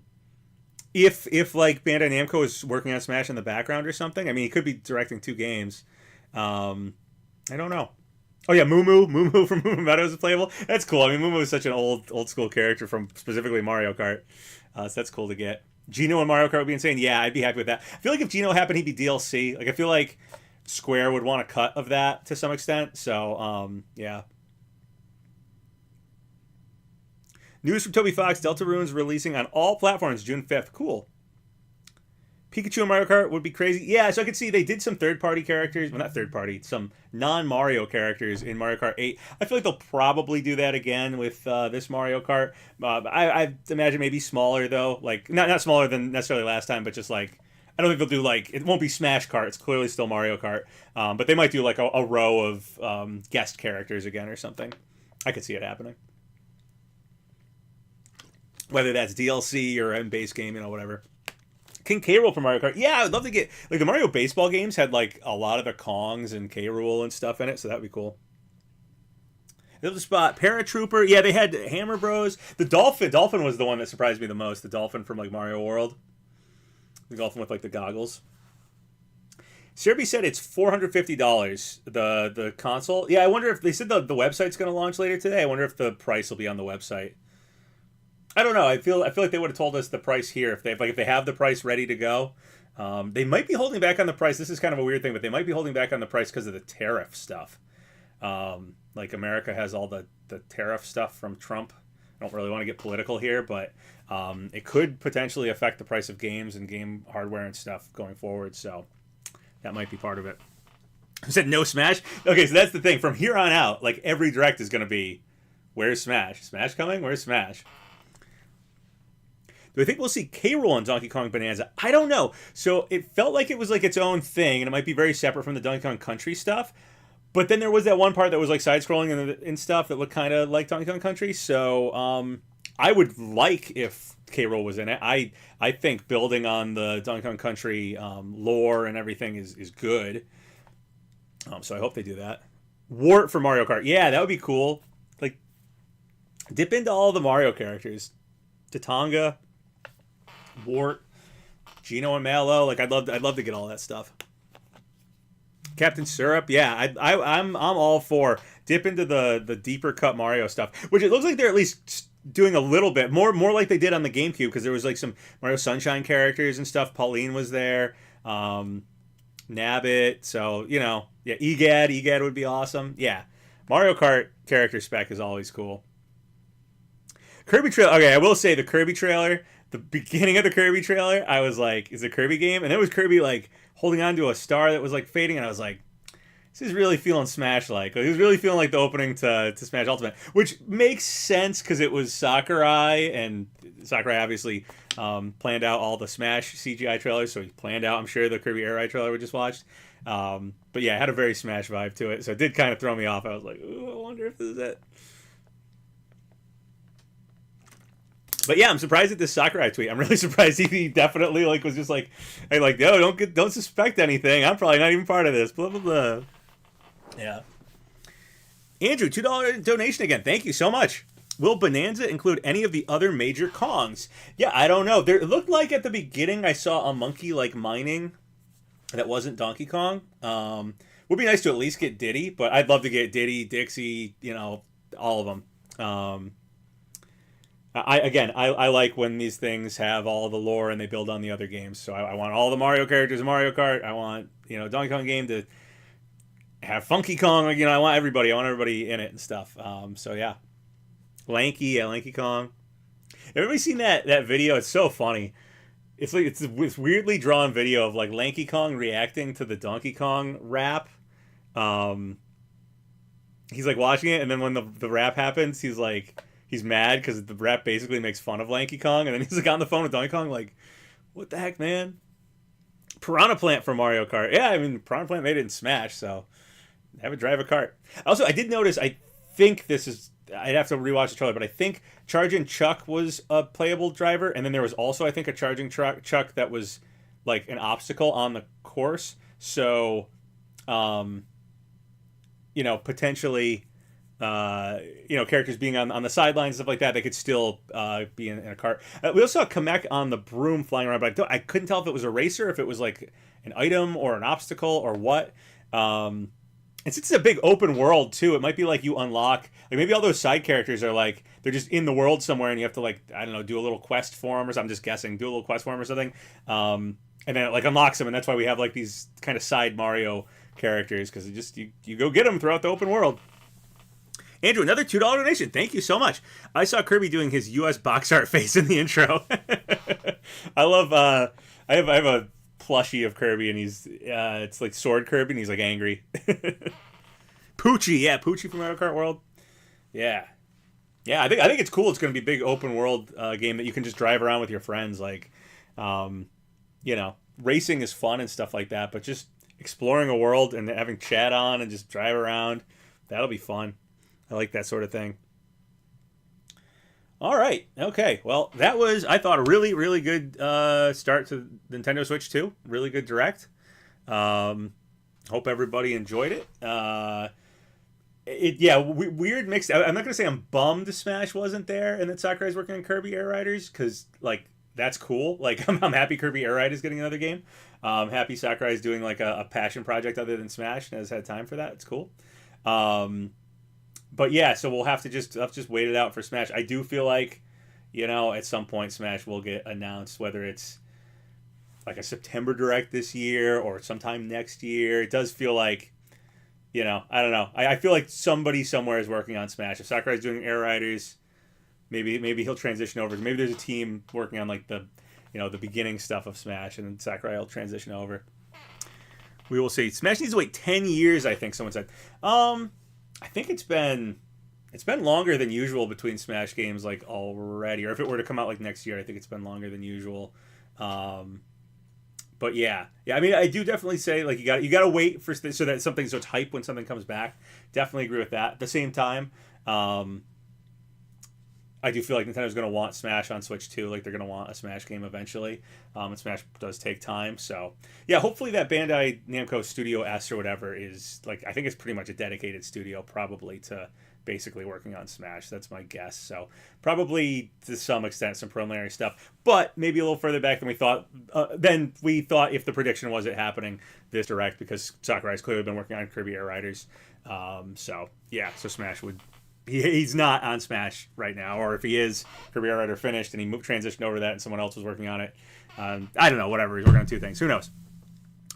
if like Bandai Namco is working on Smash in the background or something. I mean, he could be directing 2 games. I don't know. Oh yeah, Moo from Moo Meadows is playable. That's cool. I mean, Moo is such an old school character from specifically Mario Kart. So that's cool to get. Gino and Mario Kart would be insane. Yeah, I'd be happy with that. I feel like if Gino happened, he'd be DLC. Like I feel like Square would want a cut of that to some extent. So yeah. News from Toby Fox, Deltarune's releasing on all platforms June 5th. Cool. Pikachu and Mario Kart would be crazy. Yeah, so I could see they did some third-party characters. Well, not third-party. Some non-Mario characters in Mario Kart 8. I feel like they'll probably do that again with this Mario Kart. I imagine maybe smaller, though. Like, not smaller than necessarily last time, but just like I don't think they'll do like, it won't be Smash Kart. It's clearly still Mario Kart. But they might do like a row of guest characters again or something. I could see it happening. Whether that's DLC or in base game, whatever. King K. Rool for Mario Kart. Yeah, I would love to get, like, the Mario baseball games had like a lot of the Kongs and K. Rool and stuff in it, so that'd be cool. The other spot, Paratrooper. Yeah, they had Hammer Bros. The Dolphin. Dolphin was the one that surprised me the most. The Dolphin from like Mario World. The Dolphin with like the goggles. Serby said it's $450. The console. Yeah, I wonder if they said the website's going to launch later today. I wonder if the price will be on the website. I don't know. I feel like they would have told us the price here if they have the price ready to go. They might be holding back on the price. This is kind of a weird thing, but they might be holding back on the price because of the tariff stuff. Like America has all the tariff stuff from Trump. I don't really want to get political here, but it could potentially affect the price of games and game hardware and stuff going forward. So that might be part of it. I said no Smash. Okay, so that's the thing. From here on out, like every direct is going to be, where's Smash? Smash coming? Where's Smash? Do I think we'll see K. Rool on Donkey Kong Bonanza? I don't know. So it felt like it was like its own thing, and it might be very separate from the Donkey Kong Country stuff. But then there was that one part that was like side-scrolling and stuff that looked kind of like Donkey Kong Country. So I would like if K. Rool was in it. I think building on the Donkey Kong Country lore and everything is good. So I hope they do that. Wart for Mario Kart. Yeah, that would be cool. Like, dip into all the Mario characters. Tatanga, Wart, Gino and Mallow. Like, I'd love to get all that stuff. Captain Syrup, yeah, I'm all for dip into the deeper cut Mario stuff, which it looks like they're at least doing a little bit more like they did on the GameCube, because there was like some Mario Sunshine characters and stuff. Pauline was there, Nabbit, so yeah, Egad would be awesome. Yeah, Mario Kart character spec is always cool. Kirby trailer. Okay, I will say the Kirby trailer. The beginning of the Kirby trailer, I was like, "Is it a Kirby game?" And it was Kirby like holding on to a star that was like fading, and I was like, "This is really feeling Smash-like." Like, it was really feeling like the opening to Smash Ultimate, which makes sense because it was Sakurai, and Sakurai obviously planned out all the Smash CGI trailers, so he planned out, I'm sure, the Kirby Air Ride trailer we just watched. But yeah, it had a very Smash vibe to it, so it did kind of throw me off. I was like, "Ooh, I wonder if this is it." But yeah, I'm surprised at this Sakurai tweet. I'm really surprised he definitely like was just like, "Hey, like, yo, don't suspect anything. I'm probably not even part of this." Blah blah blah. Yeah. Andrew, $2 donation again. Thank you so much. Will Bonanza include any of the other major Kongs? Yeah, I don't know. It looked like at the beginning I saw a monkey like mining that wasn't Donkey Kong. Would be nice to at least get Diddy, but I'd love to get Diddy, Dixie, all of them. I like when these things have all the lore and they build on the other games. So I want all the Mario characters in Mario Kart. I want, Donkey Kong game to have Funky Kong. I want everybody. I want everybody in it and stuff. So yeah. Lanky Kong. Everybody seen that video? It's so funny. It's like it's this weirdly drawn video of like Lanky Kong reacting to the Donkey Kong rap. He's like watching it, and then when the rap happens, he's like, he's mad because the rap basically makes fun of Lanky Kong, and then he's like on the phone with Donkey Kong like, what the heck, man? Piranha Plant for Mario Kart. Yeah, I mean, Piranha Plant made it in Smash, so have it drive a kart. Also, I did notice, I think this is, I'd have to rewatch the trailer, but I think Charging Chuck was a playable driver, and then there was also, I think, a Charging Chuck that was like an obstacle on the course. So, potentially, characters being on the sidelines, stuff like that, they could still be in a cart. We also saw Kamek on the broom flying around, but I couldn't tell if it was a racer, if it was like an item or an obstacle or what. And since it's a big open world too, it might be like you unlock, like maybe all those side characters are like, they're just in the world somewhere and you have to like, I don't know, do a little quest for them or something. I'm just guessing, do a little quest for them or something. And then it like unlocks them, and that's why we have like these kind of side Mario characters, because you go get them throughout the open world. Andrew, another $2 donation. Thank you so much. I saw Kirby doing his U.S. box art face in the intro. I love. I have a plushie of Kirby, and he's it's like Sword Kirby, and he's like angry. Poochie, Poochie from Kart World. Yeah. I think it's cool. It's going to be a big open world game that you can just drive around with your friends. Like, racing is fun and stuff like that, but just exploring a world and having chat on and just drive around, that'll be fun. I like that sort of thing. All right. Okay. Well, that was, I thought, a really, really good start to Nintendo Switch 2. Really good Direct. Hope everybody enjoyed it. Weird mixed. I'm not going to say I'm bummed Smash wasn't there and that Sakurai's working on Kirby Air Riders, because, like, that's cool. Like, I'm happy Kirby Air Ride is getting another game. Happy Sakurai's doing, like, a passion project other than Smash and has had time for that. It's cool. But yeah, so we'll have to just wait it out for Smash. I do feel like, at some point Smash will get announced, whether it's like a September Direct this year or sometime next year. It does feel like, I don't know. I feel like somebody somewhere is working on Smash. If Sakurai's doing Air Riders, maybe he'll transition over. Maybe there's a team working on like the beginning stuff of Smash, and then Sakurai will transition over. We will see. Smash needs to wait 10 years, I think someone said. I think it's been longer than usual between Smash games, like, already. Or if it were to come out like next year, I think it's been longer than usual. But yeah. I mean, I do definitely say, like, you got to wait for so that so it's hype when something comes back. Definitely agree with that. At the same time, I do feel like Nintendo's going to want Smash on Switch too. Like, they're going to want a Smash game eventually. And Smash does take time. So, yeah, hopefully that Bandai Namco Studio S or whatever is, like, I think it's pretty much a dedicated studio probably to basically working on Smash. That's my guess. So, probably to some extent some preliminary stuff. But maybe a little further back than we thought. If the prediction was it happening this Direct, because Sakurai's clearly been working on Kirby Air Riders. So Smash would... He's not on Smash right now, or if he is, Kirby Air Rider finished and he transitioned over that and someone else was working on it. I don't know, whatever. He's working on two things. Who knows?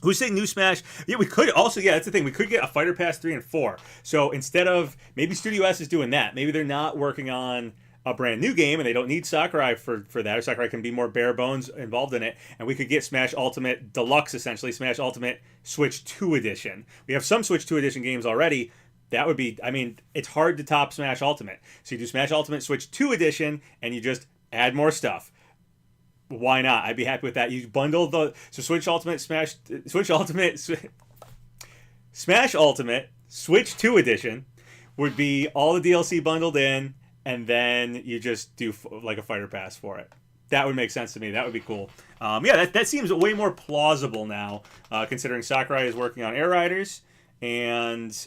Who's saying new Smash? Yeah, we could also, that's the thing. We could get a Fighter Pass 3 and 4. So instead of, maybe Studio S is doing that. Maybe they're not working on a brand new game and they don't need Sakurai for that, or Sakurai can be more bare bones involved in it, and we could get Smash Ultimate Deluxe, essentially, Smash Ultimate Switch 2 Edition. We have some Switch 2 Edition games already. That would be, I mean, it's hard to top Smash Ultimate. So you do Smash Ultimate Switch 2 Edition, and you just add more stuff. Why not? I'd be happy with that. You bundle Switch Ultimate, Smash Ultimate Switch 2 Edition would be all the DLC bundled in, and then you just do like a Fighter Pass for it. That would make sense to me. That would be cool. That seems way more plausible now, considering Sakurai is working on Air Riders. And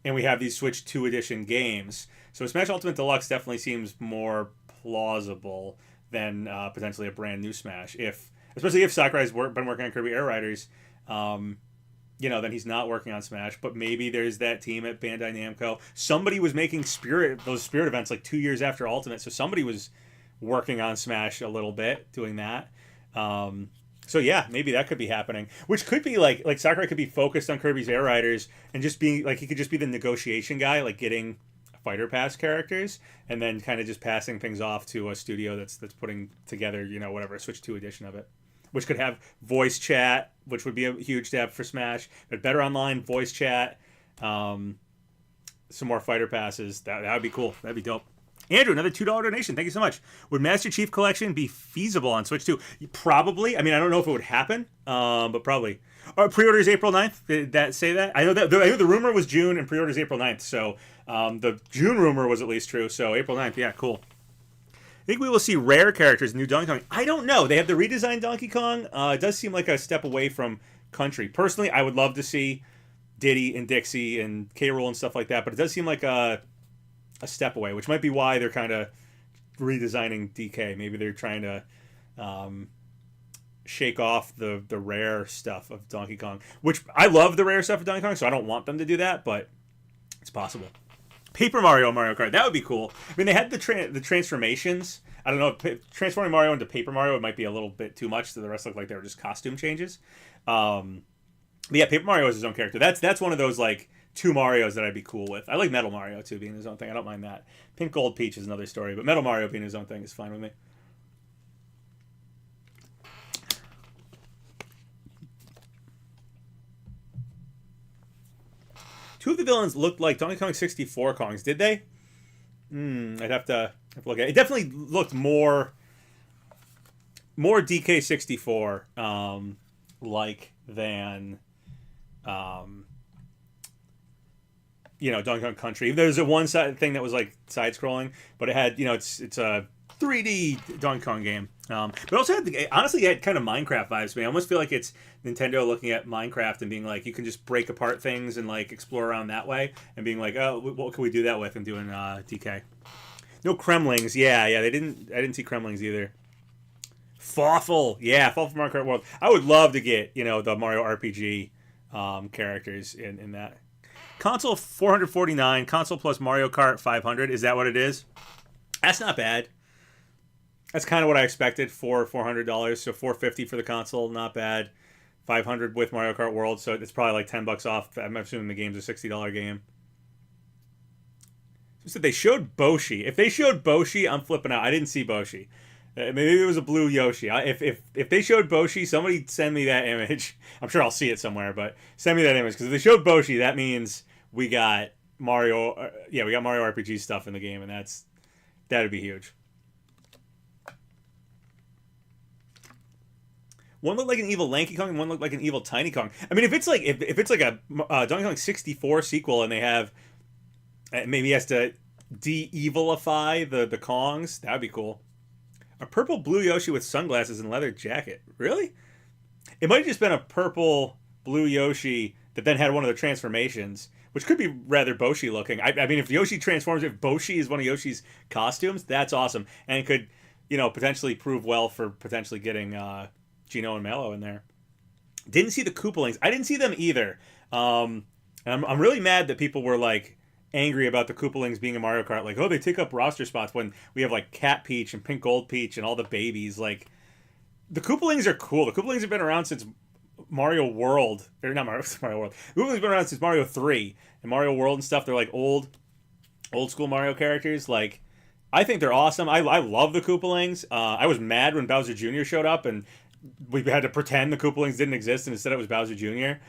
we have these Switch 2 Edition games. So Smash Ultimate Deluxe definitely seems more plausible than potentially a brand new Smash. Especially if Sakurai's been working on Kirby Air Riders, then he's not working on Smash. But maybe there's that team at Bandai Namco. Somebody was making those Spirit events like 2 years after Ultimate. So somebody was working on Smash a little bit, doing that. So yeah, maybe that could be happening, which could be like Sakurai could be focused on Kirby's Air Riders and just being like, he could just be the negotiation guy, like getting Fighter Pass characters and then kind of just passing things off to a studio that's putting together, whatever, a Switch 2 edition of it, which could have voice chat, which would be a huge step for Smash, but better online voice chat, some more Fighter Passes. That would be cool. That'd be dope. Andrew, another $2 donation. Thank you so much. Would Master Chief Collection be feasible on Switch 2? Probably. I mean, I don't know if it would happen, but probably. Pre-orders April 9th. Did that say that? I know the rumor was June and pre-orders April 9th. So the June rumor was at least true. So April 9th. Yeah, cool. I think we will see rare characters in New Donkey Kong. I don't know. They have the redesigned Donkey Kong. It does seem like a step away from Country. Personally, I would love to see Diddy and Dixie and K. Rool and stuff like that. But it does seem like a step away, which might be why they're kind of redesigning DK. Maybe they're trying to shake off the rare stuff of Donkey Kong, which I love the rare stuff of Donkey Kong, so I don't want them to do that, but it's possible. Paper Mario Kart, that would be cool. I mean, they had the transformations. I don't know, transforming Mario into Paper Mario, it might be a little bit too much, so the rest look like they were just costume changes. But yeah, Paper Mario is his own character. That's one of those, like, two Marios that I'd be cool with. I like Metal Mario, too, being his own thing. I don't mind that. Pink Gold Peach is another story, but Metal Mario being his own thing is fine with me. Two of the villains looked like Donkey Kong 64 Kongs. Did they? I'd have to look at it. It definitely looked more more DK64 like than Donkey Kong Country. There's a one side thing that was like side scrolling, but it had it's a 3D Donkey Kong game. But also honestly, it had kind of Minecraft vibes to me. I almost feel like it's Nintendo looking at Minecraft and being like, you can just break apart things and like explore around that way, and being like, oh, what can we do that with? And doing DK. No Kremlings. Yeah, I didn't see Kremlings either. Fawful. Yeah, Fawful Mario Kart World. I would love to get the Mario RPG characters in that. Console $449. Console plus Mario Kart $500. Is that what it is? That's not bad. That's kind of what I expected for $400. So $450 for the console, not bad. $500 with Mario Kart World, so it's probably like $10 off. I'm assuming the game's a $60 game. So they showed Boshi. If they showed Boshi, I'm flipping out. I didn't see Boshi. Maybe it was a blue Yoshi. If they showed Boshi, somebody send me that image. I'm sure I'll see it somewhere, but send me that image, because if they showed Boshi, that means we got Mario. We got Mario RPG stuff in the game, and that'd be huge. One looked like an evil Lanky Kong, and one looked like an evil Tiny Kong. I mean, if it's like a Donkey Kong 64 sequel, and they have maybe he has to de-evilify the Kongs, that'd be cool. A purple blue Yoshi with sunglasses and leather jacket. Really? It might have just been a purple blue Yoshi that then had one of the transformations, which could be rather Boshi looking. I mean, if Yoshi transforms, if Boshi is one of Yoshi's costumes, that's awesome, and it could potentially prove well for potentially getting Gino and Mallow in there. Didn't see the Koopalings. I didn't see them either. And I'm really mad that people were like angry about the Koopalings being in Mario Kart. Like, oh, they take up roster spots when we have like Cat Peach and Pink Gold Peach and all the babies. Like, the Koopalings are cool. The Koopalings have been around since Mario World. Or not Mario World. The Koopalings have been around since Mario 3 and Mario World and stuff. They're like old school Mario characters. Like, I think they're awesome. I love the Koopalings. I was mad when Bowser Jr. showed up and we had to pretend the Koopalings didn't exist, and instead it was Bowser Jr.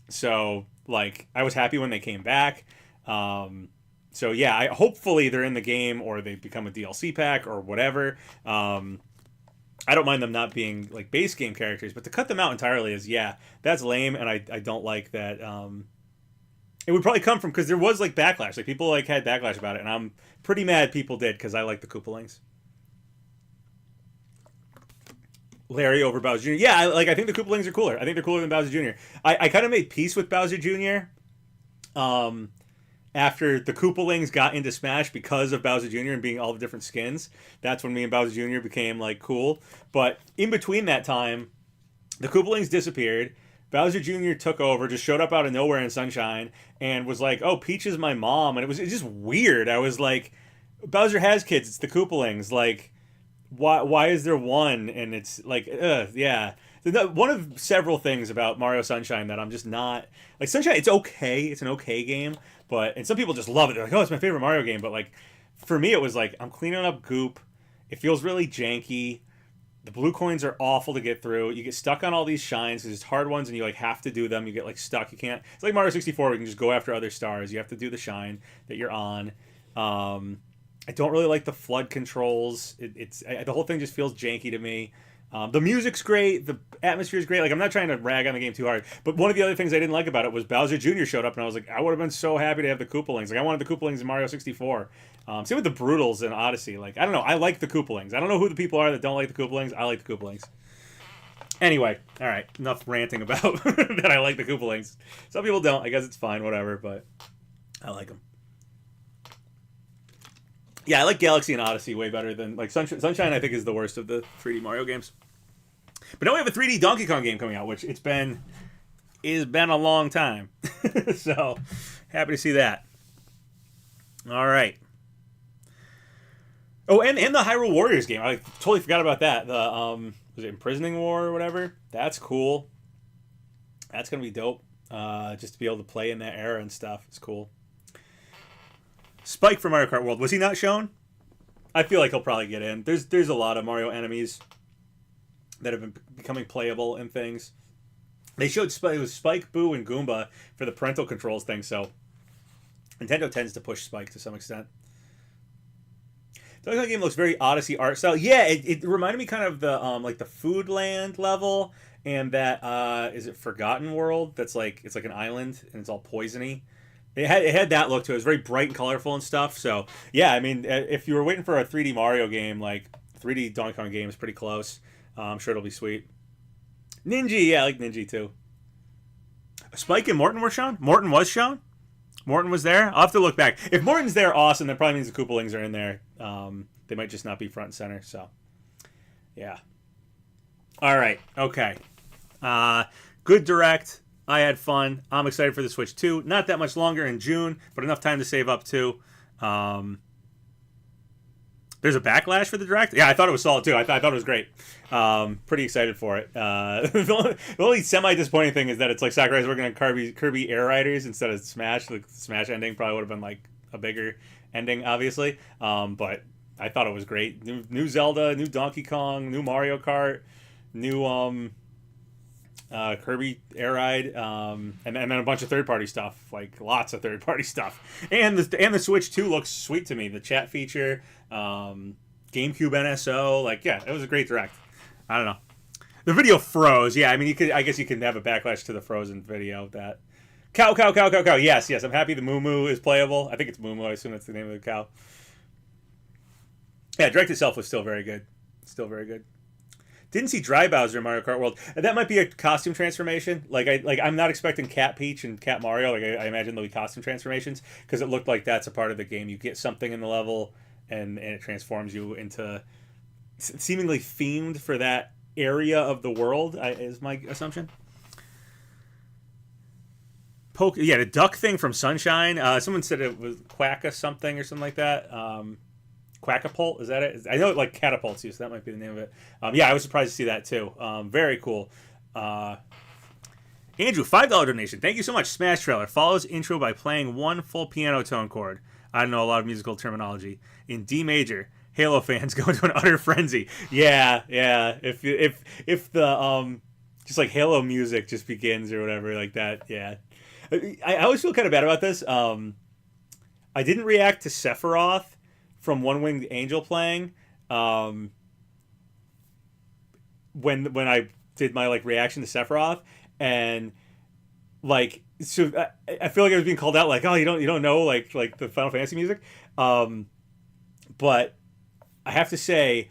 So, like, I was happy when they came back. So, yeah, hopefully they're in the game or they become a DLC pack or whatever. I don't mind them not being, like, base game characters, but to cut them out entirely is, that's lame, and I don't like that. It would probably come from, because there was, like, backlash. Like, people, like, had backlash about it, and I'm pretty mad people did, because I like the Koopalings. Larry over Bowser Jr. Yeah, I think the Koopalings are cooler. I think they're cooler than Bowser Jr. I kind of made peace with Bowser Jr. After the Koopalings got into Smash because of Bowser Jr. and being all the different skins. That's when me and Bowser Jr. became, like, cool. But in between that time, the Koopalings disappeared. Bowser Jr. took over, just showed up out of nowhere in Sunshine, and was like, oh, Peach is my mom. And it was just weird. I was like, Bowser has kids. It's the Koopalings. Like, why is there one? And it's like, yeah. One of several things about Mario Sunshine that I'm just not... Like, Sunshine, it's okay. It's an okay game. And some people just love it. They're like, oh, it's my favorite Mario game. But, like, for me, it was like, I'm cleaning up goop. It feels really janky. The blue coins are awful to get through. You get stuck on all these shines because it's hard ones and you, like, have to do them. You get, like, stuck. You can't... It's like Mario 64 where you can just go after other stars. You have to do the shine that you're on. I don't really like the flood controls. The whole thing just feels janky to me. The music's great. The atmosphere's great. Like, I'm not trying to rag on the game too hard. But one of the other things I didn't like about it was Bowser Jr. showed up, and I was like, I would have been so happy to have the Koopalings. Like, I wanted the Koopalings in Mario 64. Same with the Brutals in Odyssey. Like, I don't know. I like the Koopalings. I don't know who the people are that don't like the Koopalings. I like the Koopalings. Anyway, all right. Enough ranting about that I like the Koopalings. Some people don't. I guess it's fine. Whatever. But I like them. Yeah, I like Galaxy and Odyssey way better than... Like, Sunshine, I think, is the worst of the 3D Mario games. But now we have a 3D Donkey Kong game coming out, which it's been a long time. So, happy to see that. All right. Oh, and the Hyrule Warriors game. I totally forgot about that. The, was it Imprisoning War or whatever? That's cool. That's going to be dope. Just to be able to play in that era and stuff. It's cool. Spike from Mario Kart World. Was he not shown? I feel like he'll probably get in. There's a lot of Mario enemies that have been becoming playable and things. They showed Spike, it was Spike, Boo, and Goomba for the parental controls thing, so Nintendo tends to push Spike to some extent. Donkey Kong game looks very Odyssey art style. Yeah, it reminded me kind of the like the Foodland level, and that is it Forgotten World? That's like it's like an island and it's all poisony. It had that look to it. It was very bright and colorful and stuff. So yeah, I mean, if you were waiting for a 3D Mario game, like 3D Donkey Kong game is pretty close. I'm sure it'll be sweet. Ninja, yeah, I like Ninja too. Spike and Morton were shown. Morton was shown. Morton was there. I'll have to look back. If Morton's there, awesome. That probably means the Koopalings are in there. They might just not be front and center. So, yeah. All right. Okay. Good direct. I had fun. I'm excited for the Switch 2. Not that much longer in June, but enough time to save up too. There's a backlash for the direct. Yeah, I thought it was solid too. I thought it was great. Pretty excited for it. The only semi-disappointing thing is that it's like Sakurai's working on Kirby Air Riders instead of Smash. The Smash ending probably would have been like a bigger ending, obviously. But I thought it was great. New Zelda, new Donkey Kong, new Mario Kart, new Kirby Air Ride, and then a bunch of third-party stuff, like lots of third-party stuff. And the Switch 2 looks sweet to me. The chat feature, GameCube NSO, like yeah, it was a great direct. I don't know. The video froze. Yeah, I mean, I guess you can have a backlash to the frozen video. That cow. Yes. I'm happy the Moo is playable. I think it's Moo. I assume that's the name of the cow. Yeah, direct itself was still very good. Still very good. Didn't see Dry Bowser in Mario Kart World. That might be a costume transformation. I'm not expecting Cat Peach and Cat Mario. Like I imagine there'll be costume transformations because it looked like that's a part of the game. You get something in the level and it transforms you into seemingly themed for that area of the world. Is my assumption. The duck thing from Sunshine. Someone said it was Quacka something or something like that. Quackapult, is that it? I know it like catapults you, so that might be the name of it. Yeah, I was surprised to see that too. Very cool. Andrew, $5 donation. Thank you so much. Smash trailer follows intro by playing one full piano tone chord. I don't know a lot of musical terminology. In D major, Halo fans go into an utter frenzy. Yeah. If the just like Halo music just begins or whatever like that. Yeah. I always feel kind of bad about this. I didn't react to Sephiroth from One Winged Angel playing when I did my like reaction to Sephiroth, and like so I feel like I was being called out like, oh, you don't know like the Final Fantasy music, but I have to say,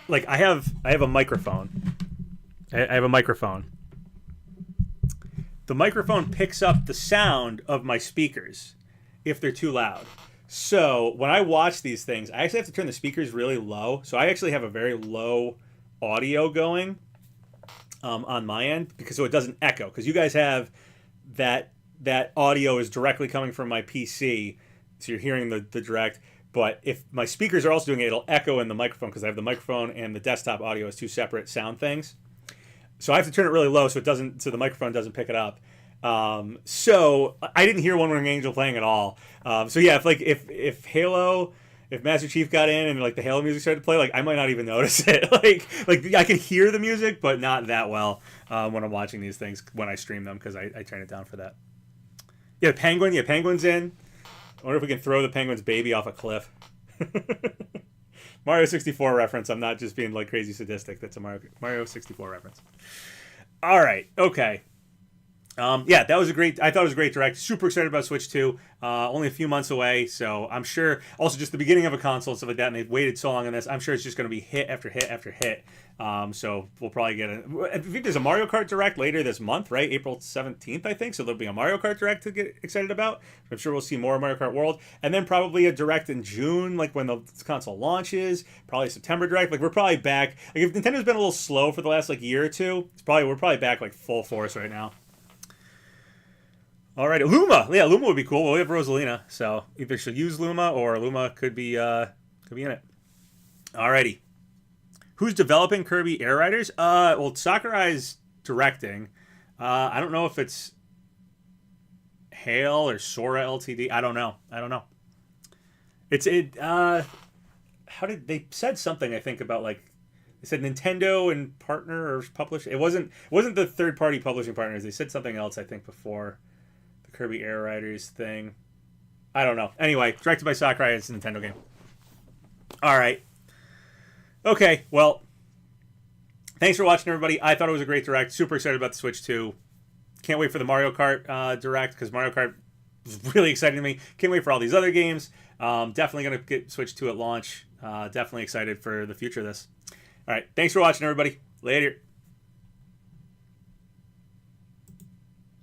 like I have a microphone. I have a microphone. The microphone picks up the sound of my speakers if they're too loud. So when I watch these things, I actually have to turn the speakers really low. So I actually have a very low audio going on my end so it doesn't echo. Because you guys have that audio is directly coming from my PC, so you're hearing the direct. But if my speakers are also doing it, it'll echo in the microphone because I have the microphone and the desktop audio as two separate sound things. So I have to turn it really low so the microphone doesn't pick it up. So I didn't hear One Winged Angel playing at all. So yeah, if Halo, if Master Chief got in and like the Halo music started to play, like I might not even notice it. like I can hear the music, but not that well when I'm watching these things when I stream them because I turn it down for that. Yeah, the penguin. Yeah, penguin's in. I wonder if we can throw the penguin's baby off a cliff. Mario 64 reference. I'm not just being like crazy sadistic. That's a Mario 64 reference. All right. Okay. Yeah, that was I thought it was a great direct. Super excited about Switch 2. Only a few months away, so I'm sure. Also, just the beginning of a console and stuff like that, and they've waited so long on this. I'm sure it's just going to be hit after hit after hit. So we'll probably get I think there's a Mario Kart Direct later this month, right? April 17th, I think. So there'll be a Mario Kart Direct to get excited about. I'm sure we'll see more Mario Kart World, and then probably a Direct in June, like when the console launches. Probably September Direct. Like we're probably back. Like if Nintendo's been a little slow for the last like year or two, we're probably back like full force right now. All right, Luma. Yeah, Luma would be cool. Well, we have Rosalina, so either she'll use Luma or Luma could be in it. Alrighty. Who's developing Kirby Air Riders? Well, Sakurai's directing. I don't know if it's Hale or Sora Ltd. I don't know. How did they said something? I think about like they said Nintendo and partner or publish. It wasn't the third party publishing partners. They said something else. I think before the Kirby Air Riders thing. I don't know. Anyway, directed by Sakurai. It's a Nintendo game. All right. Okay, well, thanks for watching, everybody. I thought it was a great Direct. Super excited about the Switch 2. Can't wait for the Mario Kart Direct, because Mario Kart was really exciting to me. Can't wait for all these other games. Definitely going to get Switch 2 at launch. Definitely excited for the future of this. All right, thanks for watching, everybody. Later.